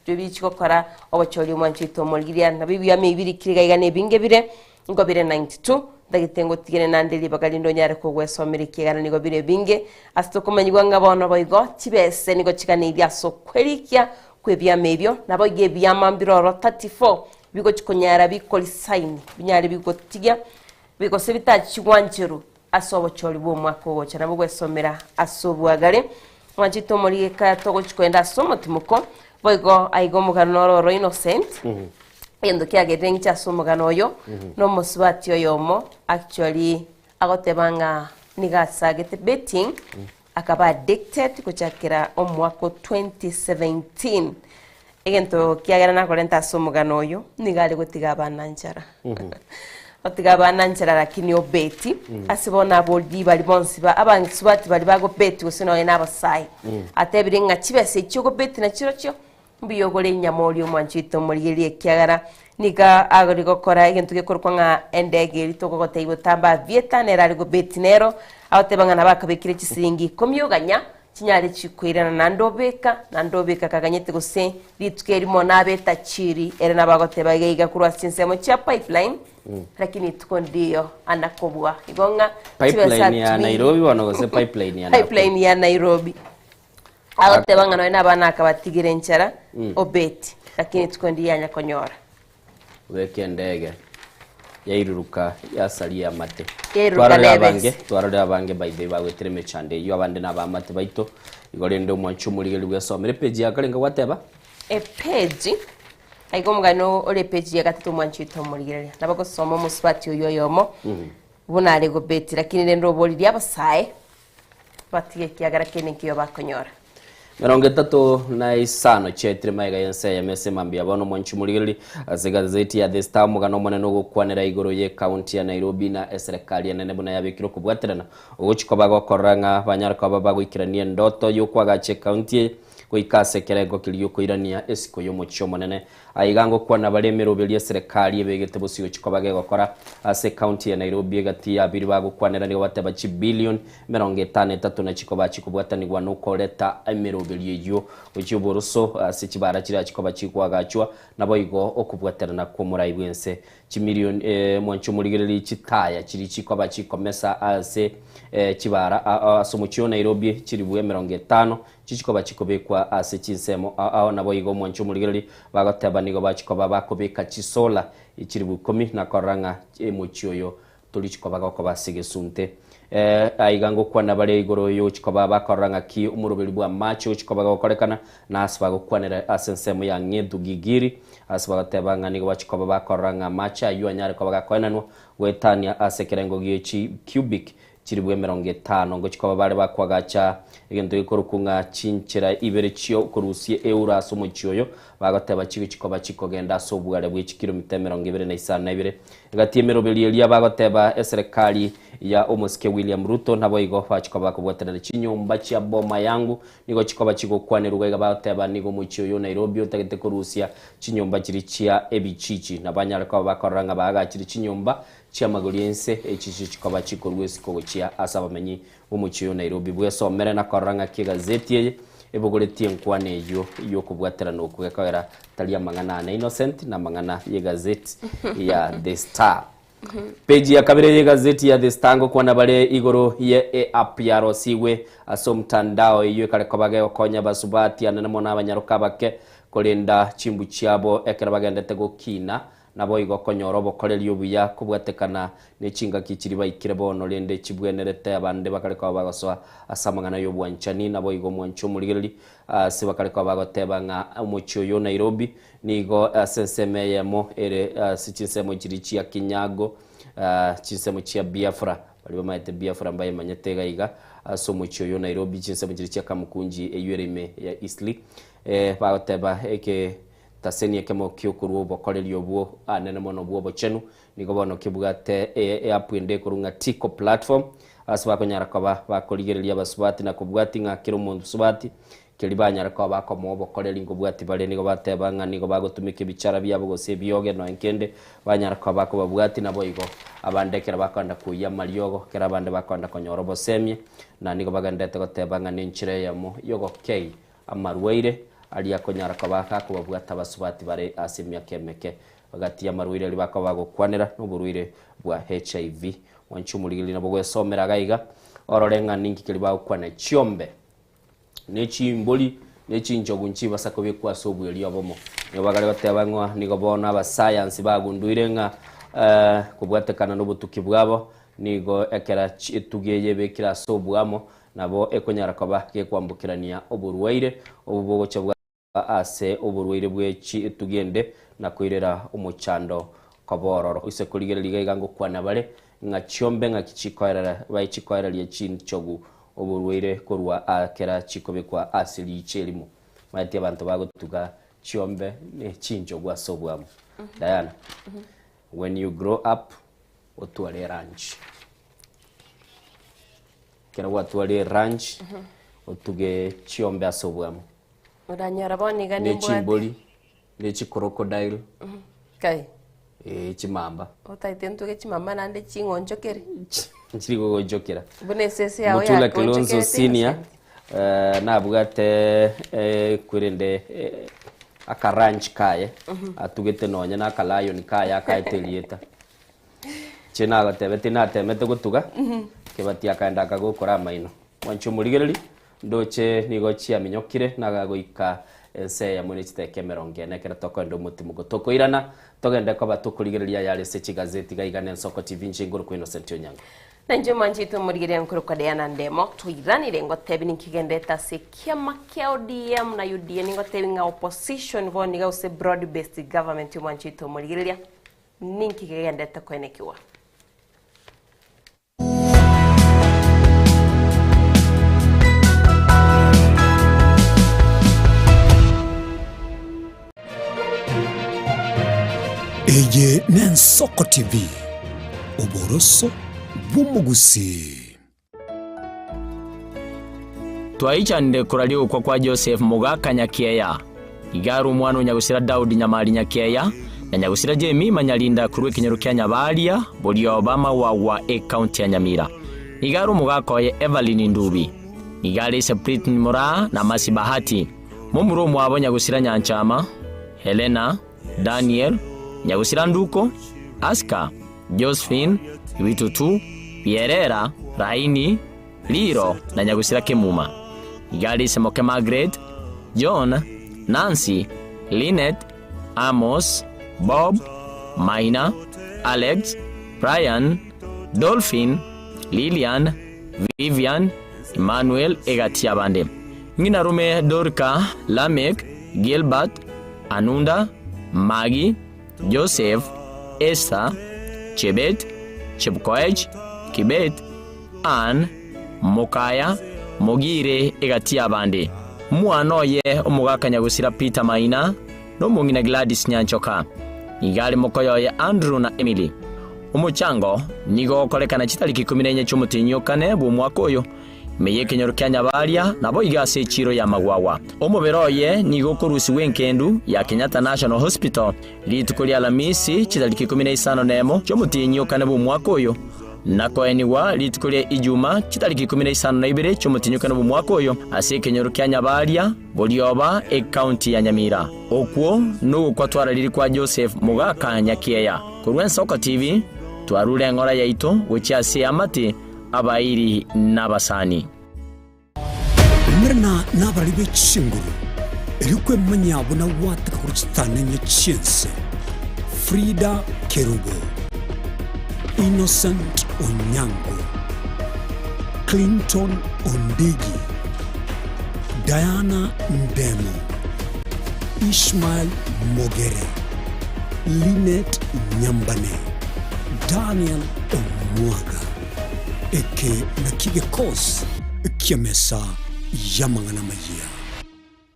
bichigo kora obacholi mwanchito mulgiria na bibya mibiri kiriga igane binge bire ngobire 92 dagitengo tigene nandeli bagalindo nyare ko gwesomere kigana nigobire binge asitokomanyigwa ngabono boigo tibese nigo chikane ibya sokwerikia kwebya mebyo nabo gebya mambiroro 34 bigo chikonyara bikoli sign binyari bigo tigia bigo sebita chigwancheru asobo choli bo mwako gocha nabo gwesomera asobwagare mwanjito muri ka togo chikwenda somo timuko boigo aigo muganoro ro Innocent endo kiagedeng cha somo ganoyo no moswati oyomo actually agotebanga nigasagete betting akaba addicted kuchakira omwako 2017 egento kiagera na 40 somo ganoyo nigale gutiga bananjara otigabana nchara lakini obeti asibona boldi bali bonsi ba abansi bati bali bago beti usino ena basai atebiringa chibese cyugo beti na chirocho mbiyogole nyamoli omwanchito muliyeli ekyagara nika agori gokora egentu gekorwa nga endege litoko gotaibo tamba vieta nera go beti nero awtebanga nabakabekire chisingi komyoganya chinyale chikwirana nandobeka kaganyete gose litukeri mona beta chiri era nabagoteba geiga kurwa sinsemo cha pipeline lakini tuko ndio anakobwa igonga pipeline ya Nairobi wanogose pipeline ya Nairobi awotebanga no ena bana akabatigire nchara obeti lakini tuko ndio anyakonyora weke ndege yairuruka yasalia mate twarare abange baide bagwetire mechande yo abande nabamate baito igorende omwanchu muligeli gwesomere page yakalenga wateba page aigo mugano ole page ya gatatu mwanchito muligeli nabako somo muswati oyo yomo buna arego beti lakini nendo bolidi abasae batige kiagara kene kiyo bakonyora 35 chetri maiga yense ya mese mambia bono mwanchu muligeli azegazeti ya The Star mugano moneno gukwanira igoro ye county ya Nairobi na serikali ya nene buna yabikiro kubwaterana uguchiko bago koranga banyarka baba gwikirania ndoto yo kwagache county goikase kerengo kirio koirania esiko yomochio monene aigango kwana baremero beria serikali ebegete bosigo chikobage gokora ase county ya Nairobi egati ya biri bagukwanera ni bateba chi billion 53 na chikoba chikobwatanigwa no koleta emero beria yo uchiboroso ase chibara chira chikoba chikwagachwa nabo igo okubwaterana kwa murai bwense chi million mwancho murigereri chitaya chiri chikoba chikomesa ase chibara asomuchio Nairobi chiri bwe 50 chichikoba chikobekwa ase chinsemo ao nabo igo mwancho murigereri bagoteba nigo bachikoba bakobeka chisola ichiri bwe 10 na koranga emuchio yo tulichikoba gokoba sigesunte aigango kwana bare igoro yo chikoba bakoranga ki umurubiri bwa macho chikoba gokorekana na asba gokwanera asensemo ya ngedu gigiri asba goteba ngani go chikoba bakoranga macha yu anyare ko bagakwenanwa wetania asekerengo gichi cubic chiribwe 50 ngo chikoba bare bakwagacha egento ikorukunga chinchira ibere chio korusie euro asomo chioyo bagoteba chikoba chikogenda sobware bwe kilomita 22 gatie merobeli elia bagoteba serikali ya omoske William Ruto nabo igo chikoba kubwaterera chinyumba chia boma yangu nigo chikoba chigokwanirwa iga bagoteba nigo muchio yo Nairobi otagete korusia chinyumba chiri chia ebichichi nabanyara ko bakoranga bagachiri chinyumba chia magoliense echichi chikoba chikorwesi ko chia asabamenyi umuchio Nairobi bwe somere na koranga kigazeti ye ebugoretie nkwane yo kubwatera no kugekawera talia mangana na Innocent na mangana ye gazeti ya The Star page ya kabere ye gazeti ya The Star ngo kwana bare igoro ye app ya rosiwe asomtandao iyo kale kobage okonya basubati anana mona abanyaruka bake kolenda chimbu chiabo ekera bagendete gokina nabo igo konyoro bokoreri obuya kubwatekana nechinga kichiri baikire bono lende chibwenerete abande bakale kwa bagosoa asamangana yo bwanchani nabo igo mwancho murigereri se bakale kwa bagoteba nga umuchio yo Nairobi nigo senseme yemo ere sichinsemo chirichi ya Kinyago chinsemo chia Biafra bali bamaite Biafra mbaye manyetega iga so muchio yo Nairobi chinsemo chirichi ya Kamukunji eyureme ya Eastleigh bagoteba eke taseni kemo kyokuru bokoreri obuo anene mono buo bochenu nigo bono kibugate apwende kurunga tiko platform asba konyara koba bakorigereria basubati na kubwati nga kiro mundu subati kelibanyara koba bakomo bokoreri ngobwati bare nigo bateba nga nigo bagotumika bicara byabo gose byoge no enkende banyara koba ko babwati nabo igo abandekera bakanda kuya mariogo kera bande bakanda konyoro bosemye na nigo bagandete goteba nga ninchire yamo yogo kei amarweire ali akonyara kabaka kubabwata basubati bare asimya kemeke bagati ya marwire ali bakaba gokwanera n'uburwire bwa HIV wanchumurigili nabo gwesomera gaiga ororenga ninki kili bakwana chiombe nechimboli nechinjogu nchiba sakobe kwa sobu eli abomo ne bagale batebangwa nigo bona aba science bagunduire nga kubwatekana n'obutuki bwabo nigo ekera tugeye bekira sobu amo nabo ekonyara kaba ke kwambukirania oburwaire obubogocha bwa ase oburwaire bwechi tugende na koirera umuchando kabororo ise kuligera liga ngo kwana bare nga chiombe nga kichikoerera baichikoerera ya chinchogu oburwaire korwa akera chikobekwa asili icherimo mati abantu bagotuga chiombe ne chinchogu asobwamo Diana when you grow up otwale ranch kera watwale ranch otuge chiombe asobwamo uranyara boni gani mbwate nechimboli nechi crocodile kai chimamba otaitentu ke chimamba nande chingonjokere chiri gogonjokera bune sese yawe Mutula Kilonzo senior na bugate kwirende akaranch kaye atugete nonya na kalayon kaya akaitelieta chena gatebete na temete gutuga kebati akaenda akagokora maino mwancho murigereri ndoche nigo chia minyokire nagagoika ense ya mune chiteke 40 kera tokondo mutima gotoko irana togende ko batukurigereria yale se gazeti gaigane Nsoko TV nchinguru ko Innocent Onyango nanjo manjito murigeria nkuru kwa Diana Ndemo tuiranire ngotebi nikigendeta se kiama kia ODM na UDA ngotebi nga opposition voni ga use broad based government manjito murigeria ninkigendeta ko enekiwa Eye ni Nsoko TV uboroso bw'umugusi. twaichanire kurario kwa Joseph Mugaka Nyakieya igaru mwana unyagusira Daudi Nyamali Nyakieya na nyagusira Jemi Manyalinda kurwe kinyeru kya Nyabalia boli Obama wa county ya Nyamira igaru Mugaka ye Evelyn Ndubi igari Seprit Mura na Masi Bahati mumuro mwabo nyagusira Nyanchama Helena Daniel nyagusira Nduko Aska Josephine Witutu Pierera Raini Liro na nyagusira Kemuma igari Semoke Margaret John Nancy Lynette Amos Bob Maina Alex Brian Dolphin Lilian Vivian Emmanuel Egatia Bande ngina rume Dorka Lamek Gilbert Anunda Maggie Joseph Esther Chebet Chepkoech Kibet Ann Mokaya Mogire Egatia Bande mwana ye Omugaka Nyagusira Peter Maina no mungina Gladys Nyanchoka igale mokoyo ye Andrew na Emily umuchango nigo kolekana chitaliki 14 cy'umutinyukane bu mwaka uyu meye kinyoru kya Nyabalia nabo igase chiro ya magwawa omuberoye nigo kurusi wenkendu ya Kenyatta National Hospital litukuli Alamisi chitaliki 15 nemo cy'umutinyukane bu mwaka uyu nako eniwa litukuli Ijuma chitaliki 12 cy'umutinyukane bu mwaka uyu ase kinyoru kya Nyabalia bolioba county ya Nyamira okwo no kwatwara liri kwa Joseph Mugaka Nyakieya kurwen Soko TV twarure ngora yaito wechiase amati abairi n'abasani mrna n'abari b'Kinguru erikwe manyabo na wataka kurutana nyecyense Frida Kerubo Innocent Onyango Clinton Ondigi Diana Ndemo Ishmael Mogere Lynette Nyambane Daniel Omwaga eke na kigekos kiamesa yamangana majia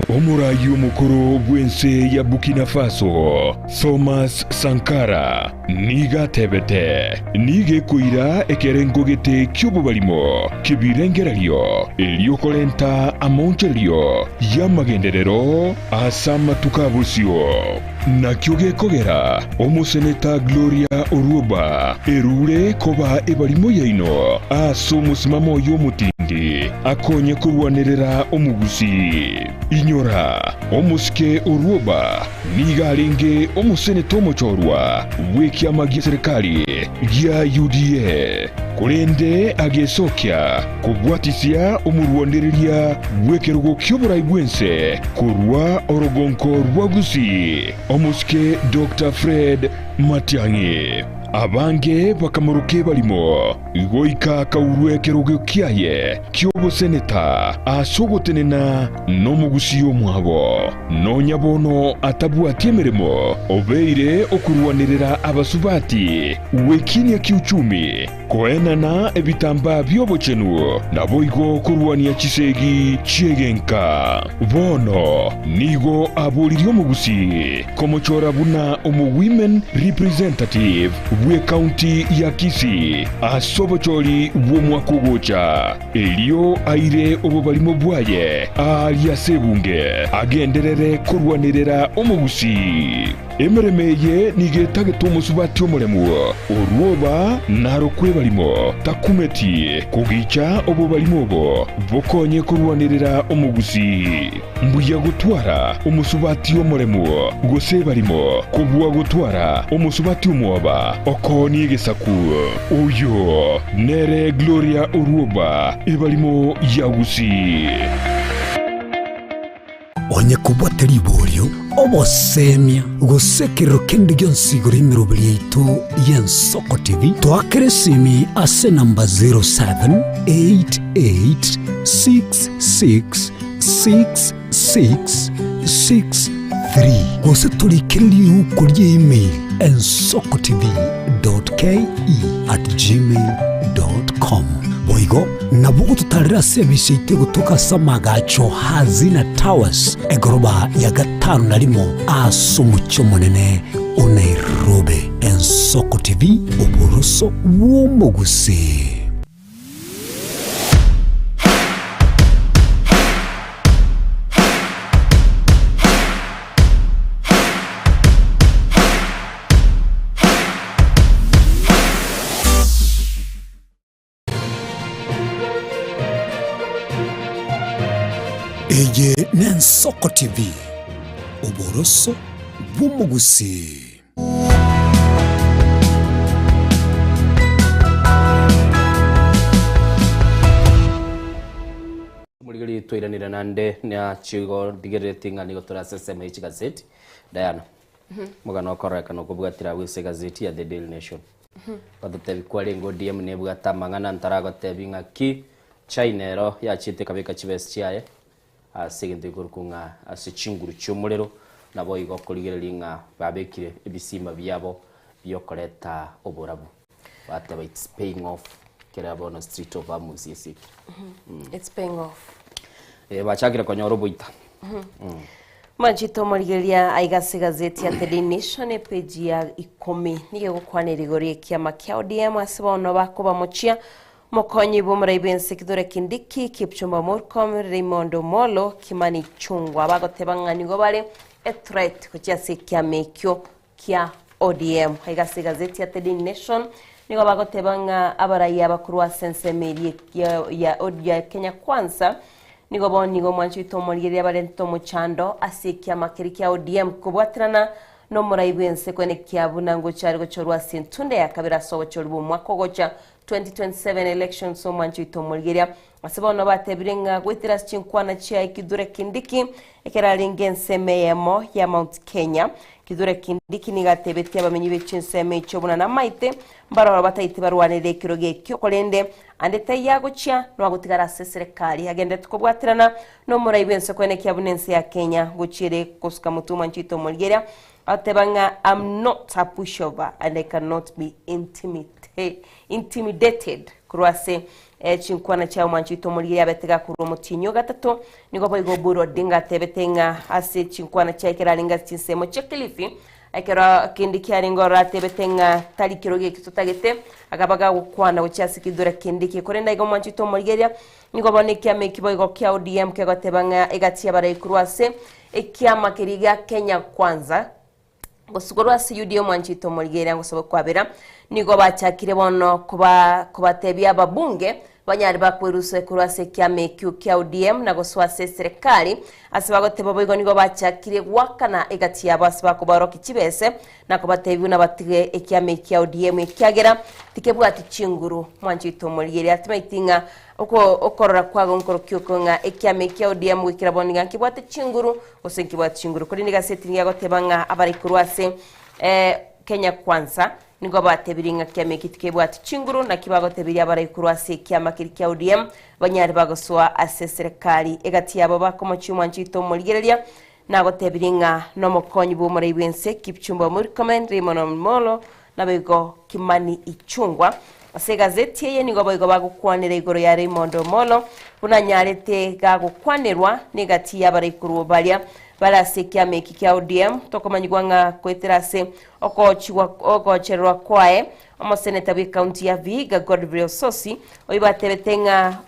Omurayi omukuru bwense ya Burkina Faso Thomas Sankara niga tebete nige kuira ekerengogete ky'obubalimo kibirengeralyo eliokolenta amoncheryo yamagenderero asama tukabusyo nakyo gekogera omuseneta Gloria Oruoba erure koba ebalimo yaino aso musimamo y'omutindi akonye kurwanirira omugusi inyora omusike Oruoba nigalinge omuseneta omuchorwa wekyama gya serikali gya UDA kulende agesokya kubwatisya omurwanirira wekerugo ky'oburayi bwense kurwa orogonko rwagusi omusike Dr. Fred Matiang'i abange bakamuruke balimo igoika kaurwe kerugo kyaye ky'obuseneta asogotenena n'omugusiyo mwabo nonyabono atabwati emirimo obeire okurwanirira abasubati wekinia kiuchumi koenana ebitamba by'obuchenu naboigo kurwania chisegi chiegenka bono nigo aboliri omugusi komochora buna omu women representative we county ya Kisii asobocholi bw'omwaka ogocha elio aire obubalimo bwaye alia sebunge agenderere kurwanirira omugusi emeremeye nigetagete omusubati omulemu Oruoba narokwe balimo takumeti kugicha obubalimo obo bokonye kurwanirira omugusi mbuya gutwara omusubati omulemu gose balimo kubwa gutwara omusubati omwoba okoni gesaku oyo nere Gloria Oruoba ebalimo yagusi onye kubwateri bolyo obosemia gusekero kende gyonsigura imirobili yaitu y'Ensoko TV twakere simi ase namba 0788666663 gose tulikiriri uko email ensokotv.ke@gmail.com boigo nabugo tutarira service ite gutuka samagacho hazina towers egoroba ya gatanu narimo asumucyo munene Nairobi. Ensoko TV uburoso w'omugusi. Eye Nensoko TV. Oboroso bw'umugusi. Muligiri twiranira nande nya chigo digereti ngani gotora seseme ichi gazeti Diana. Mugano okoreka no kubwatira wise gazeti ya The Daily Nation. Badotebi kwali ngo DM nebwata mangana ntarago tebi ngaki China ya chite kabika chibes chiaye asegende gurukunga asichinguru cyumurero nabo igokoligerera inga babekire ibisimba byabo byokoreta oburabu bataba it's paying off kerabo no street of amusisi It's paying off. Bachakira konyoro buita. Manchito Morigeria aigasi gazeti ya The Daily Nation page ya 10 nige gukwanirigori kiama kya ODM asibono bako bamuchia Mokonyi bumuraibense kidore Kindiki Kipchumba Murkomen Raymond Omolo Kimani Chungwa bagotebangani go bale a threat kuchase kiame kyo kya ODM aigasi gazeti ya The Daily Nation nigo bagotebanga abaraya bakuru wa sensemeri ya Kenya Kwanza nigo boni go Manchito Morigeria balento muchando asikia makiri kya ODM kubwatrana no muraibense kwene kyabuna ngo cyari go chorwa sintunde yakabira sobo chorbu mwako gocha 2027 elections so Manchito Morigeria asabona batebirenga gwitira chinkwana chia ikidure Kindiki ekeralingense meyemo ya Mount Kenya kidure Kindiki nigatebeti abamenyi bechinse chobuna na maite mbaro bataite barwanire kiroge kyo kolende andete yagocha no gutigara serikali agende tukobwatirana no muraibense kwene kyabunense ya Kenya guchire kosuka mutu Manchito Morigeria atebanga I'm not a pushover and I cannot be intimidated kurwase chinkwana cha Manchito Morigeria betega kuru mutinyo gatatu nigo boigo buro dinga tebetenga ase chinkwana cha kiralinga chinsemo chekilifi akera Kindiki aringora tebetenga talikiroge kitutagete agabaga gukwana gucyasi kidura Kindiki korenda igo Manchito Morigeria nigo bonekia mekiboigo kya ODM kegotebanga egatia bare kurwase ekiama kiriga Kenya Kwanza Gosugorwa UDM Manchito Morigeria ngosobe kwabera nigo bachakire bono kubatebya ababunge banyari bakweruse kurwase kyame kya ODM na goswa serikali asibagoteba boigo nigo bachakire wakana egati yabasaba kubaroka kibese na kubatebi na batige ekyame kya ODM kyagera tikebwati chinguru Manchito Morigeria atmaitinga okorora kwago nkoro kyokonga ekyame kya ODM wikira boninga kibwate chinguru osenkibwate chinguru kuri niga setting yagotebanga abari kurwase Kenya Kwanza nigo batebiringa kyame kitikebwate chinguru na kibagotebiri abari kurwase kyama kya ODM banyari bagoswa serikali egati yabo bakomochi Manchito Morigeria nagotebiringa no mokonyi bo muri bense Kipchumba Murkomen Raymond Omolo nabego Kimani Ichungwa ase gazeti ye nigo boigo bagukwanira igoro ya Raymond Omolo bunanyarete gagukwanirwa negati yabari kuru balia barasekia meki kya ODM tokomanyigwanga kweterase okocherwa kwae omoseneta wi county ya Vihiga Godfrey Sosi oibatebetenga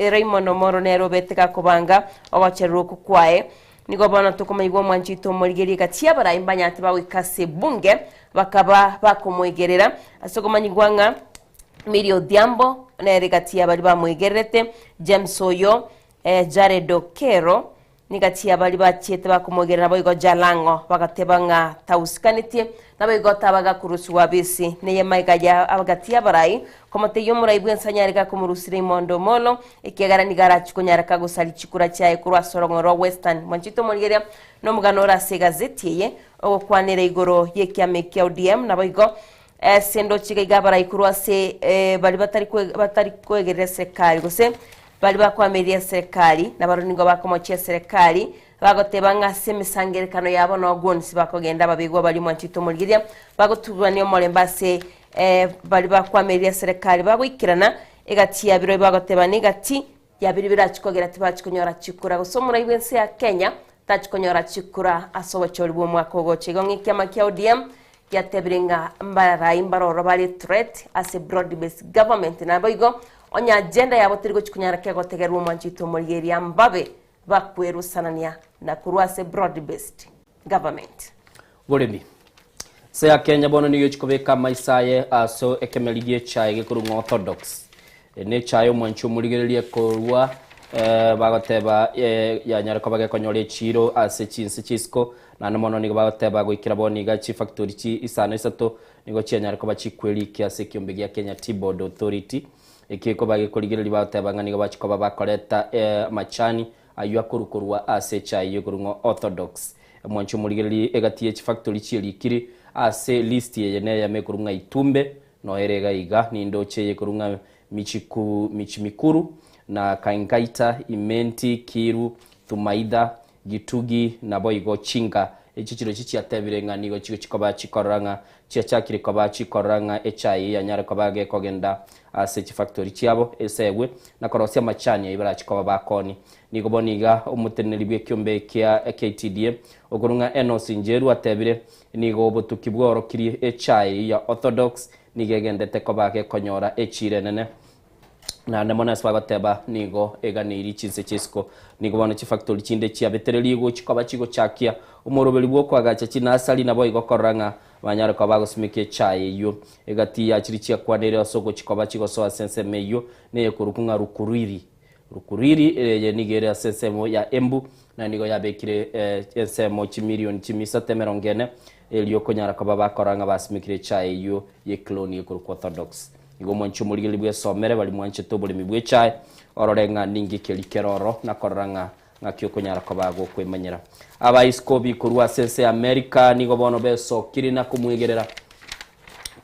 Raymond Omolo nero beteka kubanga okocherwa kwae nigo bona tokomanyigwa Manchito Morigeria gatia bara imbanya atibawikase bunge bakaba bakomwegerera asokomanyigwanga Miri Odhiambo neregatia bali bamwegerete James Oyo Jared Okero nigatia bali bachiete bakumwegerera boigo Jalango bagatebanga tausikaniti naboigo tabaga kurusuwa bisi neye maiga ya abagatia barai komote yomurai bwensanyarika kumurusire Mondo Molo ikegara nigara chikunyara kagusali chikura chae kurwa Sorongoro Western Manchito Morigeria no muganora se gazeti ye okwanira igoro yekyame kya ODM naboigo sendo chiga bara ikurwase bali batari kwegerera serikali gose bali bakwameria serikali na baruningo bakomochia serikali bagotebanga semisangerekano yabo no gonsi bakogenda babigwa bali Manchito Morigeria bagotubania molembase bali bakwameria serikali bagwikirana egati ya biro bagotebani gati ya biri birachikogera tibachikonyora chikura gusomura ibense ya Kenya tachikonyora chikura asobo cholibu mwako goche gongi kyama kya ODM yatebiringa mbara imbaro bali threat as a broad based government na boigo onya agenda yabo tirigo chikunyara kego tegeru Manchito Morigeria mbabe bakweru sanania na kurwase broad based government Bolemi se ya Kenya bono niyo chikobeka maisaye aso ekemeligie chaye kurungo orthodox ne chayo Manchito Morigeria korwa bagoteba yanyara ko bagekonyore chiro ase chinse chisco na mono nigo bagoteba goikira boniga chi factory chi isano isato nigo chianyara ko bachikweli kiase kiombe gya Kenya Tea Board Authority ekiko bagekorigereri bagoteba ngani go bachikoba bakoreta machani aywa kurukurwa ase chai yokurungo orthodox mwancho murigereri egatie chi factory chi likiri ase list ye ne ya mekurunga itumbe no erega iga nindo cheye kurunga michimikuru na Kaingaita, Imenti, Kiru, Tumaida, Gitugi na boigo Chinga echichiro chichi atebirenga nigo chiko chikoba chikoranga chiachakire koba chikoranga echai yanyara koba gekogenda ase chi factory chiabo esewe na korosia machani ibara chikoba bakoni nigo boniga umuteneri bwe kyombe kya KTDA ogurunga Enos Njeru atebire nigo botukibworo kiri echai ya Orthodox nigegendete koba gekonyora echire nene na nemona swagoteba nigo eganiri chinse chisko nigo bano chi factory chinde chia betereli go chikoba chigo chakia umorobeli bwo kwagacha chinasali nabo igokoranga banyara kwa bagosimikie chai yo egati ya chiri chia kwanere soko chikoba chigo so sense meyo ne kurukunga rukuriri ye nigere sense mo ya Embu na nigo ya bekire ensemo chimilioni chimisate merongene eliyo konyara kwa bakoranga basimikire chai yo ye clone ye kuruko Orthodox igo mwancho muligeli bwe somere bali mwancho to buli mibwe chai ororenga ningi kelikeroro na koranga ngakyo konyara ko bago kwemanyera aba iskobi kurwa sense America nigo bono beso kirina kumwegerera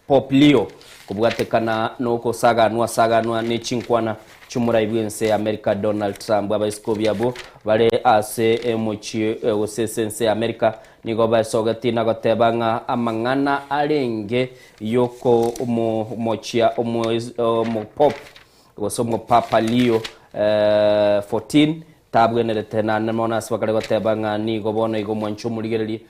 Pope Leo kubwatekana noko saganwa ne chinkwana chumura ibwense America Donald Trump aba iskobi abo bale ase mochi sense America nigo basogati nagotebanga amangana arenge yoko mochia mo Pope gosomo Papa Leo 14 tabwenerete na nemona swakale gotebanga nigo bono igo mwancho muligereri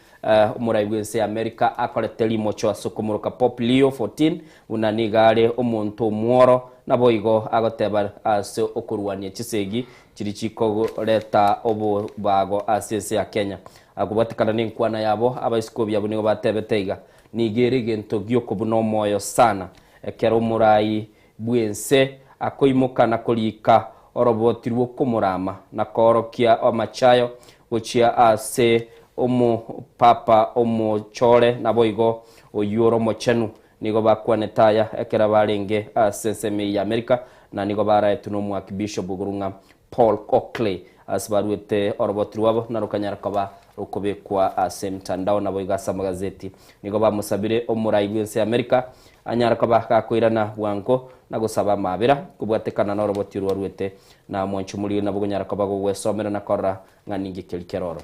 umuraibwense America akoreteli mocho asokumuruka Pope Leo 14 unanigale omuntu mworo nabo igo agoteba ase okurwania chisegi chiri chiko leta obo bago ase ya Kenya agubatikana ninkwana yabo abaisikobi yabo nigo batebeteiga nigere gento gyoko buno moyo sana ekero murai bwense akoimuka na kolika orobotirwo kumurama na korokia amachayo gochia ase omo papa omo chore nabo igo oyuro mochenu nigo bakwanetaya ekera barenge asenseme ya America na nigo baraetu no mwaki Bishop Gurunga Paul Oakley asbaruete orobotirwabo na rukanyara koba rukobe kwa asemtandao nabo igasa magazeti nigo bamusabire omuraibwense America anyara koba kakwirana wango na gusaba mabira kubwatekana na orobotirwa ruete na mwancho muri nabo nyara koba gwesomera na kora nganingi kelikeroro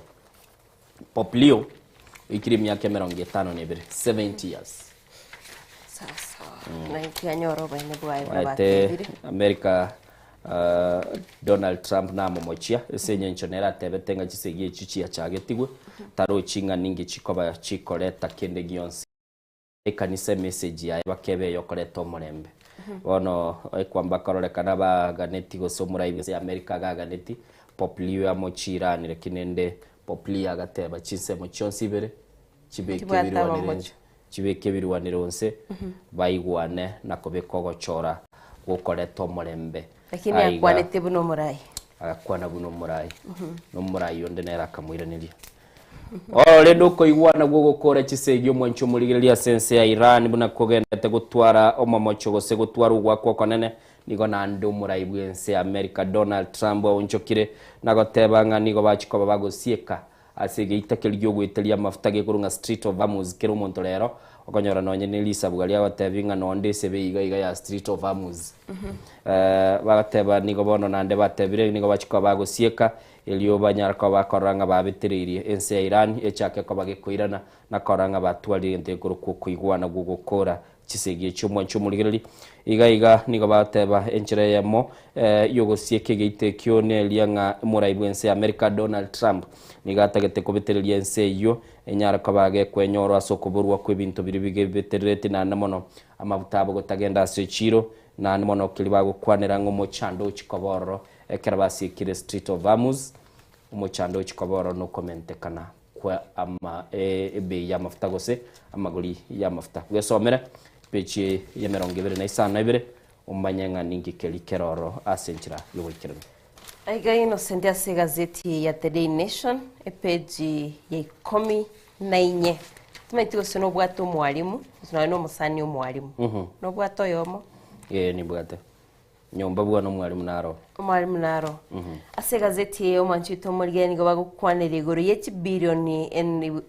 Pope Leo ikiri myaka 52 70 years sasa na ikianyoro bene bwaye babatebire America Donald Trump na momochia esenye nchonera tebetenga chisegie chichia chagetigwe taro chinga ningi chikoba chikoreta kende gionsi ekanise message ya bakebe yokoreta omurembe bono ekwamba karorekana ba ganeti gosomura ibese America ga ganeti Pope Leo amochira ni kinende Pope Leo agateba chinse mochonsi bere chibeke birwanire onse baigwane nako bekogochora gukoreta omurembe lakini akwanete buno murai akwana buno murai no murai yonde nera kamwiraniria rendo ko igwana gukora chisegyo mwancho murigeria sense ya Iran buna kogendete gutwara omamocho gose gutwara ugwako konene nigo nando murai bwense America Donald Trump onchokire nagotebanga nigo bachikoba bagosieka asege itakelyo gwetelia mafutage kurunga Street of Amos kero montolero okonyora nonye ni Lisa bugalia batebinga nonde sebe iga ya Street of Amos bagateba nigo bono nande batebire nigo bachikoba bagosieka elio banyara ko bakoranga babitiririe ense ya Iran echake ko bagikoirana na koranga batwali ente kuruko kuigwana gugukora chisege cyumwancho murigereri iga nigo bateba enchire yamo yogosieke geite kyone lianga muraibwense America Donald Trump nigatagete ko bitererie ense yo enyara ko bage kwenyoro asokoburwa kwebintu biri bige biterete na namono amabutabo gotagenda seciro na namono kilibago kwanera ngo mochando chikoboro ekerabasi kire Street of Amos umuchando chikoboro no commentekana kwa ama ebe ya mafuta gose amaguri ya mafuta gwesomera pechi ya 22 umbanyenga ningi kelikeroro asenchira yobikirana Aiga Innocent ase gazeti ya The Daily Nation epeji ya 14 tumaiti gose no bwato mwalimu tunaye no musani omwalimu no bwato yomo ni bwate nyomba bwana mwalimu naro ase gazeti yo manchito morgeni go bagukwanira iguru yechi bilioni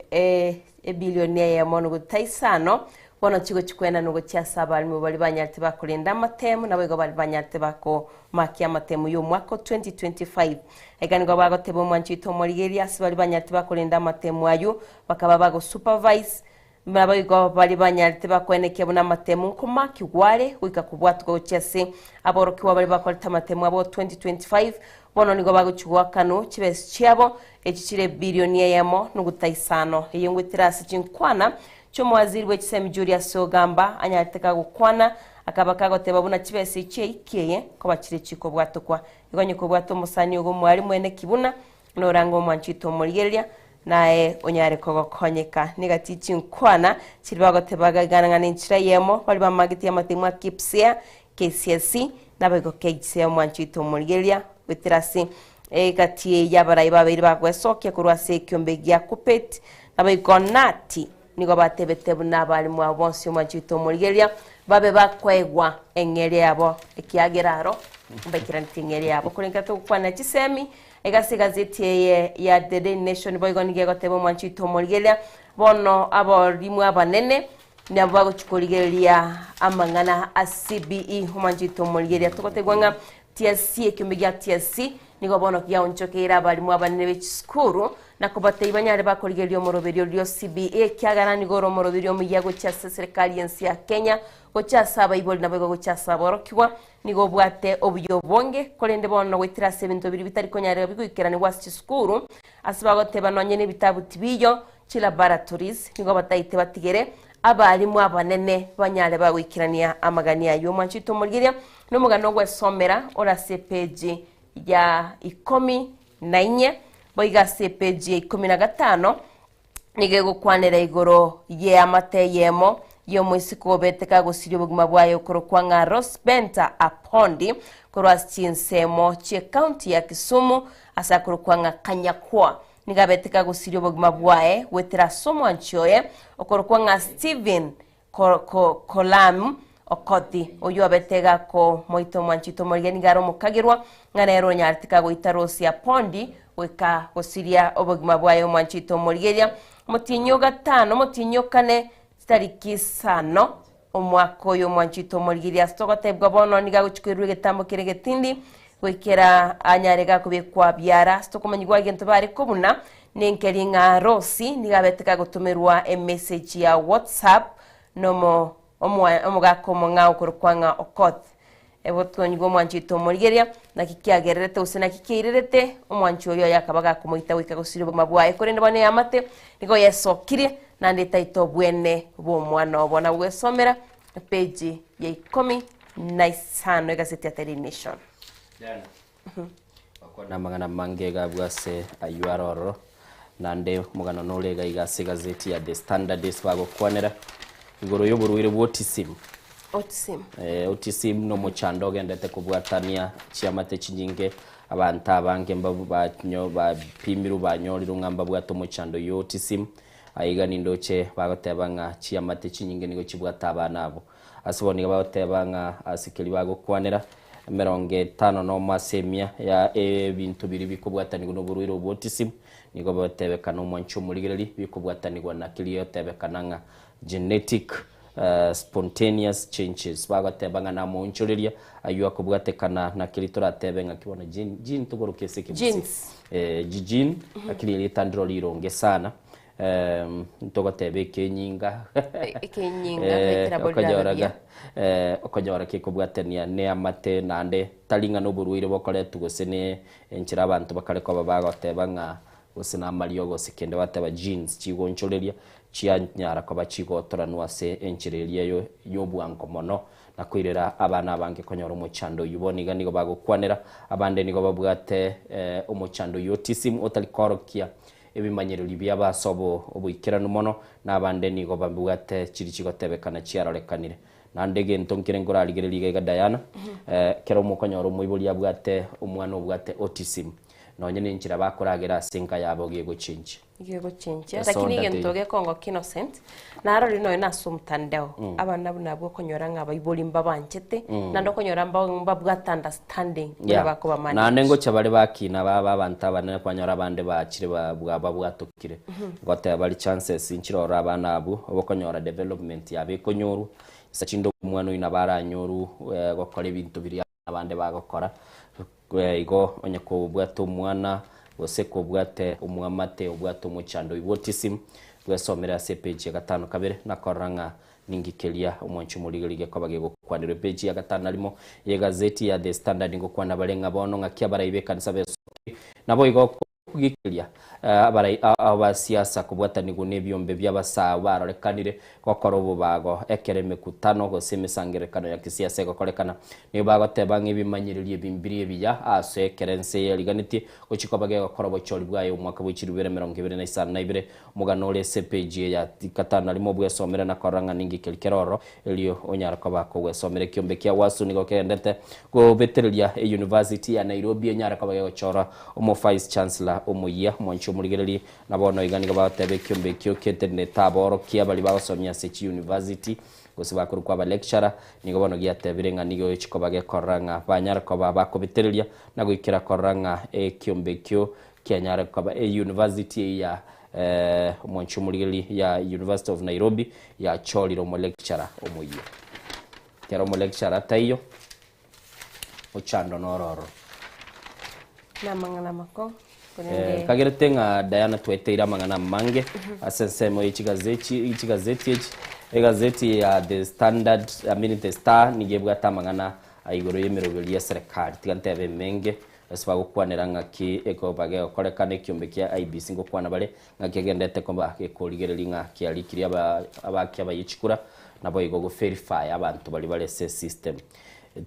bilioni ya mono gutaisano bono chigo chikwena no gochasa abalimu bali banyate bakulinda amatemu nabo go bali banyate bako makia amatemu yo mwaka 2025 egani go bagotebo manchito morgeri ase bali banyate bakulinda amatemu ayo bakaba bago supervise maba go bali banyate bakweneke buna amatemu ko maki gware wika kubwatu go chese aboroki bali bakolta amatemu abo 2025 bono nigo baguchugwa kanu chibes chiabo echichire bilioni yamo nugutaisano eyongwetirase chinkwana chomwaziri w'ekisemi Julius Ogamba anyateka gukwana akaba kagoteba buna chibesi cheikiye ko bakire chiko bwatokwa igonye ko bwato musani ugo mwari mwene kibuna norango mwanchito murigeria nae onyare ko gokonyeka nigati chinkwana chiribagoteba gananga n'inchira yemo bali bamagiti amatemwa kipsia KCSE nabego KCSE mwanchito murigeria witirasi gatie yabarayi babiri bagwesoke kurwase kyombe gya kupet nabayigonati nigo batebetebe n'abalimu abonse mwanchito murigeria babe bakwegwa engere yabo ekiageraro mbekiranti engere yabo kurenga to kwana chisemi egasi gazeti ya The Daily Nation boygonige gotebo mwanchito murigeria bono abalimu abanene nabo baguchikorigeria amangana a CBE mwanchito murigeria tukotegwanga TSC ekyombe TSC nigo bono kya onchokera abalimu abanene b'ekisukuru nakobata ibanyare bakorigerio moroberio ryo CBA kyagana nigoro moroberio muyago cha serikali yensi ya Kenya gocha abayiboli nabego gocha aborokiwa nigo bwate obuyobonge kolende bono gwitira 7 biri bitari konyare biguikerane wasi skuru asibagoteba nonyene bitabu tibiyo chi laboratories nigo bataite batigere abalimu abanene banyare bagwikirania amagania yo mwanchito murigeria no mugano gwesomera ora sepeji ya 14 boiga sepeji 15 nige gukwanira igoro ye amate yemo yo mwisi kobeteka gusirio buguma bwayo korokwanga Rosbenta Apondi korwasinsemo che county ya Kisumu asa korokwanga Kanyakwa nigabeteka gusirio buguma bwae wetira somo anchoye okorokwanga Steven Kolam okoti oyo abetega ko moito mwanchito morgeni garo mukagirwa nganero nyartika goitarosi ya Pondi weka gosiria obuguma bwayo mwanchito morgeria mutinyo gatano mutinyo kane tariki 5 omwaka oyo mwanchito morgeria stogotebwa bono niga guchikirwe getambo kiregetindi wekera anyarega kubekwa byara stokomanyigwa gento bari kubuna nenkeringa rosi niga beteka gutumirwa message ya WhatsApp nomo omugako mongao kurukwanga okot ebotonygo mwanchito murigeria nakikiagererete usena kikirerete omwanchi oyo yakabaga kumuita wika gusiro mabwaye korende bane yamate nigo yesokire nande taito bwene bo mwana obona gwesomera page ya 15 egazeti ya The Daily Nation bakona magana mangega bwase ayuaroro nande mugano nolega igase gazeti ya The Standard bagokwanera igoro yoburuire bwotisim otisim no muchando gendete kubwatania chiamate chinyinge abantu abange mbabu banyo bapimiru banyoriro ngamba bwato muchando yotisim aiga nindoche bagotebanga chiamate chinyinge nigo chibwata abana abo asiboniga bagotebanga asikeli bagokwanera 50 no masemia ya ebintu biri bikubwatanirwa no buruire bwotisim nigo batebekana omwancho murigereri bikubwatanirwa na kiliyo tebekananga genetic spontaneous changes bagatebanga na monchoreria ayo akubwatekana na kilitora tebenga kibona gene tugorokese genes gene akili litandro lironge sana ntogotebe kenyinga okajora kikubwatania ne amate nande talinga no buruire bokore tugosene enchira abantu bakare kwa bagotebanga usina maliogo sikende wateba genes chigonchoreria chianyara kwa bachigotora nwase enchireria yo yobwanko mono nakwirera abana bange konyora umuchando yuboniga nigo bagokwanera abande nigo babwate umuchando yotisim otalikorokia ebimanyereri byabasobo obuyikirano mono nabande nigo babwate chiri chigotebekana chiarorekanire na ndege ntonkire ngorarigereria ga Diana kero mukonyoro muiburi abwate umwana obwate autism no nyene nchira bakoragira sinka yabo giye guchinja lakini gento gekongo innocent naro rino ina sumtandao abana nabo konyora nga baibuli mbabanchete na ndokonyora mbabwata understanding bako bamani na nengo chabale bakina baba bantabana kwanyora bande bakire babwatukire gote bali chances inchirora abana abu obokonyora development yabe konyoru sachindo umwana ina baranyoru gokora ibintu biri abande bagokora igo onye ko bwato umwana wose ko bwate umwamate ubwato muchando ibotism gwesomera page ya 5 kabere nakoranga ningikelia umwanchu muligelige ko bagego kwandire page ya 5 alimo ye gazeti ya The Standard ngo kwana balenga bono ngakia baraibe kanisa beso nabo igo kugikelia abasiasa kubwata nigune byombe by'abasawa barorekanire kokoro bubago ekereme kutano gosemisangerekano ya kisiasa gokorekana ni bagoteba nk'ibimanyiririe bimbiriye biya aso ekerense yaliganiti gochiko bage gokoro bochori bwayo umwaka w'ikirubere 2022 mugano le CPG ya 5 alimo bwesomera na koranga ningi kelkeroro elio onyara ko bako bwesomera kyombe kya wasu nigo kendete go beterelia University ya Nairobi onyara ko bage gochora omo vice chancellor omuya mwancho muligereri nabono igani gabatebe kyombe kyo ketene taboro kia bali bagosomya Sechi University gosiba kuru kwa lecturer nigo bono giatebirenga nigo ichiko bage koranga banyara ko babako beterelia naguikira koranga kyombe kyo kyanyara ko ba University ya mwancho muligereri ya University of Nairobi ya choliro mo lecturer omuya kero mo lecturer tayo ochando nororo na mangana mako kagere nga Diana tweteira mangana mange asensemo ichigazeti egazeti ya The Standard The Star nigebwa tamangana aigoro yemerobeli ya serikali tigantebe menge esiba gukwanira ngaki eko bage okorekane kyombe kya IBC ngokwana bale ngakegendete komba ekoligereri ngaki alikiri abaki abayichikura nabo igo go verify abantu bali bale system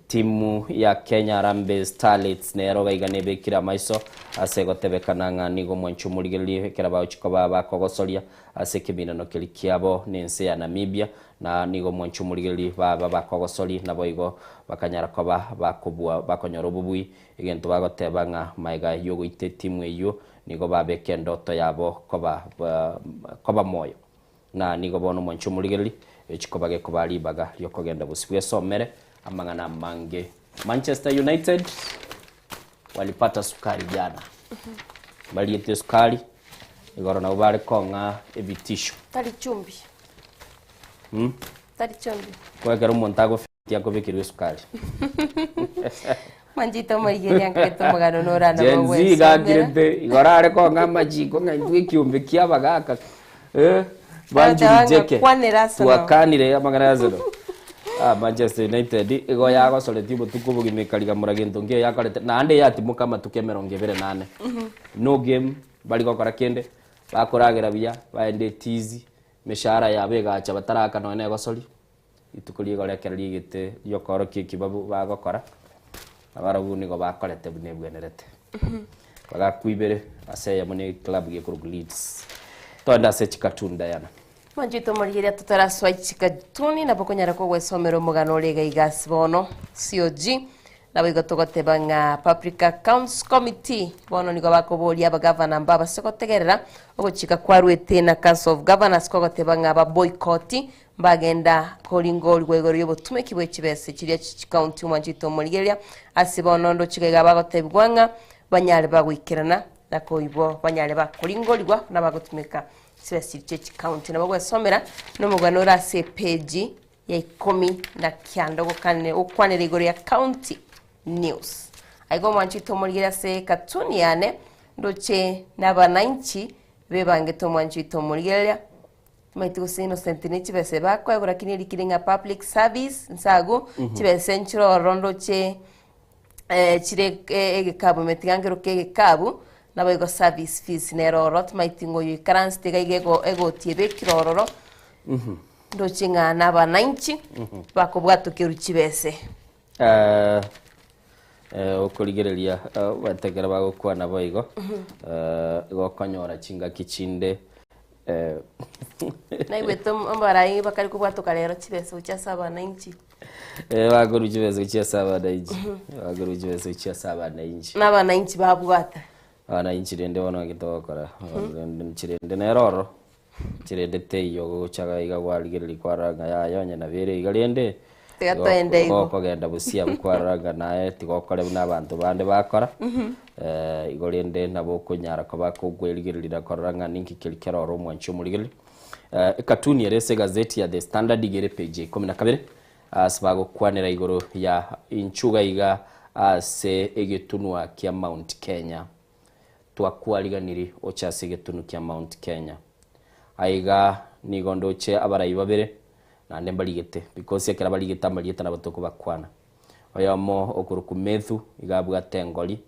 timu ya Kenya Harambee Starlets nero gaigane bekira maiso asegotebekana nigo mwanchu muligereri kera bauchiko bakogosoria asekebina no kelikiabo nense ya Namibia na nigo mwanchu muligereri bakogosori nabo igo bakanyara ko bakobua bakonyoro bubui egento bagoteba nga maiga yogo ite timu eyo nigo babeke ndoto yabo koba moyo na nigo bono mwanchu muligereri echikobage kobali baga yokogenda busibwe somere amangana mange. Manchester United walipata sukari jana. Baliete sukari igoro na ubare konga ebitisho tari chumbi tari chumbi kwa gero montago fitia ko bikiri sukari manjito marigeria ngeto magano norana wewe jenzi gagirete igoro are konga majiko ngaiwe kiumbe kiabagaka banjirije tuakanire amangana yazero Manchester United igo yago soletibo tukubugi mekaliga muragento ngiye yakarete na ande yatimuka matuke 28 no game bali gokora kende bakoragira biya baende tizi meshara yabega acha bataraka no nego soli itukulie gore kerali gite yokoro kikibabu bagokora abarabu nigo bakorete bunebwenerete bagakwibere aseya mune club ye kuru Leeds tonda se chikatunda yana manjito murigeria tutaraswa chikatuni na bokonyara ko gwesomero mugano lega igasibono COG na bigotogoteba nga Paprika Counts Committee bono nigo bakoboria abagavana mbaba sekotegerera ogochika kwarwete na Council of Governors kogoteba nga ba boycott bagenda koringo rwego ryobotume kibwe kibese kiriya county manjito murigeria asibono ndo chikega bagotebwa nga banyale bagwikirana na koibo banyale bakoringolwa na bagotumika sibesi chechi county na bagwesomera no mugano rase page ya 10 na kyando gokane okwanira igoro ya county news aigo mwanchito murigeria se katuni yane ndoche n'abananchi bebange to mwanchito murigeria maitu sino sentinichi bese bakwa igora kiniri kiringa public service nsago chibese nchiro rondo che chire egekabu metigangero kegekabu nabo igo service fees neroro tumaitingo yu currency gaigego egotie kirororo ndo chinga naba 90 bakobwato kiruchi bese okoligereria bategera bagokwana boigo igokonyora chinga kichinde Na iweto mbarai bakari kubwatuka rero chibeso cha 7 Waguru chibeso cha 7 Waguru chibeso cha 7 N'abana inchi babwata. Ana inchi rende wana gitokora. Chirende neroro. Chirende teyo guchaga igagwarigiriri kwaranga yayo nyana bere igarende. Tigatwende igo. Kogenda busia kwaranga nae tigokore n'abantu bande bakora. Igorende nabo kunyara ko bakugwirigirira koranga ninki kirikero mwancho murigiriri. Katuni yerese gazeti ya The Standard igere page 12 asibago kwanira igoro ya inchuga iga ase egetunwa kia Mount Kenya twakwariganiri ochase egetunu kia Mount Kenya aiga nigondoche abarayi babere nande mbarigete because yakera barigeta marigeta nabatoko bakwana oyamo okuruku methu igabwa tengoli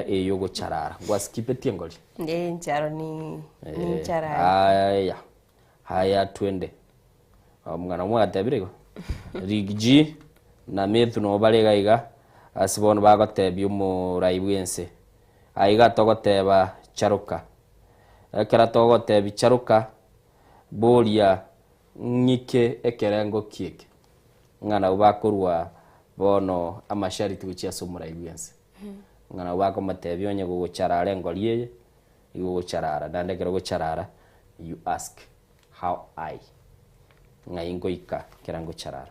eyo gocharara ngwaskipe tengoli ncharo ni nchara haya twende omwana mwa tabirego rigji na methu no balega iga asibona bagotebye umurayi bwense aiga togoteba charuka ekera togoteba charuka bolia ngike ekerengo kieke ngana ubakorwa bono amashariti guchia somurayi bwense ngana ubako matebye onye gucharara ngoliye igucharara ndandekero gucharara you ask how I ngaingo ika kerango charara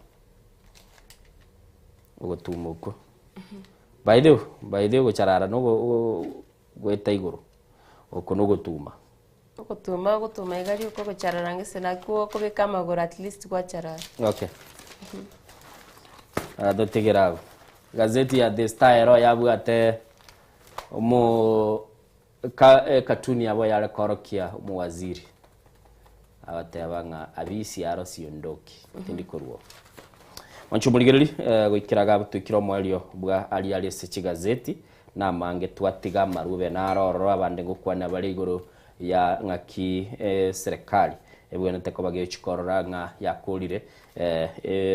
ugotumuko by the way gucharara no gweta iguru okuno gutuma gutuma igari uko gucharara ngese nakuo kubika magoro at least kwa charara okay dotegerago gazeti ya The Star yabwate katuni yabo yale korokia mu waziri abatebanga abisi aro siondoki tindikorwo wanchumurigiriri gwikiraga butukiro mwelio bwa ali se gazeti na mange twatiga marube naroro abande gukwana bari iguru ya ngaki serikali ebwene teko bage chikorora nga yakurire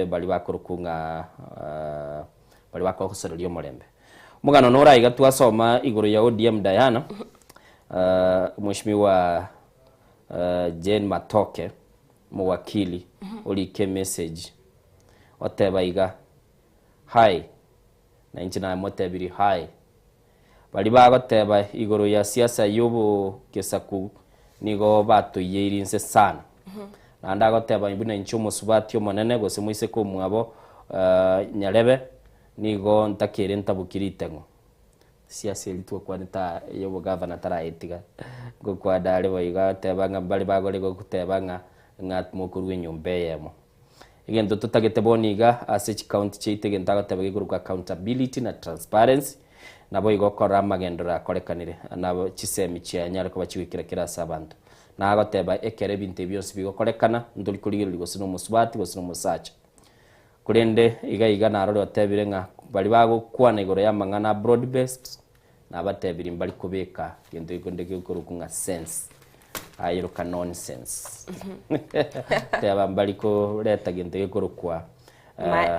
bali bakurukunga bali bakoserelio morembe mugano nora iga twasoma iguru ya ODM Diana mheshimiwa Jane Matoke muwakili ulike message oteba iga hi na inchina motebiri hi bali bagoteba igoro ya siasa yobo kesaku nigo bato yirinse sana na ndagoteba ibuna inchumo subatyo monene gose muise ko mwabo nyarebe nigo ntakire ntabukiritengo siasa litwa kwanita yobo governor taraitiga go kwa dale boiga tebanga bali bagore go kutebanga ngat mukuru nyumbe yemo igendo tutagete boniga ase county cheitege ntagotebege guru accountability na transparency nabo igokora magendora korekanire nabo chisemi chia nyare ko bachiwikira kirasa abantu nagoteba ekere binte byose bigokorekana nduri kurigirira gose no musubati gose no musacha kurende iga narore otebire nga bali bago kwana igoro yamangana broad based nabatebiri mbali kubeka gendo igondeke gukurukunga sense ayiruka nonsense teba mbali ko leta gendo gukurukwa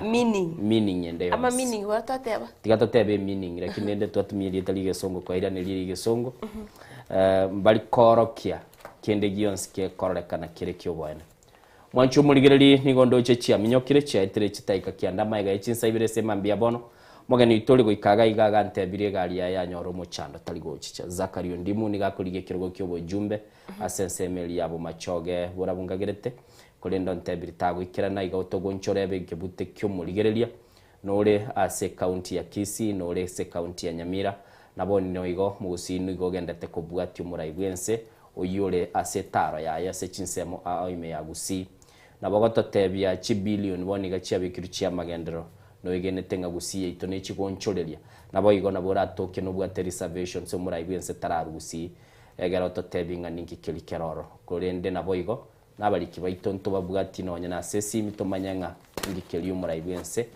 meaning ende ama meaning watateba tigatotebe meaning lakini nende twatumiri talige songo kwa ira nilirige songo mbali korokia kende gionske korekana kire kyobwana mwanchu muligereri nigondo chechi aminyokire cha etere chitaika kianda maiga echinsa ibire sema mbia bono mogani itoli go ikaga igaga ntebire gari ya nyoro mochando taligo chicha Zakario ndimu nigakurige kirogo kyobo jumbe asensemeli yabo machoge burabungagerete kolendo ntebiri tago ikirana iga otogo nchorebe gebute kyo muligereria nore ase county ya Kisii nore ase county ya Nyamira naboni no igo mugusinu igo gendete kobwatyo muraibwense oyore ase taro ya ase chinsemo aime ya Gusii nabogoto tebya chi billion boniga chia bikiru chia magendero no igenete nga Gusii itone chigonchoreria nabo igo nabora toke no bwate reservation so muraibwense tararu Gusii egera to tebinga ninki kelikeroro korende nabo igo nabaliki baitonto babwati no nyana sesi mitomanyanga ngikeli umuraibwense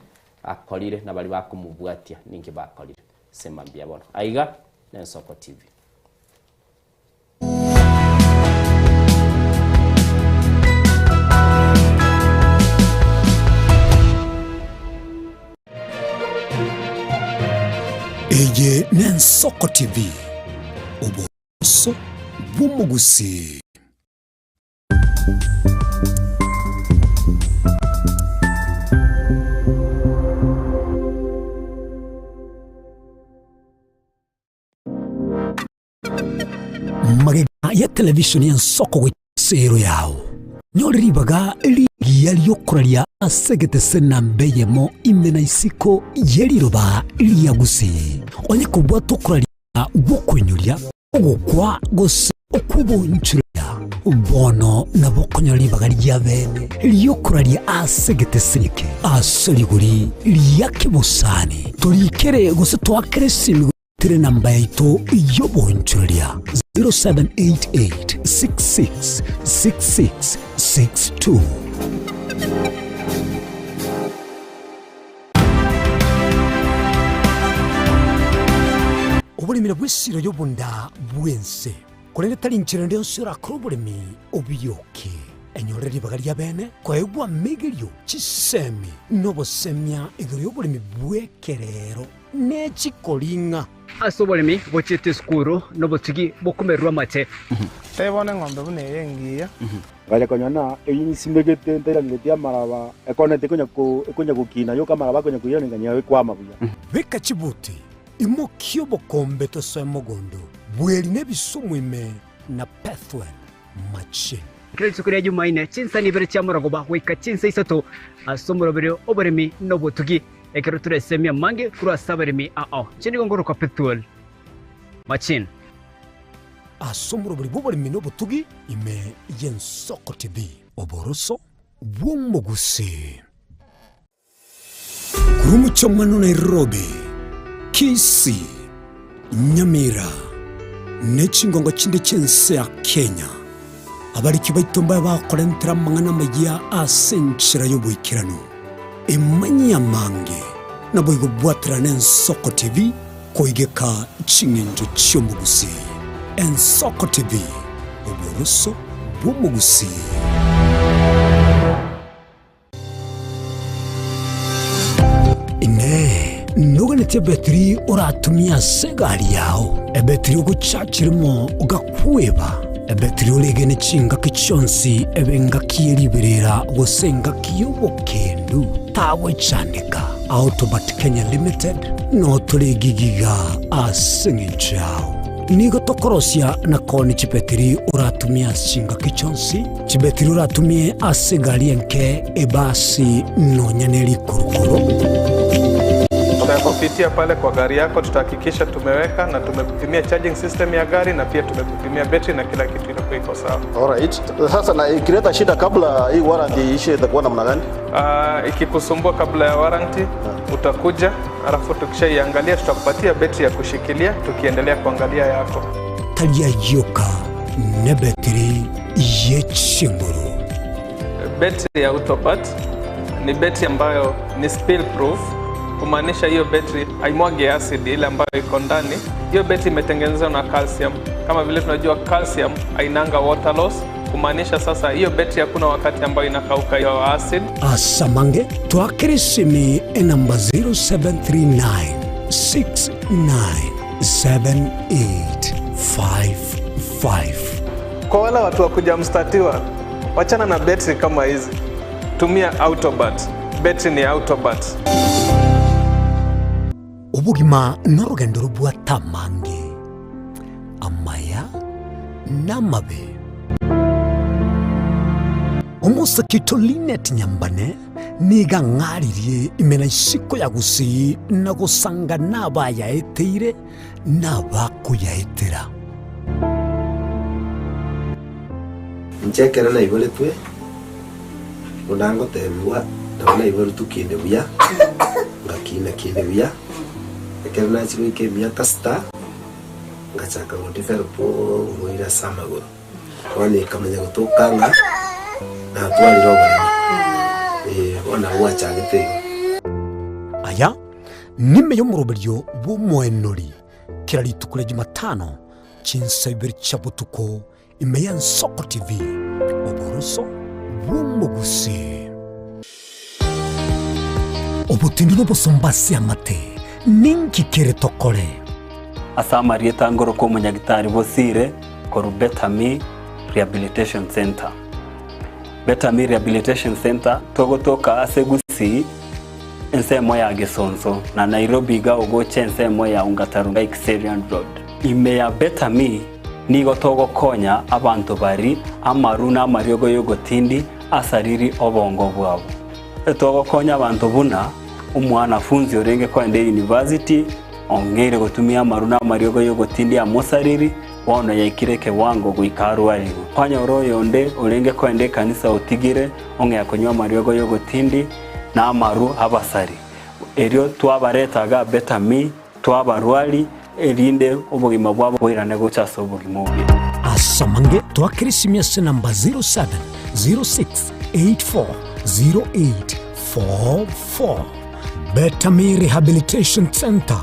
akolire nabali bakumubwatia ninki bakolire sema mbia bono aiga Nensoko TV. Eye Nensoko TV. Obuso bumugusi. magega ya televishoni ya nsoko gwicero yao nyoriribaga ligi yaliokuraria asegete sena mbeyemo imena isiko yeriroba liagusi onye kubwa tukuraria gukwenyuria ogukwa gose okubunchuria bono na bokonyoribaga lya bene liokuraria asegete senike asoliguri liakibusani turikere gose twakere simi tire namba yaito yobonchuria 0788666662. Obulimira bw'essiro y'obunda bwense kulenge talinchira ndio sura krobulimi obiyoke enyorera libaga lya bene kwaegwa migerio chisemi nobosemya igoro y'obulimi bwekerero nechikolinga asobolemi bochete skuru nobotigi bokumerwa mate tebone ng'ombe bune yengiya gaja konyana eyinsimegete nterangetia maraba ekonete konya kukina yo kamaraba konya kuyana nganya kwama buya beka chibuti imokio bokombe to semogondo bweli nebisumwime na pathway machine kile tsukuri ya Jumaine chinsa ni bere chamuragoba weka chinsa isato asomorobere oboremi nobotugi ekero turesemia mange kura saberemi chini gongoro kwa petrol machine asomorobere boboremi nobotugi ime yensoko TV oboroso bwomoguse kurumucho mano Nairobi Kisii Nyamira nechingongo chinde chense ya Kenya abariki baitomba bakorentera mangana magia asenchira y'obwikirano emanya mange naboigo bwatira n'Ensoko TV koigeka chingenjo cy'omugusi Ensoko TV oboroso bw'omugusi ine noganete betri oratumia segari yao ebetri uguchachirimo ugakweba ebetri ulegene chinga kichonsi ebenga kieriberera gosenga kiyobokendo tawe chandika Autobat Kenya Limited no tulegigiga asengichao nigo tokorosia na koni chipetri uratumia chinga kichonsi chibetri uratumie asegari enke ebasi no nyaneli kurukuru. Tunapopitia pale kwa gari yako tutahakikisha tumeweka na tumekupimia charging system ya gari na pia tumekupimia battery na kila kitu inakuwa iko sawa. Alright. Sasa na ikileta shida kabla hii warranty ishe itakuwa namna gani? Ikikusumbua kabla ya warranty utakuja, alafu tukishaiangalia tutakupatia battery ya kushikilia tukiendelea kuangalia yako. Talia yoka ne battery yechinguru. Battery ya Autobat ni battery ambayo ni spill proof. Kumaanisha hiyo battery haimwagi acid ile ambayo iko ndani. Hiyo battery imetengenezwa na calcium. Kama vile tunajua calcium hainanga water loss. Kumaanisha sasa hiyo battery hakuna wakati ambayo inakauka hiyo acid. Asamange twakirisimi namba 0739697855. Kwa wale watu wakuja mstatiwa, wachana na battery kama hizi. Tumia Autobat. Battery ni Autobat. Ubugima n'urugendo rubwa tamange amaya n'amabe umusakito Linet Nyambane niga ng'aririye imena isiko yagusi na gusanga n'abayaeteire n'abakuyaetera nchekera na ibole twe unango tebiwa tabona ibole tukinde buya ngakina kinde buya ekena chiko ikemia tasta ngachaka ngondifero po ngoira samagoro wani kamenya gutokanga na twali roba ona wachagete aya nime yo muroberyo bumwenori kirali tukule Jumatano chinsaiber chabutuko imeya Nsoko TV oboroso bumugusi obutindi bosombasi amate ninki kere tokore asamari etangoro ko munyagitari bosire ko Rubetami Rehabilitation Center Betami Rehabilitation Center togotoka asegusi ensemo ya Gesonso na Nairobi ga ugoche ensemo ya Ungatarunga Xerian Road. Ime ya Betami nigo togokonya abantu bari amaru na amariogo yogotindi asariri obongo bwabo. Togokonya abantu buna umwana funzi orenge kwende university ongere gutumia amaru na amariogo yogotindi amosariri wono yaikireke wango guikarwarigo kwanya oroyonde orenge kwende kanisa utigire onge yakonywa mariogo yogotindi na amaru abasari erio twabaretaga Betami twabarwari erinde obugima bwabo bwirane gucaso obugima obi asamange twakirisimyese namba 0706840844 Betami Rehabilitation Center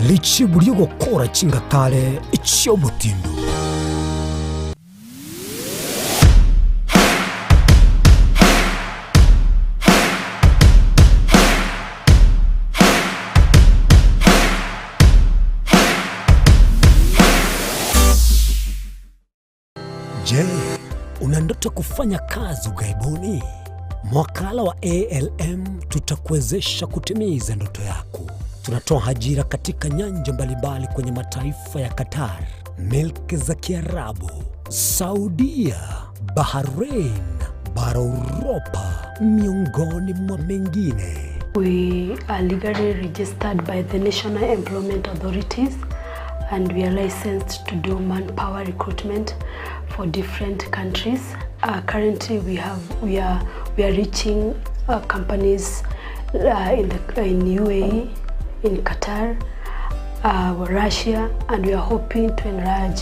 lichibulyo gukora chingatale icyobutindo. Je, una ndoto kufanya kazi ughaibuni? Mwakala wa ALM tutakuwezesha kutimiza ndoto yako. Tunatoa ajira katika nyanja mbalimbali kwenye mataifa ya Qatar, Milki za Kiarabu, Saudia, Bahrain, bara Europa, miongoni mwa mengine. We are legally registered by the National Employment Authorities and we are licensed to do manpower recruitment for different countries. Currently we are reaching companies in UAE, in Qatar, Russia, and we are hoping to enlarge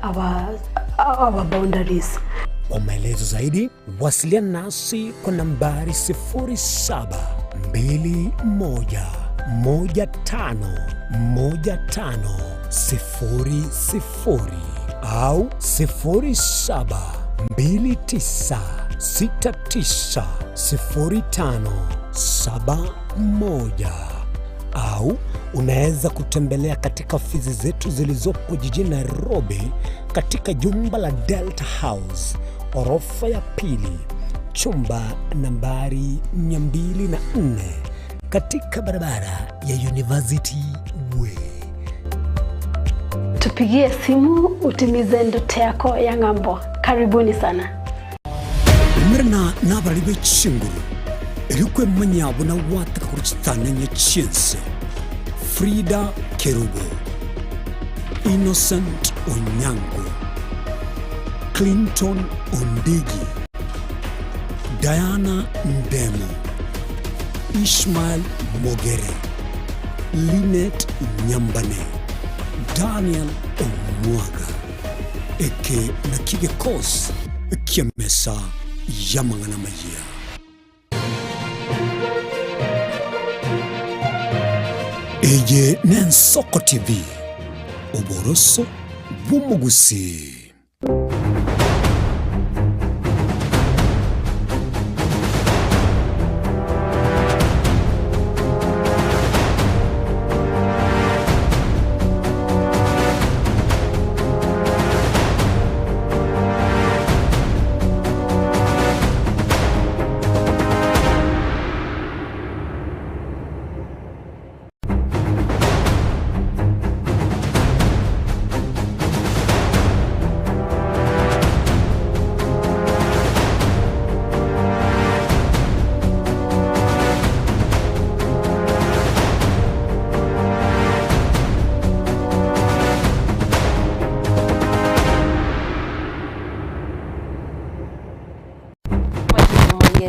our boundaries. Kwa maelezo zaidi, wasiliana nasi kwa nambari 0721151500 au 0729690571 au unaweza kutembelea katika ofisi zetu zilizopo jijini Nairobi katika jumba la Delta House, orofa ya pili, chumba nambari 204 katika barabara ya University Way. Tupigie simu utimize ndoto yako ya ng'ambo. Karibuni sana. Mrna nabalibe chinguru ilikwe manyabo na wataka kuchitanya chinse. Frida Kerubo, Innocent Onyango, Clinton Ondigi, Diana Ndemo, Ishmael Mogere, Linet Nyambane, Daniel Omwaga, Eke Nakige Kos, Kiamesa Yamangana Maya. Eye Nensoko TV, Oboroso Bumugusi.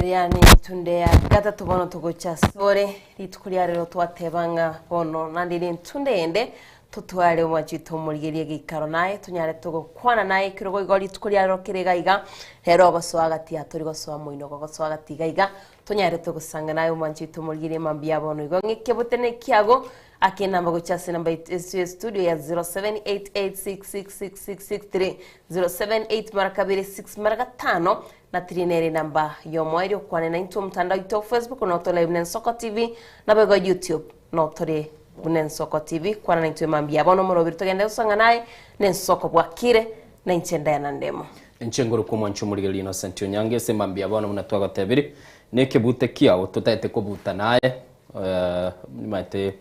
Yani tunde ya gata tubono tugocha sore litukulia rero twatebanga bono nandire tunde ende tutware mwachito murigerie gikaro naye tunyare tugokwana naye kirogo igori tukulia rero kirigaiga rero goswagati aturi goswa muino goswagati gaiga tunyare tugusanga naye mwachito murigerie mambia bono igo ngikebutene kiago akina magochasi namba studio ya 0788666663 078 marakabiri 6 maraka 5 na trineri namba yomwairo kwane na into mtandao ito Facebook na utole Nensoko TV na bego YouTube na utole Nensoko TV kwana na into mambia bono moro birto gende usanga naye Nensoko bwakire na inchenda ya nandemo. Nchenguru kwa mwanchu muligeli Innocent Onyange semambia bono muna twaga tebiri nekebute kiao tutaite kubuta naye nimate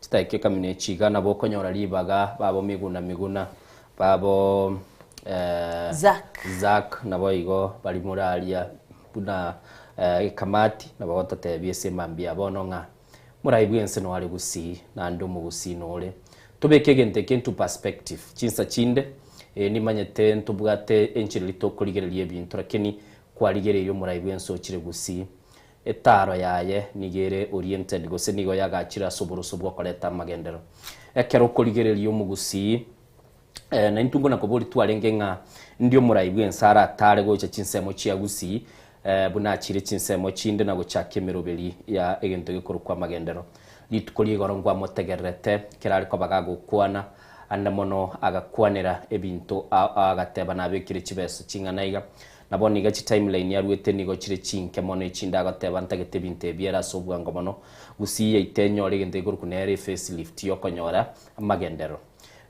tutaike kamine chiga nabo konyora libaga babo miguna babo Zak nabo igo bali muralia buna kamati nabo totebie semambia bono nga muraibwense no ali gusi na ndo mu gusi nole tubeke gente kentu perspective chinsa chinde nimanyete ntubwate enchiri tokurigererie bintu rakeni kwarigererio muraibwense okire gusi etaro yaye nigere oriented gose nigo yagachira soborosubwo koleta magendero ekero kurigererio mugusi na intungo nakobori twarenge nga ndio muraibwense ara tare gocha chinsemo chia gusi buna chire chinsemo chinde nago chakemerobeli ya egento gikoro kwa magendero litukuri gorongwa motegerete kirari ko bagago kwana anda mono agakwanira ebintu agateba nabekire chibeso chinganaiga naboni gachi timeline yaruete nigo chire chinke mono ichinda agateba ntagete binte biera sobwa ngomono gusiye itenyo legende iguru kunere facelift yokonyora amagendero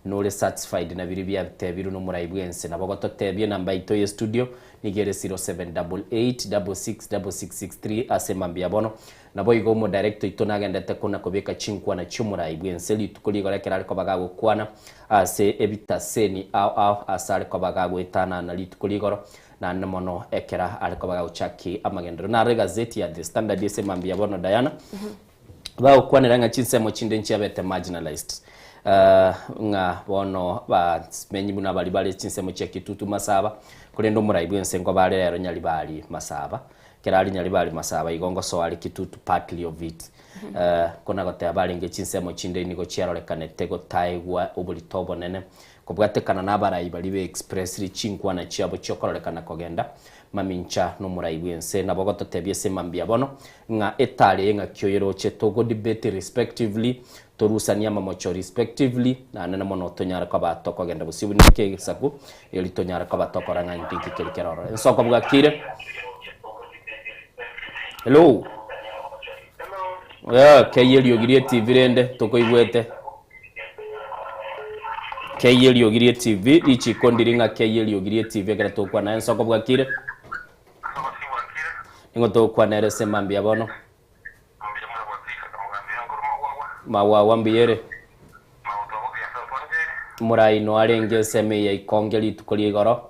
nole satisfied na biri bya tebiru no muraibwense nabo totebye namba ito ye studio nigere 0788666663 asemambia bono nabo igo mo director ito nagendete kuna kobeka chinkwa na chumuraibwense litukuli gore kerari ko bagago kwana ase ebita seni au asare ko bagago etana na litukuli goro na namono ekera ariko bagago chaki amagendero na regazeti ya The Standard asemambia bono Diana bao kwanira nga chinsemo chinde nchiabete marginalized nga bono ba menyi buna bali bali chinsemo chia kitutu masaba kulendo muraibwense ngo bali rero nyali bali masaba kerali nyali bali masaba igongo so ali kitutu partly of it kona gote abali nge chinsemo chinde niko chiarolekane tego taigwa obuli tobo nene kubwatekana nabara ibali be expressly chinkwa na chiabo chokorolekana kogenda mamincha no muraibwense nabo totebye semambia bono nga etale nga kyoyero chetogo debate respectively torusania mamocho respectively na nana mono tonyara kwa batoko genda busibu nike saku yoli tonyara kwa batoko ranga ntinki kirikeroro enso kwa bugakire hello kayeli ogirie TV rende toko igwete kayeli ogirie TV ichi kondiringa kayeli ogirie TV gara tokwa na enso kwa bugakire ingo tokwa na rese mambia bono mawa wambiyere murai no arenge seme ya ikongeli tukoli igoro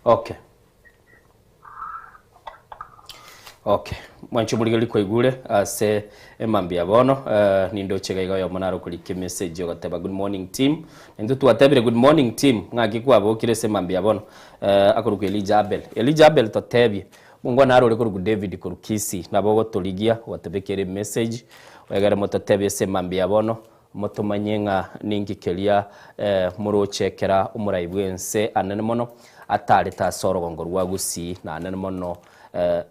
Okay. Okay. Mwanchu muligeli kwa igule ase emambia bono nindo chega igo yomonaro kulike message yogateba good morning team ndo tuwatebire good morning team ngaki kwa bokire se mambia bono akoruke Elijah Abel totebye mungu naro le koruku David korukisi nabogo toligia watebekere message wegere mototebye se mambia bono motomanyenga ningikelia murochekera umuraibwense anene mono atari ta sorogongo rwa gusi na anene mono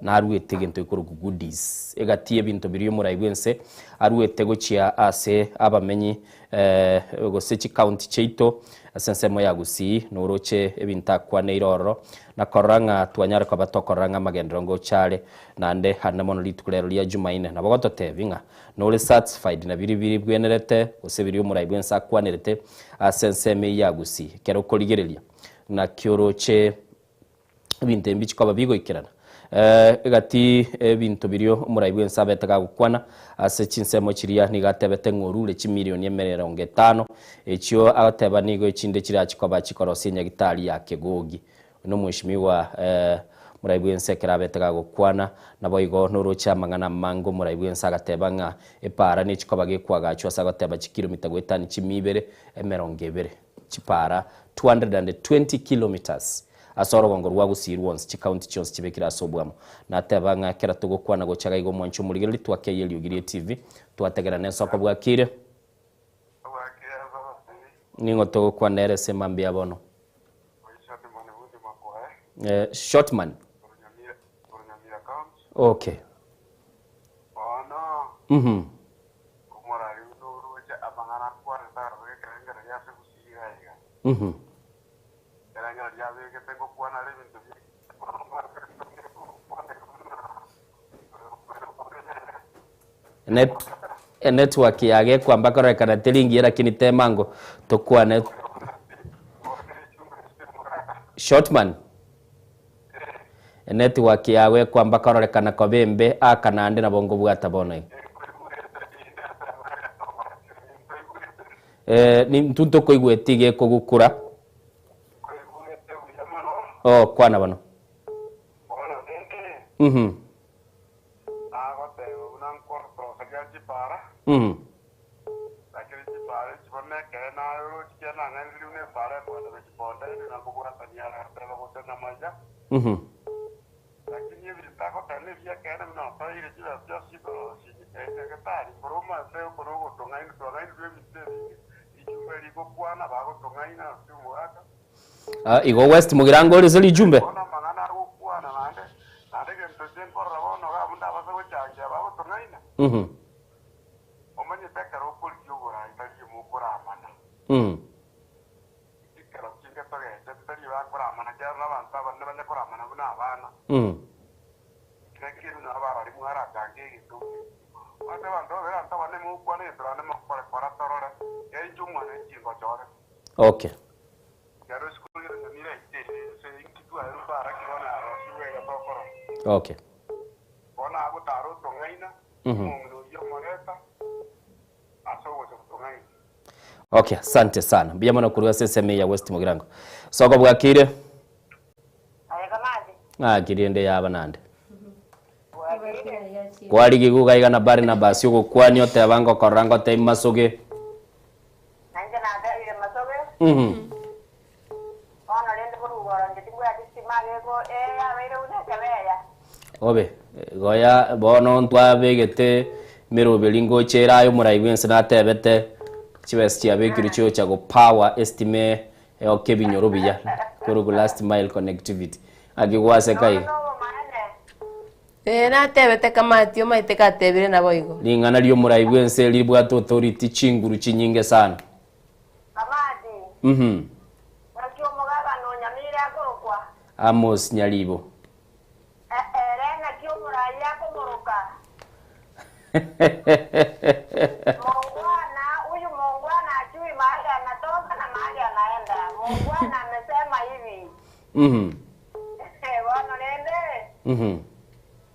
naruete gento ikoruku goodies egatie bintu biriyo muraibwense aruete gochia ase abamenyi gosechi county cheito asensemo ya gusi noroche ebinta kwa neiroro na koranga twanyara kwa batokoranga magendero ngo chale nande hana mono litukulero lya Jumaine na bagoto tevinga no satisfied na biri bwenerete osebiriyo muraibwense akwanerete asenseme ya gusi kero koligerelia na kyoroche ebintu mbichi kwa babigo ikirana egati ebintu biriyo muraibwense abetaga gukwana ase chinsemo chiria nigatebete ngorure chimilioni 50 ekyo agateba nigo echinde kira chikoba chikorosi nyagitari ya kegogi no mwishimiwa muraibu ense kerabetega gukwana nabo igo nuru chamangana mango muraibu ense agateba ng'a epara ni chikoba gekwagachwa asagoteba chikilomita gwetani chimibere emerongibere chipara 220 kilometers asoro gongorwa gusirwa once chikaunti chons chibekira sobwamo nateba ng'a kera tugukwana gochaga igo mwancho murigeri twakeye liugirie TV twategera nesoko bwakire ningo tugukwana ere semambia bono Shortman. Okay. Mhm. Mhm. Network yage kwamba korekana telingi lakini temango tokwa net Shortman. Network yawe kwamba karorekana ko bembe akanande na bongo bwata bono ni mtunto ko igwetige ko gukura kwana bano mhm mhm mhm igo West Mugirango uri zili jumbe mhm mhm Okay. Okay. Okay, asante sana. Biyamana kuruwa seseme ya West Mugirango. Soko bwakire? Kiriende yaba nande. Kwali giguga igana bari na basi uko kwani ote abango korango te masoge. Mhm. Obe goya bono ntwa begete mero belingo chera yo muraibense na tebete chibes chia bekiri cyo cha go power estimate o kebinyoro biya koro last mile connectivity agigwase kai na tebete kama tio maite ka tebire na boigo lingana lyo muraibense libwa to authority chinguru chinyinge sana mhm Amos Nyalibo Mungwana, huyu mungwana ajui mahali anatoka na mahali anaenda. Mungwana amesema hivi. Mhm. Bwana nende. Mhm.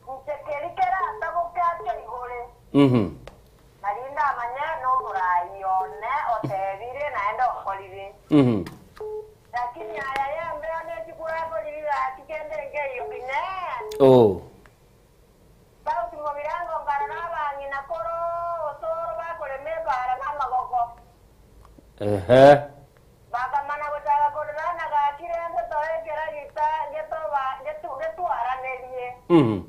Mchekelikera atabukache igore. Mhm. Nalinda amanya no murayone otebire naenda okolire. Mhm. Lakini haya yambe anechukura kolire atikende ngeyo bine. Oh. Sauti mobirango ngarana banyina koro otoro bakoleme bara namagoko. Bakamana gutaka korana gakirende toegera gita getu aranerie. Mhm.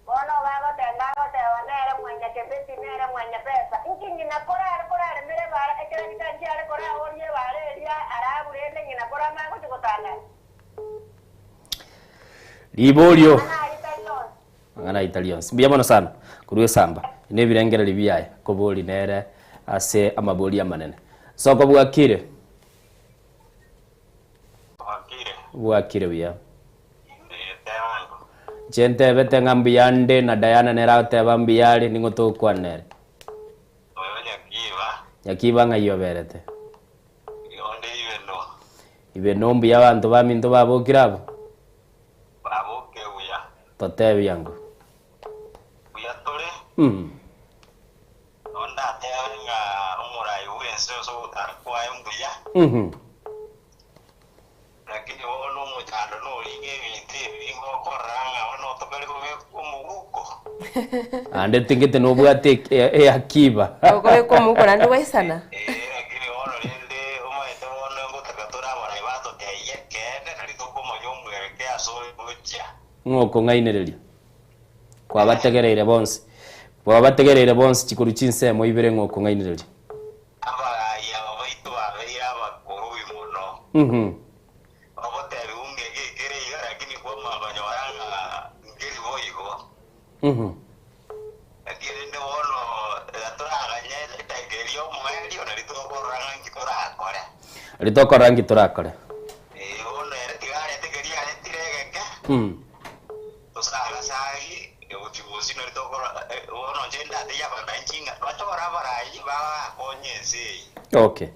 Bono bagotenda gotewa nere mwenya kebeti nere mwenya pesa. Inki ngina korare mere bara ekera gitanjare kora orie bare eria araburende ngina kora mago chikotana. Libolio. Ngana Italians. Biyamana sana. Kuruwe samba. Ine birengera libiyaye ko boli nere ase amaboli amanene. Soko bwakire. Bwakire biya. Jente bete ngambiyande na Diana nera teba mbiyali ningo to kwanere. Yakiba ngayo berete. Yonde Ibeno mbiya bantu baminto babokirabo. Baboke uya. Totebi yangu. Uya tole. Onda tewenga umurai wense so utarkwa mbuya. lakini wono mutando no linge binti bingo koranga wono tokali ko muguko ande tingete no bwate akiba okoe ko muko nandu waisana lakini wono linde umaite wono ngotakatura bara ibato te yekene nalitoko moyomu yerekea so bucha ngoko ngainereria kwa bategereire bonse kwa bategereire bonse chikuru chinse mo ibere ngoko ngainereria aba ya baitu aberi abakuru bimuno aboteri ungege kere lakini kwa mabanyo waranga ngeli boyigo lakini ndo wono aturaganye tegerio mwerio nalitoko rangi turakore litoko rangi turakore wono tigare tegeria letirege usala sai utibusi nalitoko wono jenda ya banjinga batora barai ba konyesi okay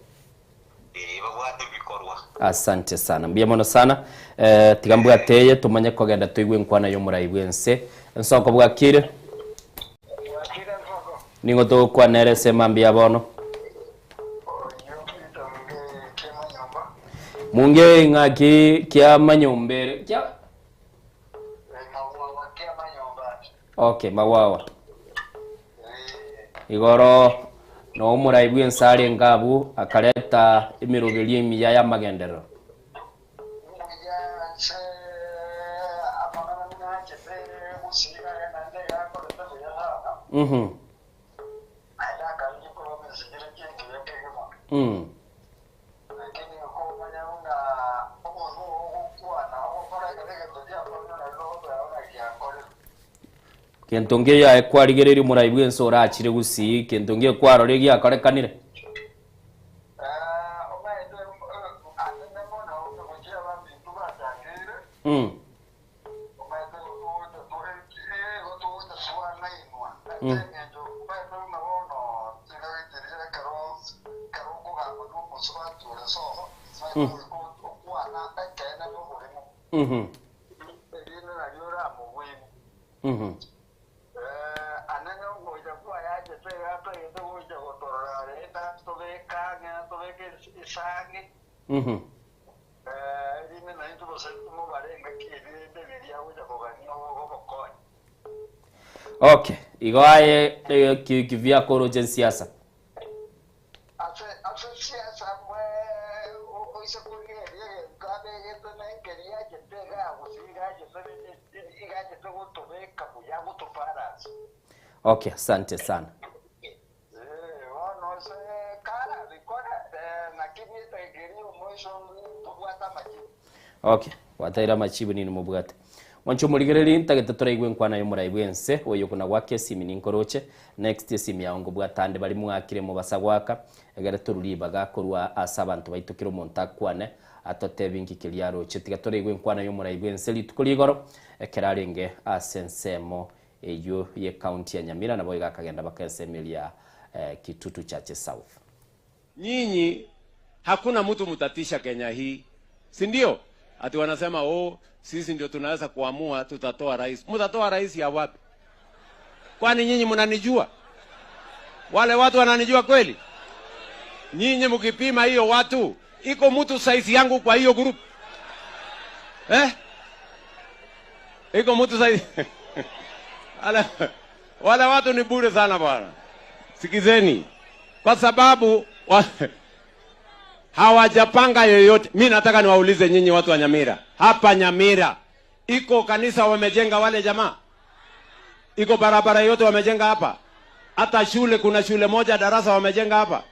babwate bikorwa asante sana mbiamono sana tigambwa teye tumanye kogenda tuigwe nkwana yo muraibwense nsoko bwakire ningo to kwa nerese mambia bono munge ngaki kya manyombere kya okay mawawa igoro no muraibwense ari ngabu akaleta imirugerie imiya ya magendero kentonge ya kwarigereri muraibwense orachire gusi kentonge kwaroregi akarekanire okay igoaye kivya koro jen siasa okay asante sana okay wataira machibu nini mubwate wancho murigereri ntagete turaigwe nkwana yo muraibwense oyo kuna gwake simi ninkoroche next simi yaongo bwatande bali mwakire mu basagwaka egere tururiba gakorwa asa abantu baitukiro montakwane atotebingi kiliaro chitiga turaigwe nkwana yo muraibwense litukurigoro ekerarenge asensemo eyo ye county ya Nyamira na boiga kagenda bakasemelia Kitutu Chache South. Nyinyi hakuna mtu mtatisha Kenya hii, si ndio? Ati wanasema sisi ndio tunaweza kuamua tutatoa rais. Mtatoa rais ya wapi? Kwani nyinyi mnanijua? Wale watu wananijua kweli? Nyinyi mkipima hiyo watu, iko mtu size yangu kwa hiyo group? Iko mtu size wale watu ni bure sana bwana. Sikizeni. Kwa sababu hawajapanga yoyote. Mimi nataka niwaulize nyinyi watu wa Nyamira. Hapa Nyamira iko kanisa wamejenga wale jamaa? Iko barabara yote wamejenga hapa? Hata shule, kuna shule moja darasa wamejenga hapa?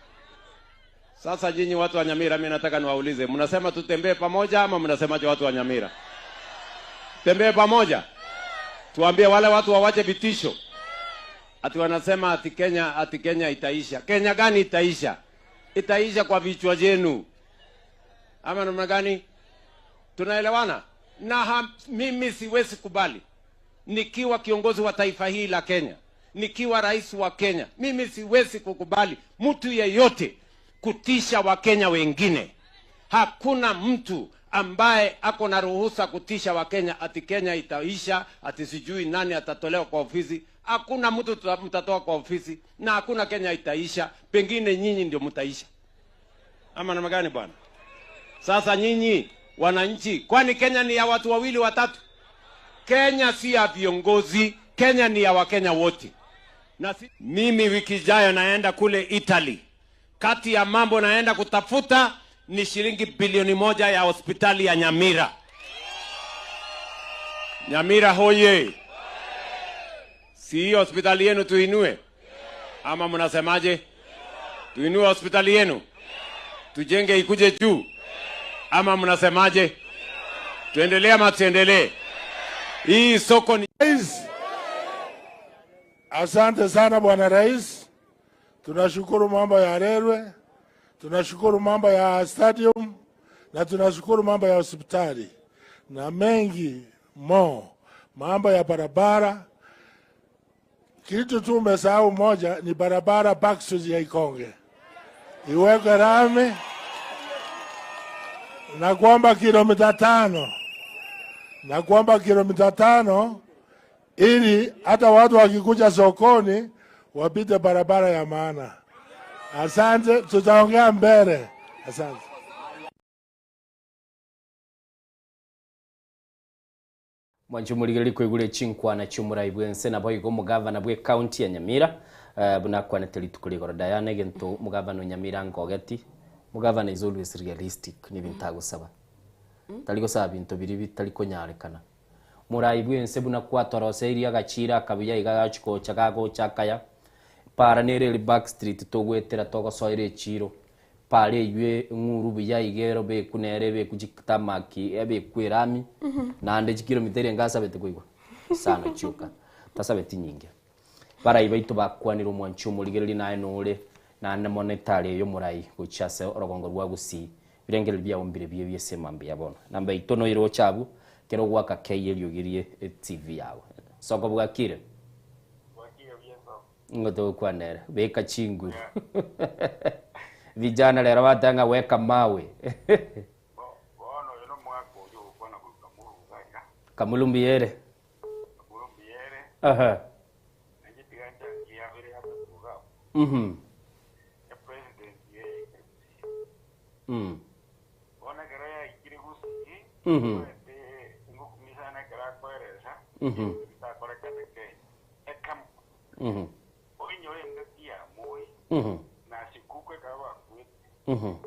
Sasa nyinyi watu wa Nyamira, mimi nataka niwaulize, mnasema tutembee pamoja ama mnasemaje watu wa Nyamira? Tembee pamoja. Tuambie wale watu wawache vitisho. Ati wanasema ati Kenya itaisha. Kenya gani itaisha? Itaisha kwa vichwa jenu. Ama namna gani? Tunaelewana? Na mimi siwezi kubali. Nikiwa kiongozi wa taifa hili la Kenya, nikiwa rais wa Kenya, mimi siwezi kukubali mtu yeyote kutisha Wakenya wengine. Hakuna mtu ambaye ako na ruhusa kutisha Wakenya ati Kenya itaisha, ati sijui nani atatolewa kwa ofisi. Hakuna mtu mtatoa kwa ofisi na hakuna Kenya itaisha, pengine nyinyi ndio mtaisha. Ama namna gani bwana? Sasa nyinyi wananchi. Kwani Kenya ni ya watu wawili watatu? Kenya si ya viongozi, Kenya ni ya Wakenya wote. Na mimi wiki ijayo naenda kule Italy. Kati ya mambo naenda kutafuta ni shilingi bilioni 1 ya hospitali ya Nyamira. Nyamira hoye! Si hiyo hospitali yenu tuinue? Ama mnasemaje? Tuinue hospitali yenu? Tujenge ikuje juu? Ama mnasemaje? Tuendelee ama tuendelee? Hii soko ni... Asante sana Bwana Rais. Tunashukuru mambo ya railway, tunashukuru mambo ya stadium, na tunashukuru mambo ya hospitali. Na mengi mambo ya barabara. Kitu tu umesahau moja ni barabara Backstreet ya Ikonge. Iwekwe rami na kwamba kilomita 5. Na kwamba kilomita 5 ili hata watu wakikuja sokoni wapite barabara ya maana. Asante, tutaongea mbele. Asante. Mwanjumuligeli kwigule chinkwa na chumurai bwense na boyigo mugavana bwe county ya Nyamira bunakwa na telitukuligoro Diana gento mugavana Nyamira ngogeti. Mugavana is always realistic ni bintago saba. Taliko saba bintu biri bitaliko nyarekana. Murai bwense bunakwa torose iri agachira kabuya igachiko chakago chakaya para nere Backstreet togwetera togo soire chiro pale ywe nguru buya igero be kunere be kujitamaki ebe kwirami na ande kilometeri ngasa bete kuigwa sana chuka tasabeti nyingi para ibaitu bakwanira mwanchu muligereri naye nole na ande monetary yo murai guchase orogongo rwa gusi birengere bya ombire biye byesema mbi yabona namba itono iro chabu kero gwaka keyeli yogirie TV yawe soko bwakire ngoto kwanera beka chinguru vijana lero batanga weka mawe Kamulumbiere aha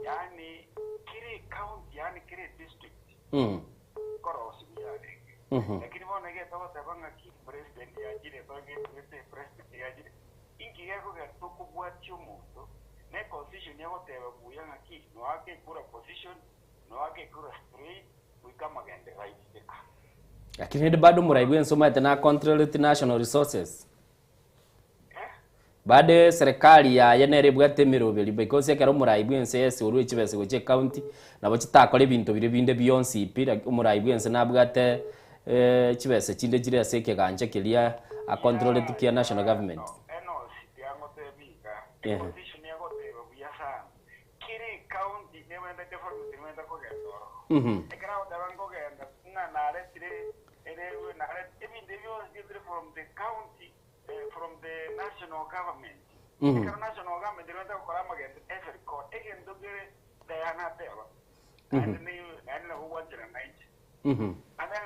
yani kile county yani kile district koro lakini mbona ngeke tawata banga ki president ya jile banga president ya jile ingi yako ga tukubwa chumuto ne position yako teba kuyanga ki no ake kura position no ake kura straight kama gende right deka lakini bado muraibu nsoma tena control international resources bade serikali ya yenere bwate mirobeli because yakero muraibu nse urwe chibese goche county nabo chitakole bintu bire binde beyonce pira muraibu nse nabwate chibese chinde chire aseke ganje kilia a control to national government position yako teba buyasa kiri county nemenda development nemenda ko gendo ekara dabango genda na retire erewe na even the views from the county from the national government. National government they don't have magende every court again do Diana Teva and who wants to night and then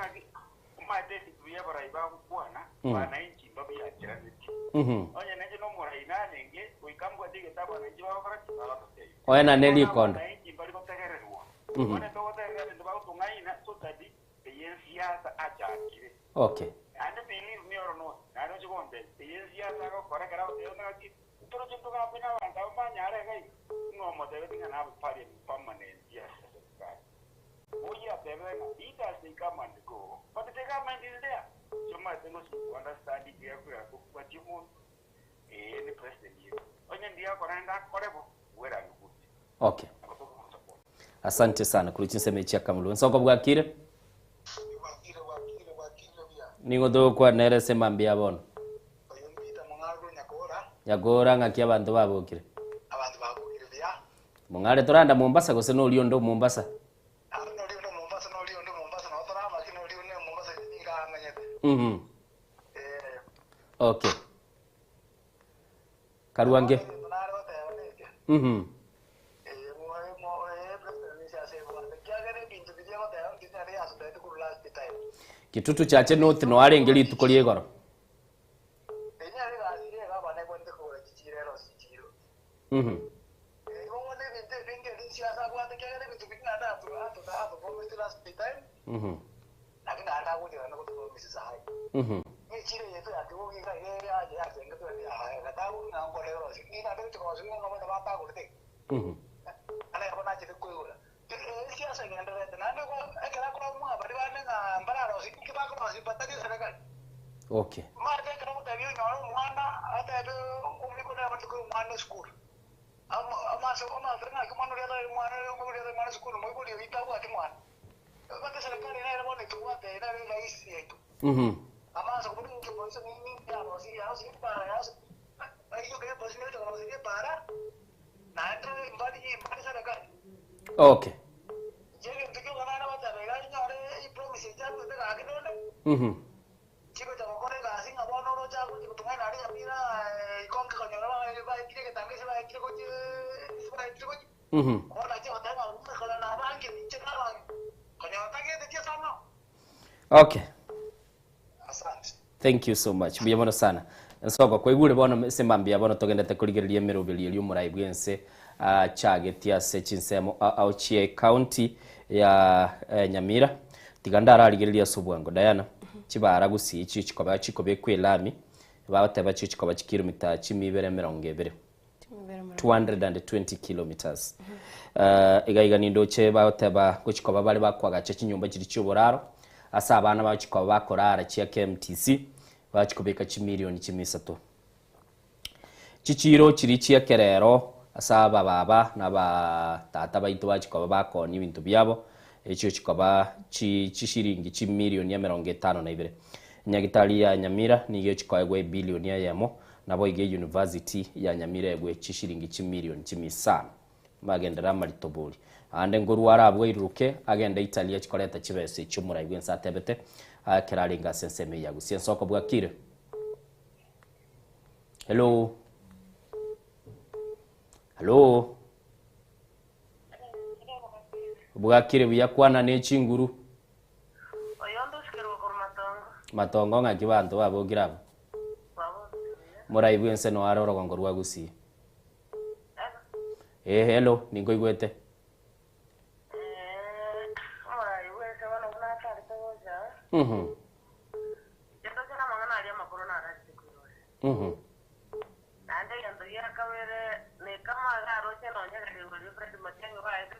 my day we ever I babu bwana wa 90 babu ya jirani onye naje no mura ina nenge we come go dige taba na jiwa fara ala to sei oena neli kondo bali ko tegererwa one to tegerere ndo babu ngaina so tadi the siasa acha kire okay and believe me or not I don't want that the siasa ko kora kara de ona ki toro jinto ka pina wanda ba nyare gai no mo de tinga na pari permanent yes oye atebe na ita se kama ndiko but the government is there so my thing is to understand it here kwa timu ni president hiyo onye ndia kora nda korebo wera nuku okay asante sana kulichinse mechi akamulu nsoko bwakire ningo do kwa nere semambi abona Nyagora ngakia abantu babokire mungare toranda Mombasa gose no liondo Mombasa okay Karuange kitutu chache no tino arengeli tukolie goro Okay. Okay. Okay. Thank you so much. Biyamono sana. Nsoko kwa igure bono sembambia bono togendete kurigereria merobeli eli umurai bwense chagetia sechinsemo auchie county ya Nyamira tigandara arigereria subwango Diana chibara gusi ichi chikoba chikobe kwelami bateba chikoba kilometer 220 kilometers igaiga nindo che bateba guchikoba bali bakwaga chinyumba kiri cyuburaro asa abana bachikoba bakorara chia KMTC bachikobeka chimiliyoni 3 chichiro kiri chia kerero asaba baba naba tata baitu bachikoba bakoni ibintu byabo ekyo chikoba chishiringi chimiliyoni 52 nyagitali ya Nyamira niyo chikoegwe bilioni yamo nabo ige university ya Nyamira egwe chishiringi chimiliyoni 5 magendera maritobuli ande nguru arabwe iruke agenda Italia chikoleta chibese cyumura ibwe nsatebete akiraringa senseme yagu siensoko bwakire. Hello. Hello. Bwakire buyakwana n'echinguru. Oyondo shikero ko matongo ngaki bantu babo girabo. Murai bwense no aroro kongo rwagusi. Hello, ningo igwete. Murai bwense bana kuna kari toja. Yeto kana mangana ali makuru na rasi kuyo. Nande yando ya kawere ne kama garo cheno nya kali wali fredi matengo ba ete.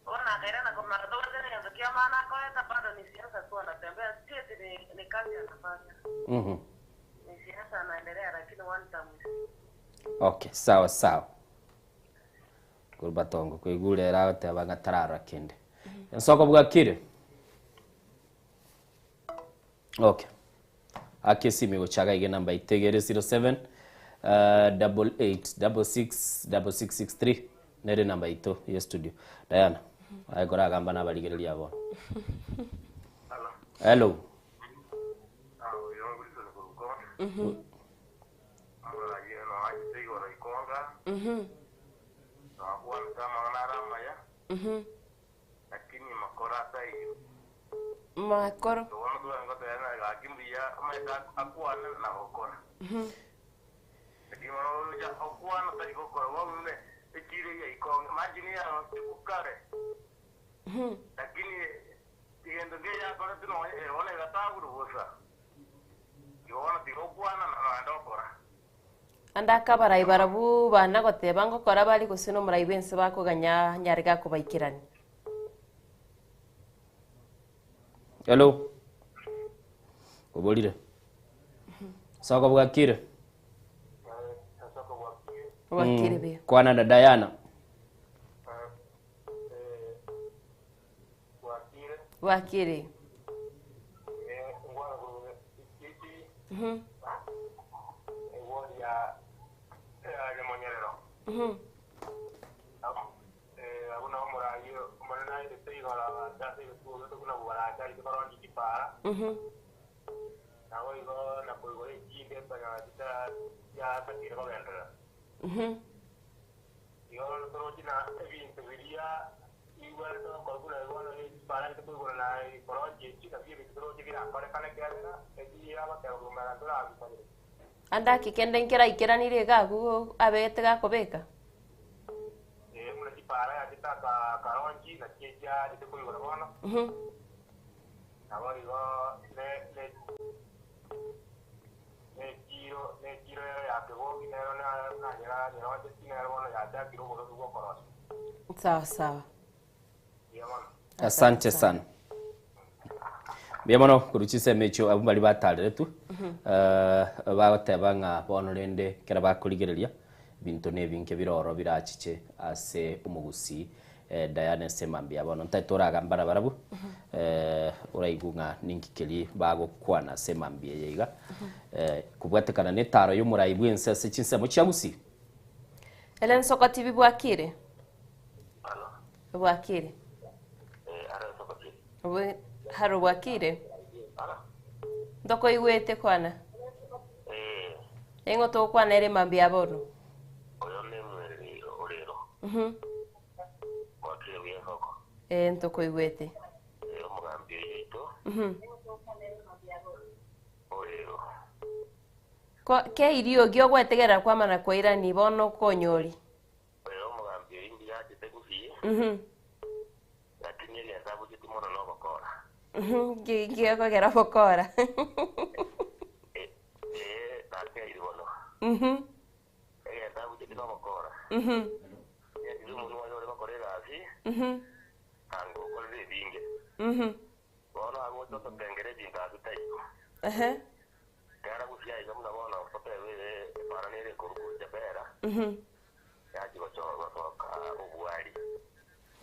Ona kaira na kama ndo wazeni yando kia maana kwa eta bado ni siasa tu anatembea sisi ni kazi anafanya. Ni siasa anaendelea lakini one time. Okay, sawa sawa. Kurbatongo kwigure raute abangatarara kende. Nsoko bwakire. Okay. Akesi migo chaga ige namba itegere 07 88666663 nere namba ito ya studio. Diana. Agora gamba na baligereria abo. Hello. Makoro. Andaka baraibarabu bana goteba ngo kora bali gusino muraibense bakoganya nyarega kubaikirani. Hello. Kubolire. Soko bwakire. Bwakire be. Kwana na Diana. Bwakire. anda kikende nkira ikiranire gaku abete gakobeka sawa sawa. Asante sana. Biamono kuruchise mecho abumali batalere tu. Bagoteba nga bono rende kera bakurigereria bintu nebinke biroro birachiche ase umugusi Diane Semambi abono ntatoraga mbara barabu uraigunga ninkikeli bagokwana Semambi yeiga kubwatekana netaro y'umurayi bwense ase chinsemo chiagusi Ellen Soko TV bwakire bwakire haro bwakire ndoko igwete kwana engo to kwana ere mambi abono ndoko igwete ko ke irio gyo gwetegera kwa mana koira ni bono konyori Gyo kogera bokora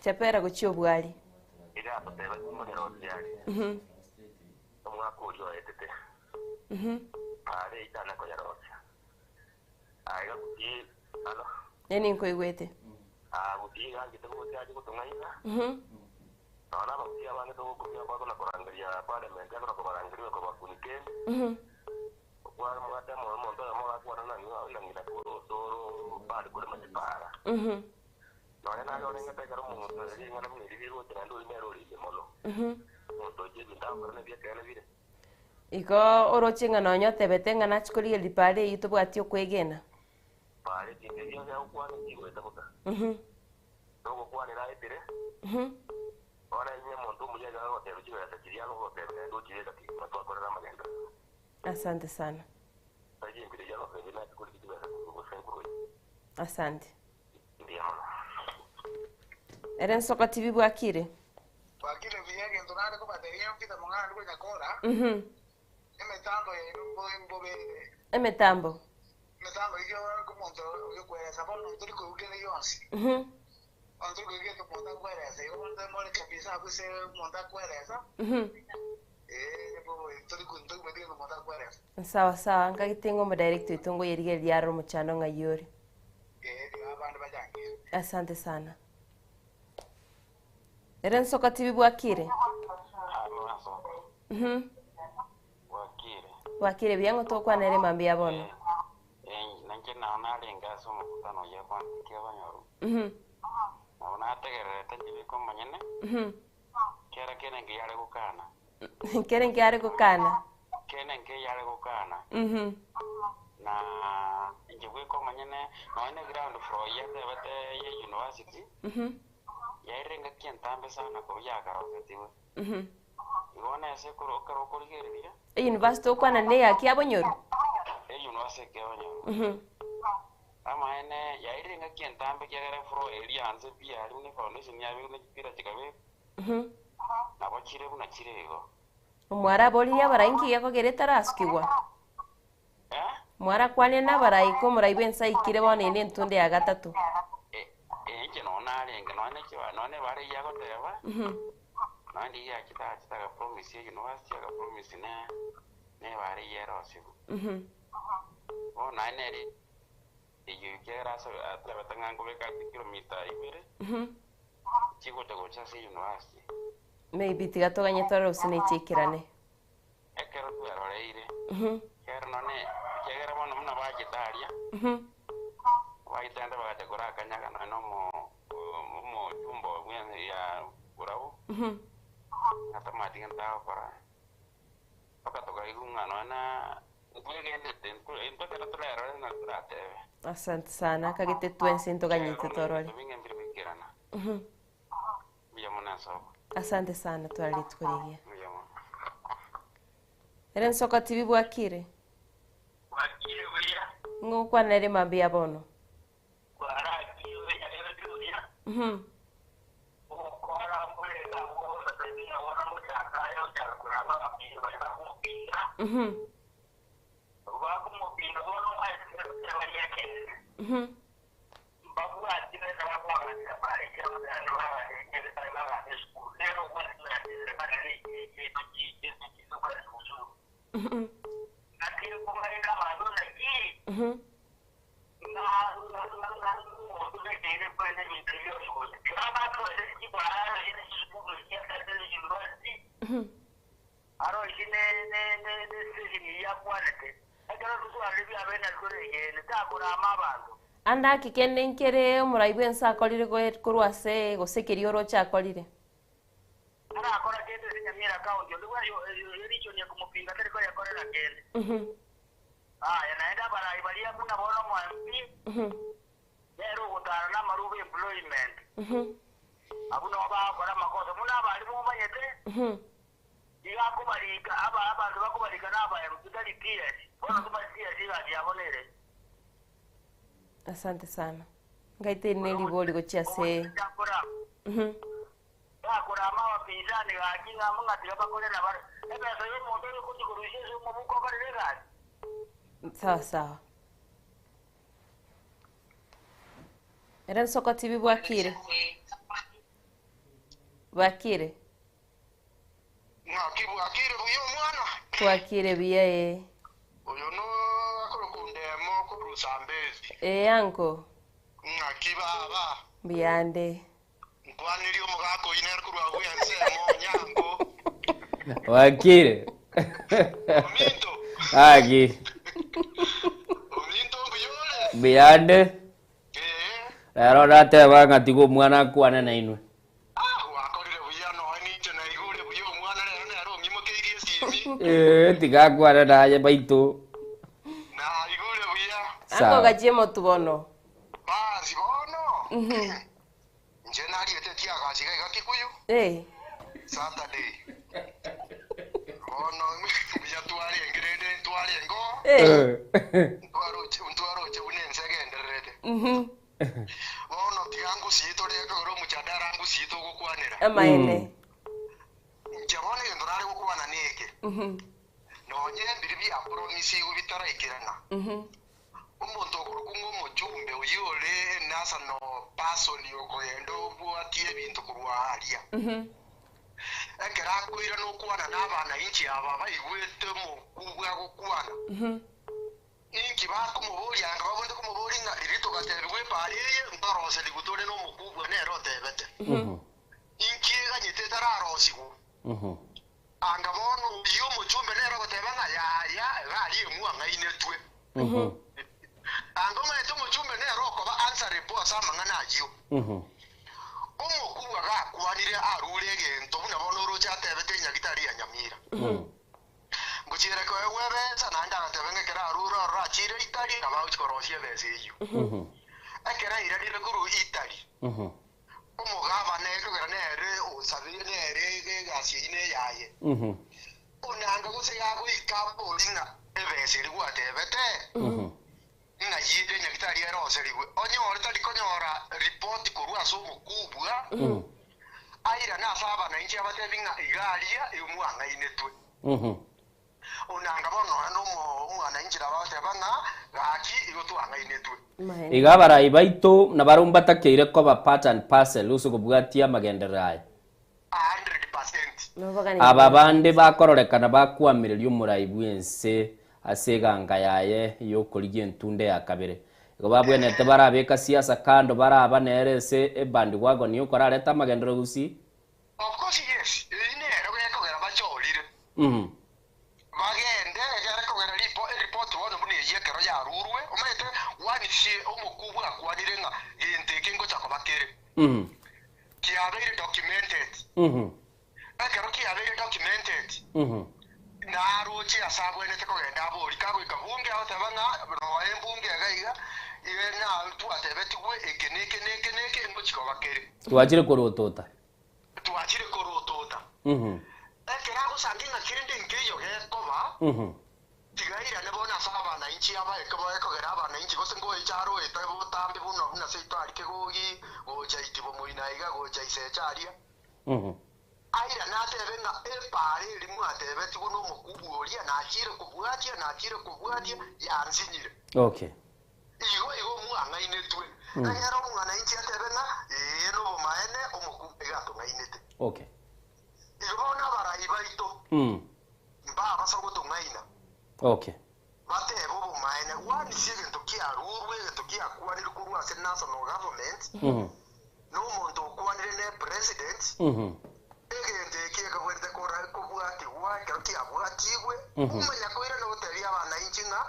Chapera kuchio bwali Neni nko igwete Iko orochinga nonyo tebetenga nachikori elipare yitubwati okwegena Asante sana. Asante. Eren Soko TV bwakire. Bwakire viyege ntunane ko bateria mfita mungana ndiko nyakora. Emetambo Emetambo. Metambo iyo kumonto yo kwesa bono turi ko ugene yonsi. Anturi ko ugene kumonta kwesa yo monta mole kabisa kuse monta kwesa. Turi ko nturi medie kumonta kwesa. Sawa sawa ngagitengo mu direct itungo yerige lyaro mu chano ngayori. Abantu bajangi. Asante sana. Eren Soko TV bwakire. Bwakire byango to kwa nere mambi yabono. Nanke na nalenga so mukutano ya kwa kiabanyoru. Naona tegere tanjibi ko manyene. Kera kene ngiyare gukana. Kere ngiyare gukana. Kene ngiyare gukana. Na njibwe ko manyene naone ground floor ya bate ya university. Yairenga kientambe sana ko yakarosetiwe. Igona ese koro kurigereria. University okwana ne yakiabonyoru. University kyabonyoru. Ama ene yairenga kientambe kyagara fro elianze bia ari ne foundation yabe ne kipira kikabe. Nabo chire buna chirego. Mwara boli ya barangi yako gereta askiwa. Mwara kwane na barai ko muraibensa ikire bone ne ntunde ya gatatu. Nalenga none kiwa none bare yago teba nandi ya kita ga promise university ga promise ne bare yero sibu o nane ri iyo kera so atla batanga ngome ka kilomita ibere chiko to gocha si university maybe tigato ganyetoro usine chikirane ekero tu aroreire kera none kera bono muna ba kitaria wa itanda ba kategora kanyaga no mo jumbo mwen ya burau hata madingan tahu para paka toka igunga na ngwegende tenko ento kera tulera na kurate. Asante sana kagite twensinto ganyite torole. Asante sana twaliturigia. Eren soka TV bwakire. Wakire buya. Ngukwa nere mambia bono. Kwara kiwe ya buya. Okora mbele la wosa tenia wana mutaka ya utakura baba pia ya kumupinga. Wako mupinga wono wa yake. Babu atire na baba ya pale ya wana wa yake na baba ya school. Leo kwa ni kali ni Akil kumain malu lagi. Na dene pada interview school. Kenapa tu sih bahasa ini school dia kata university. Aro ini ya kualite. Agora tu alibi abena kule ni ta kura mabandu. Anda kikende nkere muraibwensa kolire kurwase gosekeri orocha akolire. Ara akora kende sinyamira kaunti ndio yoricho ni kumupinga kile kwa yakora na kende. Yanaenda bara ibalia kuna bono mwampi. Lero utara na marubu employment. Abuna baba bara makosa muna bali mu banyete. Iga kubalika abantu bakubalika naba yakutali pia. Bono kubasia siga diabonere. Asante sana. Ngaite neli boli gochia se. Kuna mawa pinzani gakinga munga tigaba kole na bare. Ebe so yo moto kuti kurushizo mu buko bare regani. Sawa sawa. Eren Soko TV bwakire. Bwakire. Ngakibu akire buyo mwana. Bwakire biye. Uyo no akorokunde mo kurusambezi. Anko. Ngakiba aba. Biyande. Kwanilio mugako iner kurwa huyanse mo nyango. Wakire. Minto. Agi. Minto biyole. Biyande. Ero date banga tigo mwana kwana na inwe. Wakorire buya no ni tena igure buyo mwana ne aro ngimo keirie simi. Tiga kwana na ye baito. Na igure buya. Anko gachemo tubono. Basi bono. Jenali etetia kasi kai kakikuyu. Saturday. Ono ya tuari engrede tuari engo. Tuaro unense genderede. Ono tiangu sito leka ro muchadara angu sito gukwanira. Amaene. Jabone ndorare gukwana neke. No nye biribi apromisi ubitara ikirana. Umuntu okurukungo mujumbe uyole nasa no pasoni okoyendo bwatie bintu kurwaria. Ekera kuira no kwana nabana inchi aba bayigwete mu kubwa gukwana. Inchi bakumuburi anga babonde kumuburi nga irito gaterwe pariye ndarose ligutore no mukubwa nero tebete. Inchi ganyete tararosigo. Anga bono iyo mujumbe nero gotebanga ya gali muanga inetwe. Angoma eto mujumbe nero ko ba answer report samanga najiyo. Omukuwa ga kwanire arurege ntobuna bono rocha tebete nyagitari ya nyamira. Nguchire ko webe sananda tebenge kera arura rachire itari na bauchi korosie beseyo. Akera ira dire guru itari. Omugaba neko gara nere osabire nere gasi ine yaye. Unanga gusega go ikapo linga ebesiri gwatebete. Na yide nyakitari era oseriwe onyora tali konyora report kurwa so mukubwa aira na saba na inchi abatevinga igalia imwanga inetwe unanga bono ano mwana inchi abatebanga gaki igotwanga inetwe igabara ibaito na barumba takeire ko ba part and parcel uso kubwatia magenderai 100%. Aba bande bakororekana bakwamiriryo murayibwense aseganga yaye yokorigie ntunde ya kabere go babwenete barabeka siasa kando baraba nerese ebandi wago niyo korareta magendero gusi. Of course yes ine ero yako gara bachorire bagende gara ko gara report wono muni yekero ya rurwe omete wani shi omukubwa kwanirenga inte kingo chako bakere kiabeire documented ekero kiabeire documented na roche asabwenete kogenda abori kagwika bunge oteba ng'a roe bunge gaiga iwe na twatebetiwe ekeneke ngochiko bakere twachire korotota ekera gusanginga kirinde ngeyo gekoba tigaira ne bona saba na inchi aba ekogera abana inchi gose ngo icharo etabo butambi buno na seitari kegogi gocha itibo muina iga gocha isecharia aira na tebe nga epare limu atebe tibo no mukubu oria na achire kubwatia yansinyire okay igo muanga inetwe ayaro mwana inchi atebe nga no bomaene omukubu gato ngainete okay igo na barai baito mbaba so gutungaina okay batebo bomaene wani sige ntokia rurwe ntokia kuwa ni kurwa se national government no muntu kuwa ni president egende kiega wende kora kubwati wa kiroti abwatigwe umenya koira no teria abana inchinga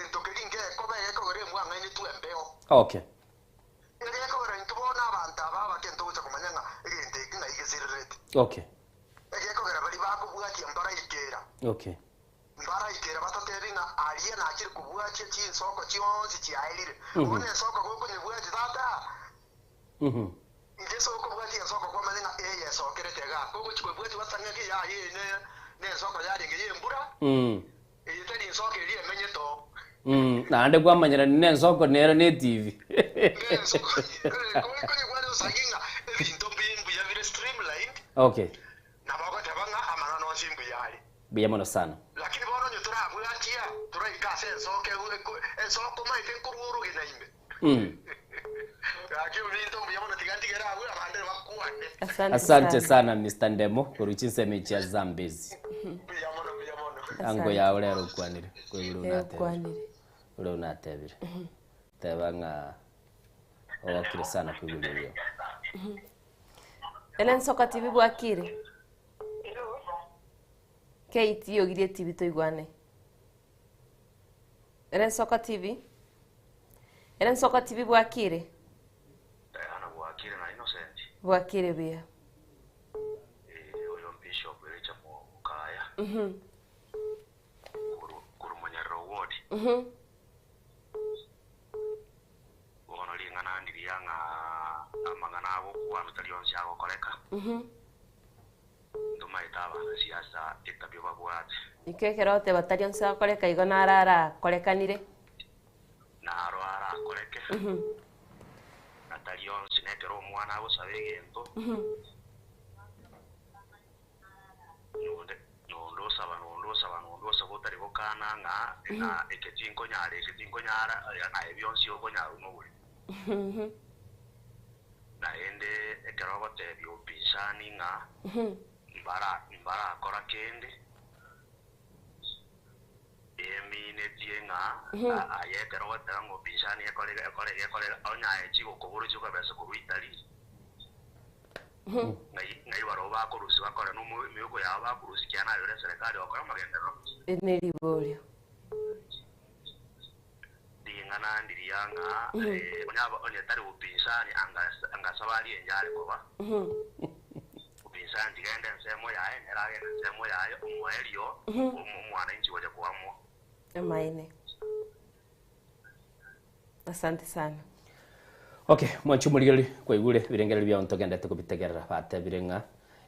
ntokiringe kobe ekogere mwanga ni tuembeo okay ere ekogere ntubona abantu ababa kento ucha kumanyanga egende kinga igesirerete okay ekogere bali bakubwati mbara ikera okay mbara ikera batoteringa aliye na akiri kubwati chinsoko chionzi chiailire ubone soko goko ni bwati tata nje soko bwati soko kwa malenga soko retega gogo chikwe bwati wasanga ki ya ye ne soko yari nge yembura eyitani soko iri emenye to nande kwamanyira ne soko nero ne TV okay biyamono sana lakini bono nyotora abwatia tora ikase soke soko maite kururu ginaimbe asante sana Mr. Ndemo kuruchise mechi ya Zambezi ango ya olero kwanire ule unatebire tebanga owakire sana kwigulio Elen Soka TV bwakire Kate yogirie TV toigwane Elen Soka TV bwakire bwakire bia oyo bishop echa mu kaya kuru monyero ward ono lingana ndirianga amangana abo kwano talion shago koleka nduma itaba siasa etabyo babwate ikekerote batalion shago koleka igona arara kolekanire naro ara koleke Natalion sinekero mwana abo sabegento nondo saba utari bokana nga na eketinko nyara na ebyonsi okonya unobuli na ende ekero bote byo pisani nga mbara akora kende emine tienga ayekero bote ngo pisani ekole onya echigo koburu chuka bese kubitali ngai baro bakurusi bakora no miyoko ya bakurusi kyana yore serikali bakora magendero eneri bolyo dingana ndirianga onya tari upisani anga sabali enjale koba upisani digende nsemo yae nerage nsemo yae umwelio umwana inchi waje kuamwa Amaine. Asante sana. Okay, mwanchu muligeli kwa igule birengere bya ontogendete kubitegerera bate birenga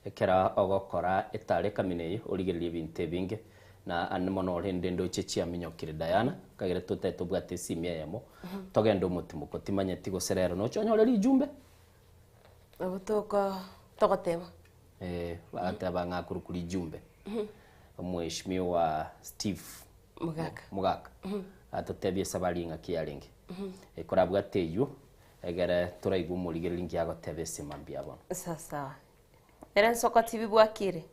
ekera ogokora etare kaminei oligeli binte binge na anmono rende ndo chechi aminyokire Diana kagere tutete bwate simia yamo togenda umutimuko timanyeti goserero no chonyoreri jumbe abutoko tokotema bate bangakuru kuri jumbe mheshimiwa Steve Mugaka atotebye sabalinga kialingi ekorabwa teyu egere turaigu muligere lingi yago tebese mambia bono sasa Elen Soka TV bwakire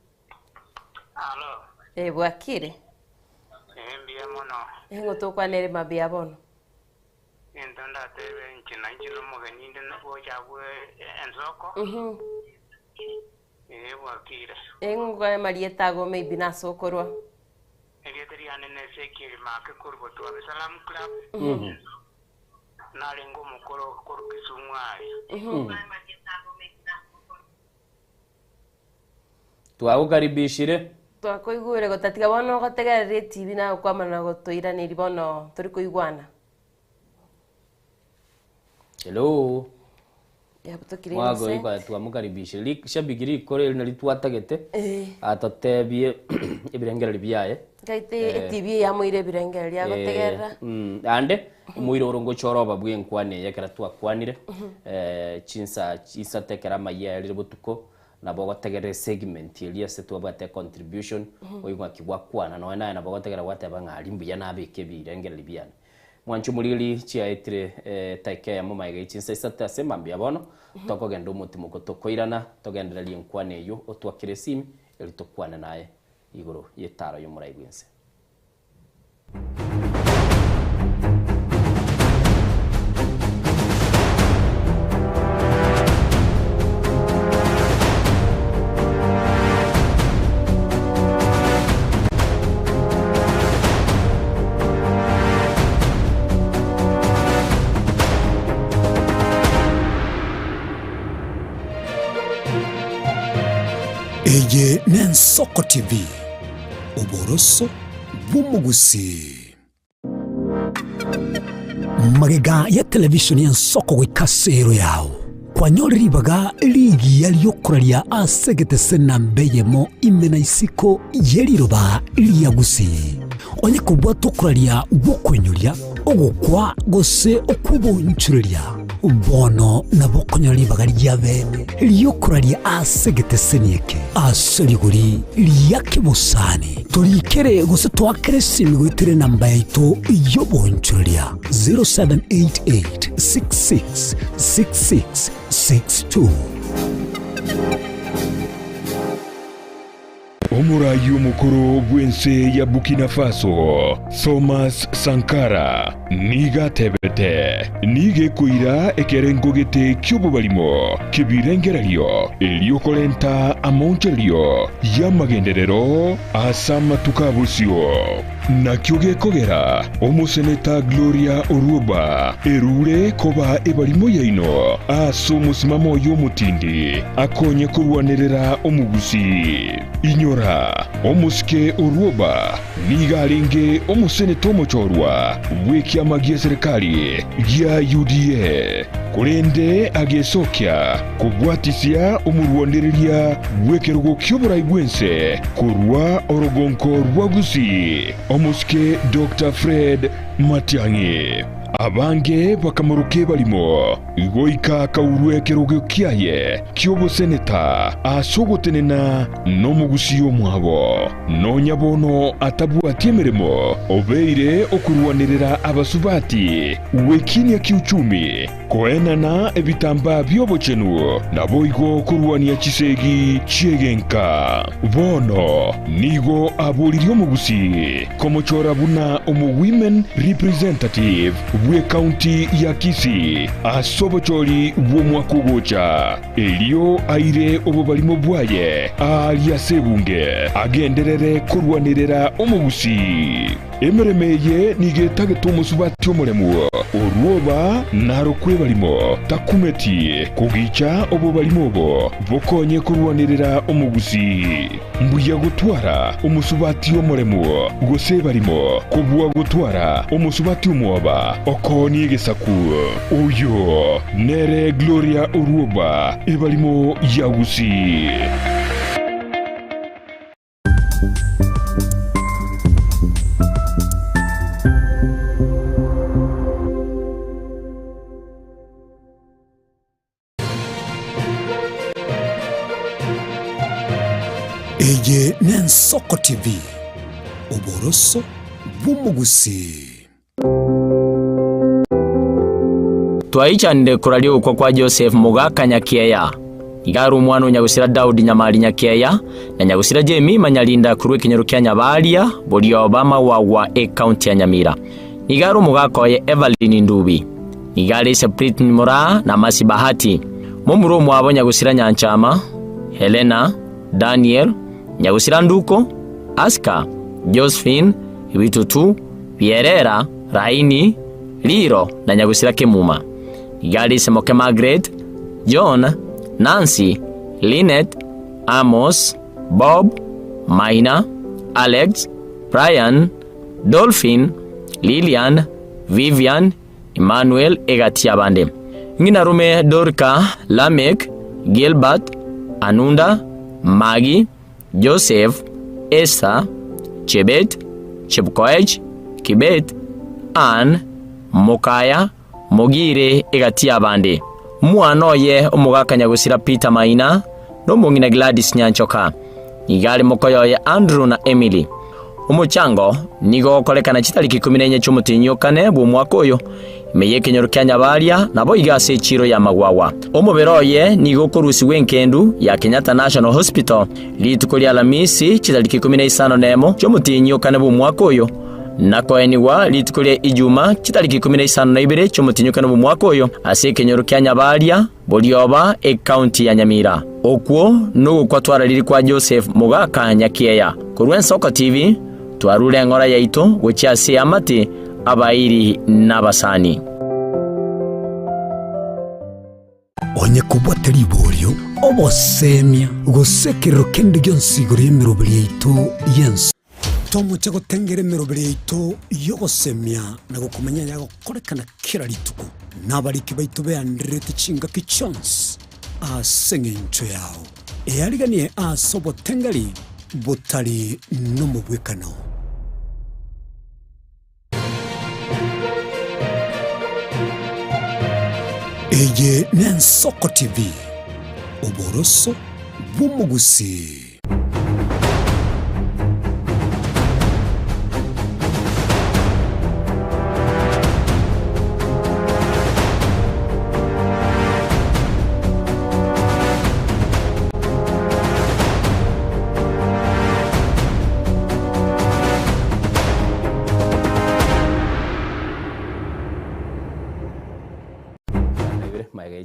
Allo bwakire mbia mono ngo tokwanere mabia bono Entanda tebe nchina nchino muganyinde nabo chabwe enzoko bwakire ngo marieta go maybe nasokorwa Eriatriane nesekiri make kurbo tu Salam Club nalengo mukoro koro kisumwari twagukaribishire twakoigure gotatiga bono gotegerera TV na kwamana gotoiraniri bono turi kuigwana. Hello. Ya butokire mwago iko twamukaribishire shabigiri kore na litwatagete atatebie ibirengera biyaye gaite TV ya muire birengera ya gotegerera ande muire urongo choroba bwenkwane yakera twakwanire chinsa isatekera maye rire butuko nabo gotegerera segment ilia se twabate contribution oigwa kigwakwana no na nabo gotegerera gwateba ngari mbuya nabike birengera biyane mwanchu mulili chiaitire taike ya mumaiga ichinsa isate asemambia bono tokogenda umutima gotokoirana togendereria nkwane yo otwakire simi eri tokwana naye iguru yetaro yo muraibwense Eye Nensoko TV uboroso bw'umugusi magega ya television ya Nsoko gwikasero yawo kwanyoribaga ligi yaliyokuralia asegete sena mbeyemo imena isiko yeliroba liyagusi onye kubwa tokuralia bokwenyolia ogukwa gose okubonchurelia bono na bokonyolia bagarya bene liyokuralia asegete senieke aseliguri liyakibusani tulikere gose twakere simigwitire namba yaito yobonchurelia 0788666662 Omurayi omukuru bwense ya Burkina Faso Thomas Sankara niga tebete nige kuira ekerengogete kyobo balimo kibirengeralio eliokolenta amontelio ya magenderero asama tukabusio na kyoge kogera omuseneta Gloria Oruoba erure koba ebalimo yaino aso musimamo y'omutindi akonye kurwanerera omugusi inyora omusike Oruoba nigalinge omuseneta omuchorwa bwekyama gya serikali gya UDA kurende agesokya kubwatisya omurwandereria bwekerugo kyoburayi bwense kurwa orogonko rwagusi omusike Dr. Fred Matiang'i abange bakamuruke balimo goika kaurwe kerugo kyaye kyobo seneta asogotenena nomugusi omwabo nonyabono atabwati emirimo obeire okurwanirira abasubati wekinia kiuchumi koenana ebitamba byobochenu naboigo kurwania chisegi chiegenka bono nigo aboliri omugusi komochora buna omu women representative bwe county ya Kisii asobochori bw'omwakugocha elio aire obubalimo bwaye aliasebunge agenderere kurwanirira omugusi emeremeye nigetagete omusubati omulemu Oruoba narokwe balimo takumeti kugicha obubalimo obo bokonye kurwanirira omugusi mbuya gutwara omusubati omulemu gose balimo kubwa gutwara omusubati omwoba okoni gesaku oyo nere Gloria Oruoba ebalimo yagusi Eye Nensoko TV uboroso bw'umugusi twaichanire kurario kwa Joseph Muga Nyakeya igaru mwana nyagusira Daudi Nyamali Nyakeya na nyagusira Jemi Manyalinda kurwe kinyeru kya Nyabalia boli Obama wa county ya Nyamira igaru Muga koye Evelyn Ndubi igale Seprit Mura na Masi Bahati mumuro mwabo nyagusira Nyanchama Helena Daniel nyagusira Nduko Aska Josephine Ibitutu Pierera Raini Liro na nyagusira Kemuma igale Semoke Margaret John Nancy Lynette Amos Bob, Maina, Alex, Brian, Dolphin, Lilian, Vivian, Emmanuel egatia bande. Ngina rume Dorka, Lamek, Gilbert, Anunda, Maggie, Joseph, Esther, Chebet, Chepkoech, Kibet, Ann, Mokaya, Mogire egatia bande. Mwana oye omugakanya gusira Peter Maina no mungina Gladys Nyanchoka. Igari mokoyo ya Andrew na Emily. Umuchango nigo kolekana chitariki 14 cy'umutinyukane bu mwaka uyu meye kenyoro kyanya baria nabo igase chiro ya magwawa. Omuberoye nigo kurusi wenkendu ya Kenyatta National Hospital litukolia Alamisi chitariki 15 nemo cy'umutinyukane bu mwaka uyu. Nako eniwa litukolia Ijuma chitariki 12 cy'umutinyukane bu mwaka uyu ase kenyoro kyanya baria bolioba county ya Nyamira. Okwo nugo kwatwara liri kwa Joseph Mugaka Nyakieya. Kurwen Soko TV twarure ngora yaito gucyase amate abairi n'abasani. Onye kuboteri iboryo obosemia gusekero kende gyonsigore emirobiri yaito yensi tomo chako tengere emirobiri yaito yogosemia na gukumanya yagokorekana kira rituko nabariki baito beandrete chinga kichons asengencho yao eyariganie asobo tengari botari n'umubwekano. Eye Nensoko TV oboroso bumugusi.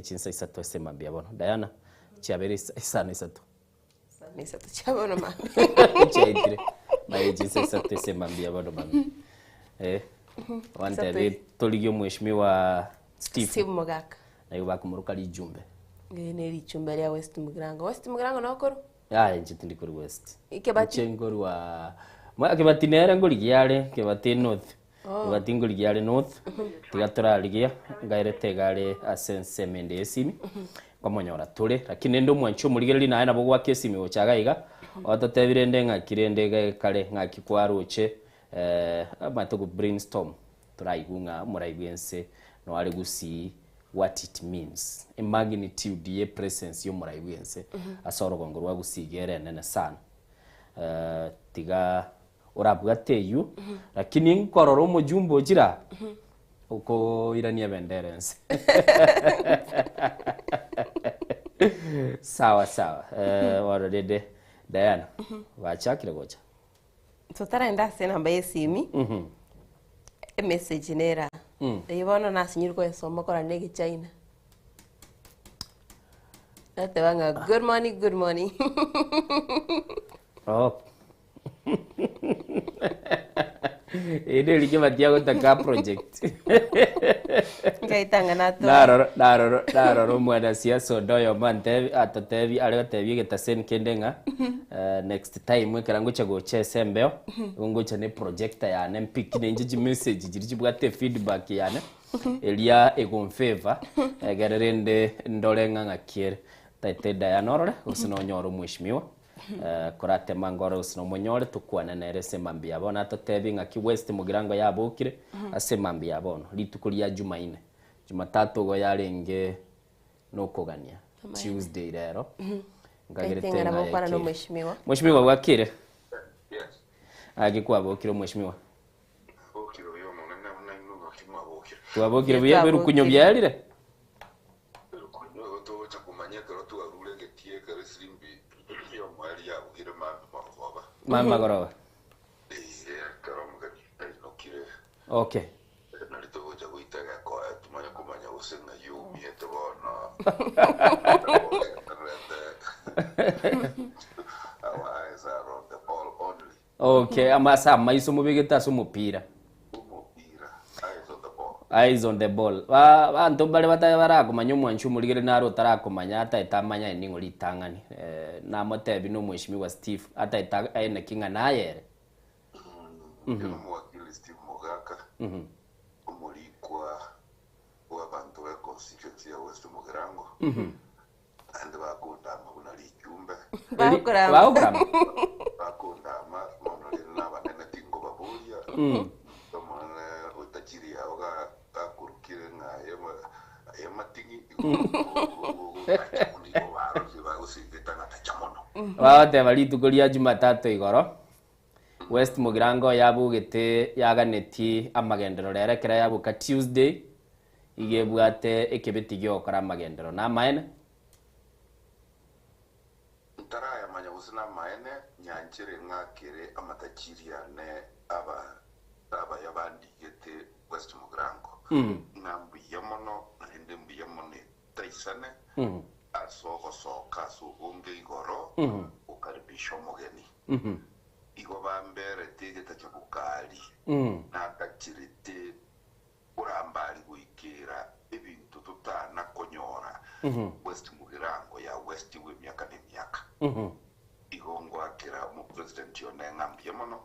Chinsa isato sema biabono Diana chiabere isano isato chabono mami chaitire mai chinsa isato sema biabono mami wante toligyo mheshimiwa Steve Mugaka na yuba kumuruka lijumbe ngene lijumbe ya West Mugirango nokoro njitindi kuri West ikebati chengoro wa mwa kebati nere ngoligiale kebati north Batingo ligiale north tigatora ligia ngairete gale asense mende esimi kwamonyora tole lakini ndo mwancho muligeli na nabo gwa kesimi ochaga iga otatebire ndenga kirende kale ngakikwaruche amato go brainstorm turaigunga muraigwense no ali gusi what it means a magnitude ye presence yo muraigwense asoro gongorwa gusigere nene sana tiga orabwateyu lakini nkororo mujumbo jira uko irania benderens sawa warode Diana wachakire gocha totara ndase namba yesimi message nera ibona nasinyirko esoma kora negi China ate wanga good morning oh ede lige matiago taka project ngaitanga nato naro mwana siasa doyo mantevi atatevi aliotevi getasen kendenga next time karango chago chesembeo ngocha ne project ya ne pick ne nji message jiri bwate feedback yana elia egonfeva garerende ndolenga ngakiere taiteda ya norore usino nyoro mheshimiwa korate mangoro usino monyore tukwana nere semambia bona totebi ngaki West Mugirango yabukire asemambia bono litukulia Jumaine Jumatatu go yarenge no kogania Tuesday rero ngagirete ngara no mheshimiwa wakire yes agikwa bukire mheshimiwa bukire yo mwana na ngakimwa bukire twabukire byeberu kunyobyarire Mama goroba. Okay. Okay, amasa maiso mubigeta so mupira. Eyes on the ball. Bantu bale batayabara kumanya omwanchu muligere naro tarakumanya ata itamanya eningo litangani. Na motebi no mheshimiwa Steve ata itaene kinga nayere. Mwakili Steve Mogaka. Umulikwa wa bantu wa constituency ya West Mugirango. And bakundama kuna lichumbe. Bakundama monolele n'abanene tingo babuya. Utachiri yaoga akurukire ngaye matingi. Wate balitu kulia Jumatatu igoro. West Mugirango yabugite yaganeti amagendero rerekera yabuka Tuesday igebwate ekebeti gyokora amagendero na maene ntara ya manyabusina maene nyankire ngakire amatachiriane aba yabandi gete West Mugirango nambiyemono ninde mbiyemono taisane asoko soka suunge igoro ukaribisho mugeni igo bambere tegeta cyabukali nakakirite urambari guikira ibintu tutana konyora West Mugirango ya West w'imyaka n'imyaka igo ngwakira mu president yonenga mbyemono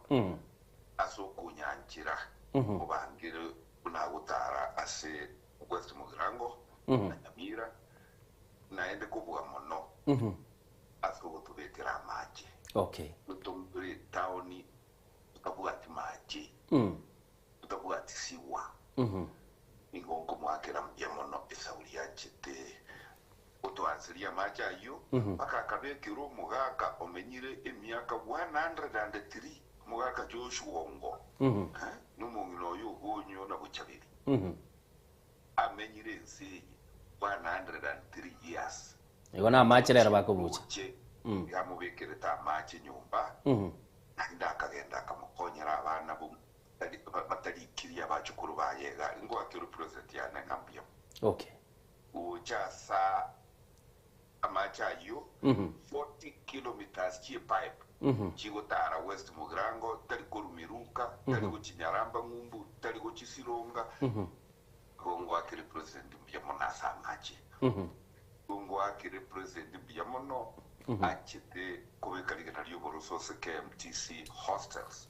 asokunyankira ubangire unagutara ase West Mugirango na Nyamira naende kuvuga mono asokutubetera amaje. Okay. Utombure taoni utabuati maji. Utabuati siwa. Ingongo mwakera mjemono esauri yachite. Utoansiria maji ayo. Baka kabekiro Mugaka omenyire emyaka 103. Mugaka Joshua Ongo. Numungino yo gonyo na buchabiri. Amenyire nsi 103 years. Igona amache rero bakubucha. Yamubekere tamache nyumba ndakagenda kamukonyera abana bo batarikiriya bacukuru bayega ngo akiri president yana ngambiyo. Okay. Uchasa amacha yo 40 kilometers chi pipe chigotara West Mugirango tari korumiruka tari kuchinyaramba ngumbu tari kuchisironga ngo akiri president mbyamona amache ngo akiri president mbyamona achite kubeka liganaliyo borosose KMTC hostels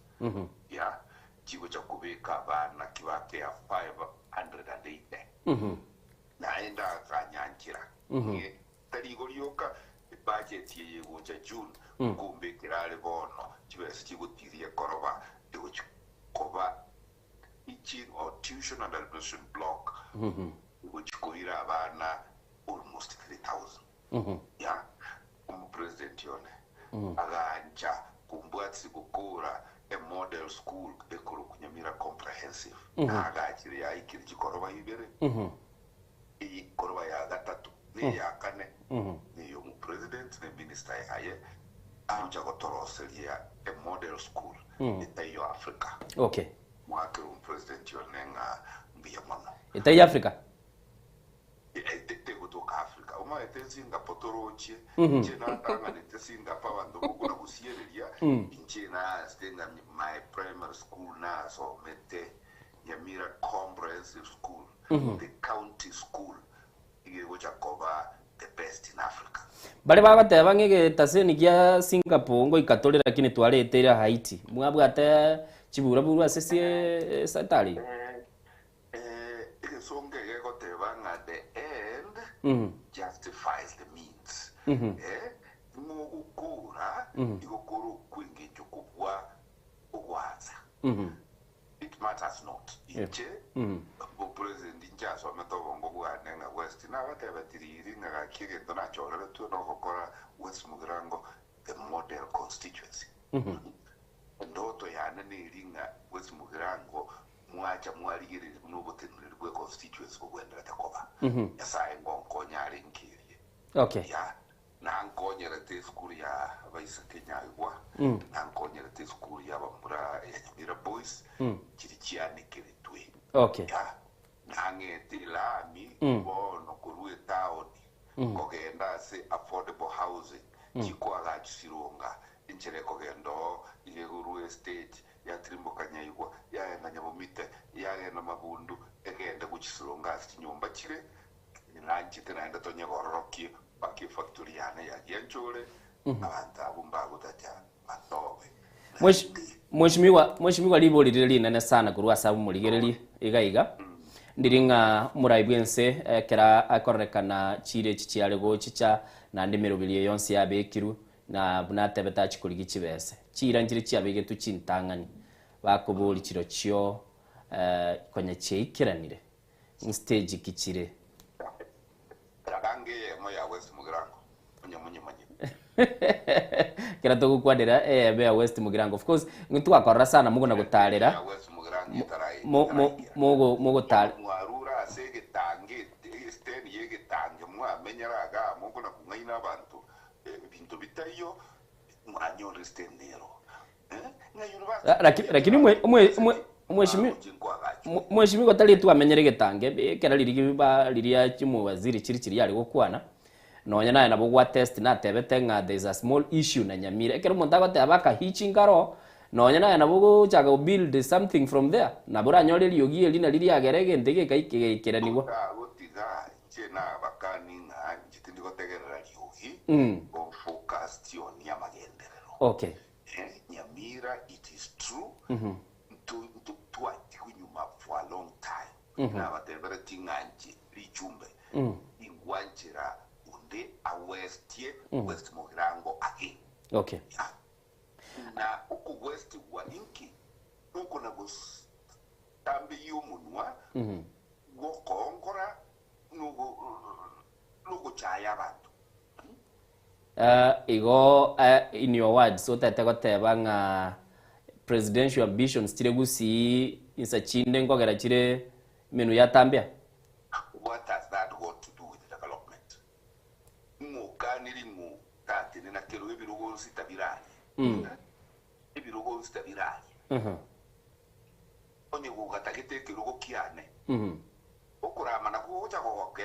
ya chigo cha kubeka bana kibake ya 580 naenda kanyankira tarigo lyoka budget ye gocha June kumbe kirale bono chibese chigutirie koroba koba teaching or tuition and administration block which koira bana almost 3,000 ya president yone aganja kumbwatsi gukura a model school ekuru kunyamira comprehensive agachiri ya ikiri chikoroba ibere ikoroba ya gatatu ni ya kane ni yo president ne minister yaye anja gotoroseria a model school itayo Africa. Okay. Mwake president yone nga mbiyamono itayo Africa kutoka Afrika uma etensinga potoroche chena tanga netensinga pa bando kugura kusiereria chena stenga my primary school na so mete Nyamira comprehensive school the county school igo chakoba the best in Africa. Bale bagateba ngege taseni kya Singapore ngo ikatolera lakini twaletera Haiti mwabwate chibura buru asese satali songe yego teba nga the end justifies the means. Mugukura igokoro kwingejo kubwa ugwaza. It matters not. Inche bo president injaso ametobongo bwane nga West na bateba tiriri nga kige dona chorele tu no kokora West Mugirango the model constituency. Ndoto yana ni ringa West Mugirango mwacha mwaligire n'ubutenere bwe constituency bwendera takoba yasaye ngonkonya arinkiriye. Okay. Ya nankonyera te school ya abaisa Kenya igwa nankonyera te school ya bamura ya Nyamira boys kiri kianikire twe. Okay. Ya nangete lami bono kuruwe town kogenda se affordable housing chiko agachisironga inchere kogendo yeguruwe state ya Trimbo Kanyaigwa ya na Nyamumite ya na Mabundu egenda kuchisilonga chinyumba chile nanchite naenda tonyegororokie baki factory yane yagienchole abantu abumba gutacha matobe Mheshimiwa libolire linene sana kurwa sabu muligereri igaiga ndiringa murai bwense kera akorekana chire chichiale go chicha na ndimero bilie yonse yabekiru na bunatebeta chikuligi chibese chira njire chiabege tuchintangani bakoboli chiro chyo kwenye cheikiranire stage kichire ragange moya West Mugirango munye kera to kukwadira be West Mugirango of course ngitwakorra sana mugo na gutarira mugo tar mwarura asege tange sten yege tange mwamenyaraga mugo na kungaina abantu bintu bitayo mwanyo stenero lakini mheshimiwa tali tu amenyere getange kera liria chimu waziri chiri yali gukwana nonya naye nabo gwa test na tebete nga there is a small issue na Nyamira ekero muntu agoteba ka hichingaro nonya naye nabo chaga build something from there nabura nyore liogie lina liri agerege ndege kaikikera niwo gotiga chena bakani nga njitindi gotegerera liogi focus tion ya magenderero okay Nyamira it is true to atinyuma for a long time na batebere tinganji lichumbe ingwanchira a West Mugirango again. Okay. Na uku West waninki nuko na bus tambi yumunwa gokongora nugo chaya bantu. Igo in your words so tete goteba nga presidential ambitions tire gusi insa chinde ngogera chire menu ya tambia. What has that got to do with development? Mukanirimu tati nina kero ebirugo sitabiranye. Ebirugo sitabiranye. Onye gugatagete kirugo kiane. Okurama na kuja goke.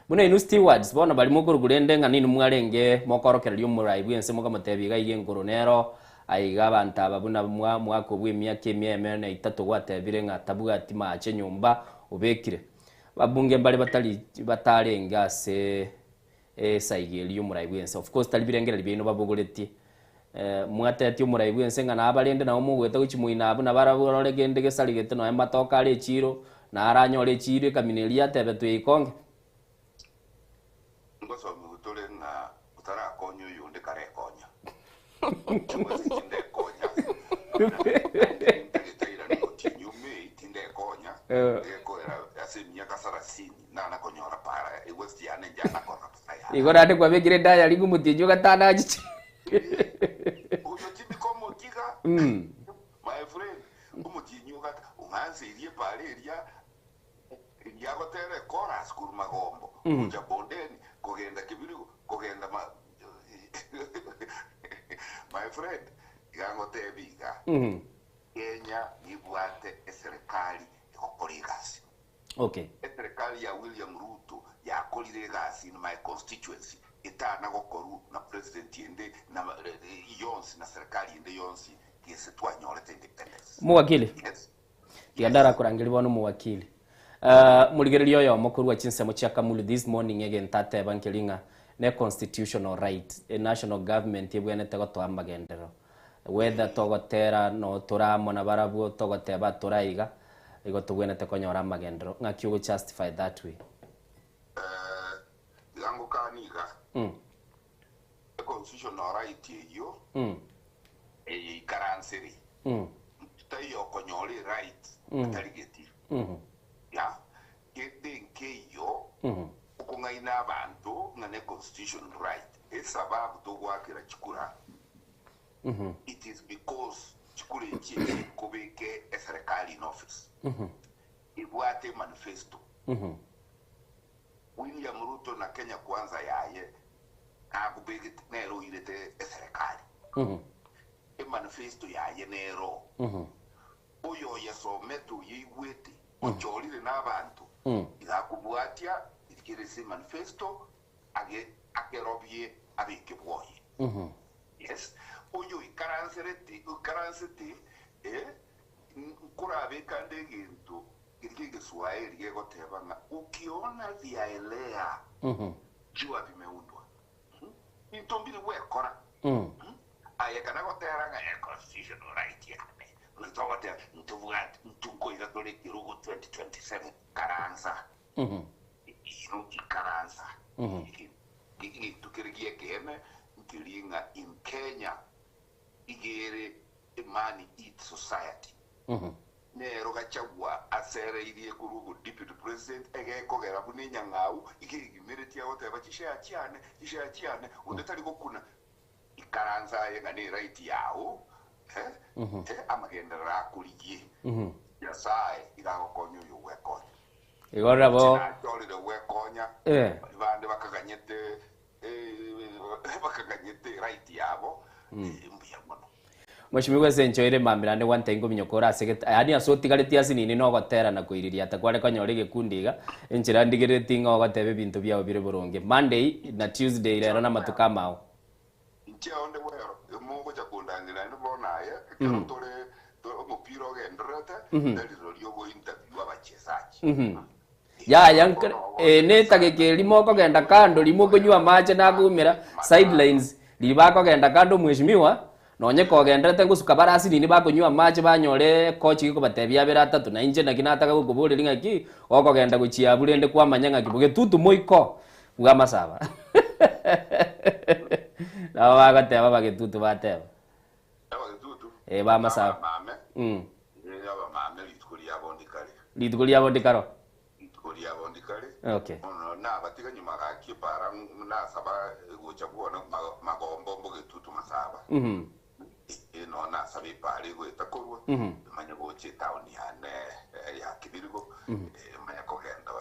Buna inu stewards bona bali mugurugurende nga nini mwarenge mokorokera lyo murai bwense mugamutebiga iye ngoronero aiga abantu ababuna mwako bw'emyaka emyeme itatu gwatebire nga tabuga atima ache nyumba ubekire babunge mbali batarenga se saigeli umurai bwense of course talibirengera libino babugureti mwatete umurai bwense nga nabalende na umugwete kuchimuina abuna baraburoregende gesaligete no ematoka ale chiro na aranyore chiro kaminelia tebe tuikonge ngoso mutole na utara konyo yunde kare konya igora ate kwa begire daya lingu mutinjo gatana ajichi my friend umutinyo gat umanze iliye pale iliya yagotere chorus kurumagombo uja bondeni kogenda kibiru kogenda my friend yango tebiga Kenya ibwate serikali ikokorigasi. Okay. Serikali ya William Ruto ya korigasi in my constituency itana gokoru na president yende na yonsi na serikali yende yonsi kese twanyolete independence. Muwakili. Yes. Yadara kurangirwa no muwakili. Muligererio yo mukuru wa chinsemo cha Kamulu this morning again tate bankelinga ne constitutional right a national government yebwene tego to amagendero whether togotera no turamona barabu togoteba turaiga igo tugwene te konyora amagendero ngaki ugo justify that way yango kaniga the constitutional right yo karanseri tayo konyori right tarigeti ya kete yo ukungaina abantu ngane constitutional right esababu togwakira chikura it is because chikure chie kubeke serikali in office ibwate manifesto William Ruto na Kenya Kwanza yaye akubeke nero ilete serikali manifesto yaye nero oyo yasometo yigwete ocholire n'abantu igakubwatia ikirese manifesto agerobye abike bwoye yes oyo ikaransete kurabe kandi gintu Kiriki Kiswahili yego tebanga ukiona viaelea jua vimeundwa. Intombili wekora. Aya kana goteranga ya constitutional right yane. Unatoka ntuvuat ntungoira dole kirugo 2027 karanza. Iruki karanza. Tukirigie kene nkilinga in Kenya igere Imani Eat Society. Nero gachagwa asere irie kurugo deputy president egekogera buninya ngau ikigimiriti aho teba chisha cyane undatari gukuna ikaranza yenga ni right yawo amagendera kurigie yasaye iragokonyo yuweko igora bo tolide wekonya bande bakaganyete right yabo mbuya mono. Mweshimiwa senchoire mamirande wantengo minyokora segeta yani asotigareti asinini no gotera na kuiriria atakware kanyore gekundiga enchira ndigireti ngo gotebe bintu byao bire boronge Monday na Tuesday rero na matuka mao nche onde wero mungu cha kundangira ni bonaye tore mupiro gendrete daliro lyogo interview abachezaji ya yankre neta limo ko genda kando limo kunywa mache na gumira sidelines libako genda kando mweshimiwa nonye kogendete ngusuka barasi nini bakunywa mache banyore kochi ko batebya bera 3 na inje nakinataka gukuburi lingaki okogenda guchia burende kwa manyanga kibuge tutu moiko bwa masaba na bagateba bagetutu bateba ba masaba litukulia bondikaro okay na batiga nyuma ga kipara na saba gocha kuona magombo mboge tutu masaba no na sabi pare go itakorwa manya goche town ya kibirigo manya kogenda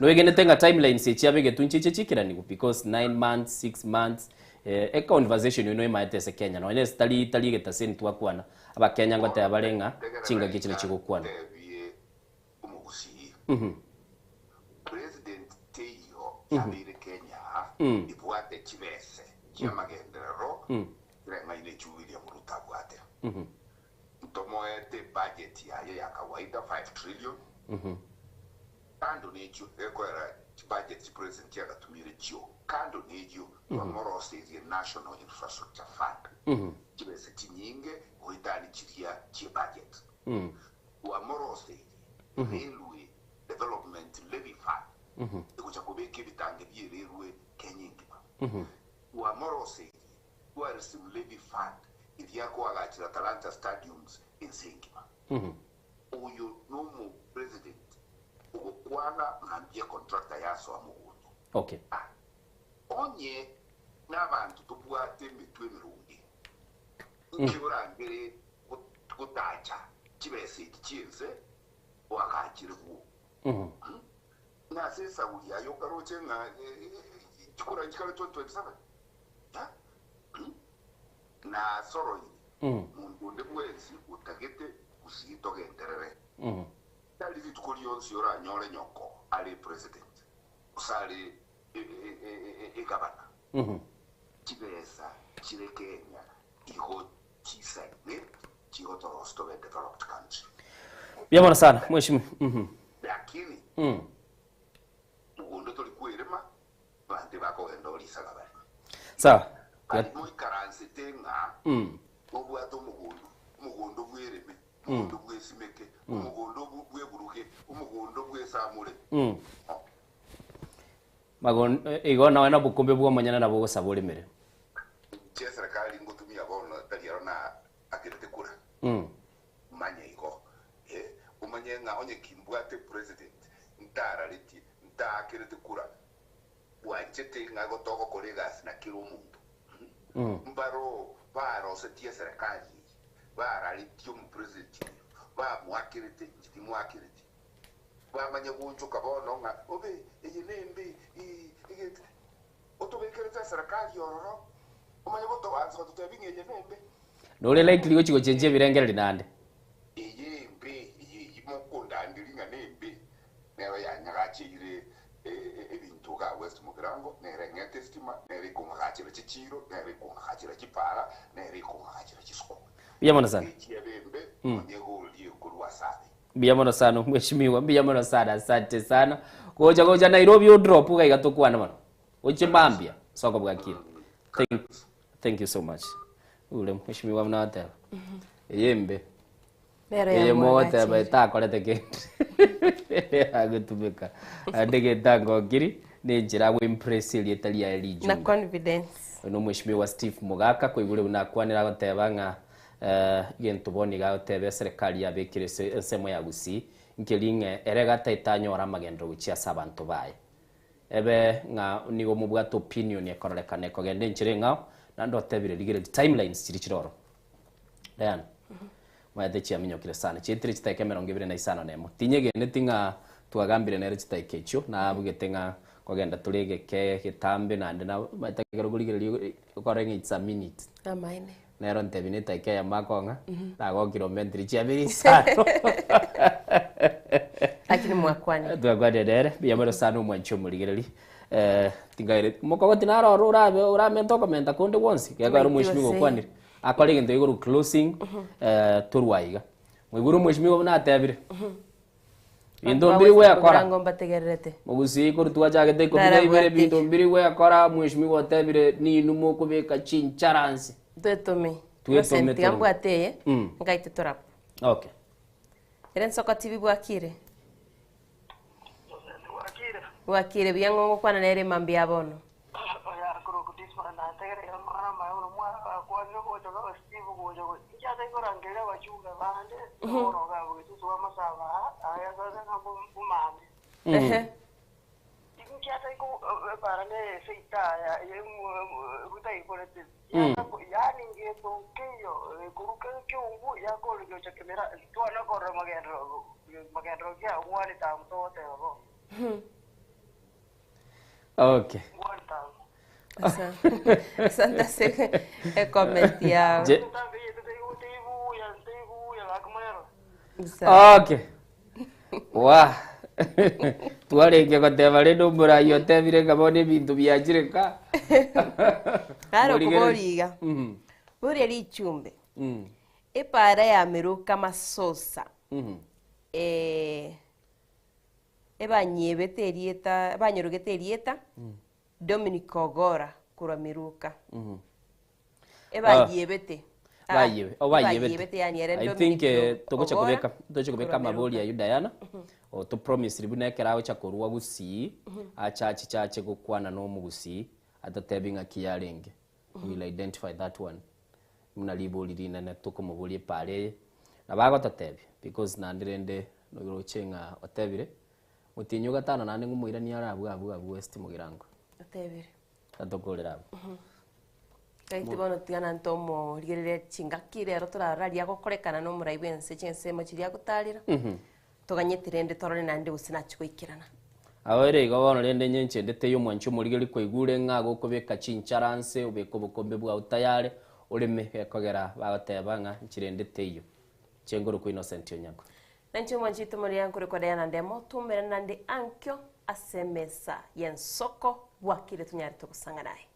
no egene tenga timeline se chiabe getunchiche chikirani because 9 months 6 months a conversation you know imaitese Kenya no ine stali geta sentu akwana aba Kenya ngote abarenga chinga gichile chigokwana President Teyo yabire Kenya ibwate chibese chiamagendero renga ile chuwili ya muruta bwate ntomoete budget yayo ya kawaida 5 trillion kando nejo ekwera budget president ya gatumire chio kando nejo wamoro state national infrastructure fund chibese chinyinge uitani chiria chi budget wamoro state railway development levy fund ekucha kubeke bitange byererwe kenyingi wa morose wa resim levy fund idiako agachira Talanta stadiums in Singima uyu nomu president ukwana ngambye contractor yaso amugundu okay onye n'abantu tubwate mitwe mirungi ukibura gutacha kibese kikinze wakakire ku na sesa uya yokaroche na chikura chikale 2027 na soro mundu ndebwezi utagete kusito genderere dali vitukoliyo siora nyore nyoko ali president usali gavana kibesa kirekenya iho kisene chigotorosto be developed country. Bien sana mheshimiwa lakini ugondo tulikuirema bande bako endolisa kabari sawa moi karanse tenga obwato mugondo bwereme mugondo bwesimeke mugondo bweburuke mugondo bwesamure magon igona wana bukombe bwo manyana na bwo sabole mere serikali ngotumia bono taliaro na akirete kura manya iko umanyenga onye kimbwate president ntara liti ntakirete kura wanchete ngago toko kolegas na kilo mundu mbaro baro setia serikali bara litio mu president ba mwakirete ndi mwakirete ba manya guncho kabono nga obe eyenembe otobekereta serikali yororo umanya boto wanzo tutebinge eyenembe nole likely go chigo chenje birengera linande eyembe yimokunda ndilinga nembe nero yanyagachire ebintu ga West Mugirango nerengete stima neri kumagachira chichiro neri kumagachira chipara neri kumagachira chisoko yamana sana yebembe onyego liyo kulwa Biamono sana mheshimiwa, biamono sana, asante sana. Koja Nairobi drop uga igatukwana mano. Uchimambia soko bwakira. Thank you so much. Ule mheshimiwa mnata. Yembe. Ye mote beta kolete ke. Agutumika. Adege tango kiri ni njira gwe impress ile Italia eliju. Na confidence. No mheshimiwa Steve Mugaka kwa igure unakwanira goteba nga gento boni ga tebe serikali ya bekire semo ya gusi nkelinge erega taitanyora magendo gucia sabantu baye ebe nga nigo mubwato opinion yakorolekane ko gende nchire ngao na ndo tebire ligire timelines chiri chiroro dan mwete chia minyo kile sana chitri chitaike 25 nemo tinyege netinga twagambire nere chitaike cho na bugetenga kogenda tulege ke gitambe na ndina matakero guligire ukorenga it's a minute amaine nero ntebinita ike ya makonga nago kilometri chia biri sana lakini mwakwani twagwade dere biamero sana mwancho muligereri tingaire mukogoti naro urabe to komenta konde wonsi kegaro mwishimigo kwanire akore gento iguru closing turwaiga mwiguru mwishimigo na tebire bindo mbiri we akora ngomba tegerete mugusi ko tuwajage ko bire bindo mbiri we akora mwishimigo tebire ni numo kubeka chincharansi Tuetome. Tuetome tome. Ambu ateye. Ngaite torapo. Okay. Eren Soko TV bwakire. Bwakire biango kwana nere mambia bono. Ya kuro kutisma na tegere ya mara ma uno mwa kwa ngo to Steve go jo. Ya te ko rangere wa chuga bande. Oro ga bo tu so masaba. Aya ga na bu mame. Ya te ko para ne seita ya butai ko rete. Ya ninge to keyo kuruke ke ungu ya ko lo chakemera to na ko magendro ya wani ta to te go. Okay. Santa se comentia. Okay. Wa. Tuareke koteba rendo murayo tebire kabone bintu byagireka. Claro kuboriga. Buri ari chumbe. Epara ya meruka masosa. Ebanyebete erieta, banyorogete erieta. Dominic Ogora kuramiruka. Ebanyebete. Bayebete yani ere I think togocha kubeka maboli ya Diana o to promise ribune kerawe cha korwa gusi achachi chache gukwana no mugusi atatebinga kiyarenge will identify that one muna liboli rina na toko maboli pale na bago tatebi because na ndirende no girochenga otebire mutinyo gatano nane ngumuira ni arabu west mugirango otebire atokolera Kaiti bono tiana ntomo ligere chingakire rotora raria gokorekana no muraibense chense machiria gutarira toganyetirende torone nande usina chikoikirana awere gobono rende nyenche ndete yo mwancho muligeri koigure ngago kobeka chincharanse ubeko bukombe bwa utayare ureme yakogera bagatebanga nchirende teyo chengoro ku Innocent Onyango nancho mwanchito muri yankure kwa Diana ndemo tumere nande ankyo asemesa yensoko bwakire tunyari to kusanga naye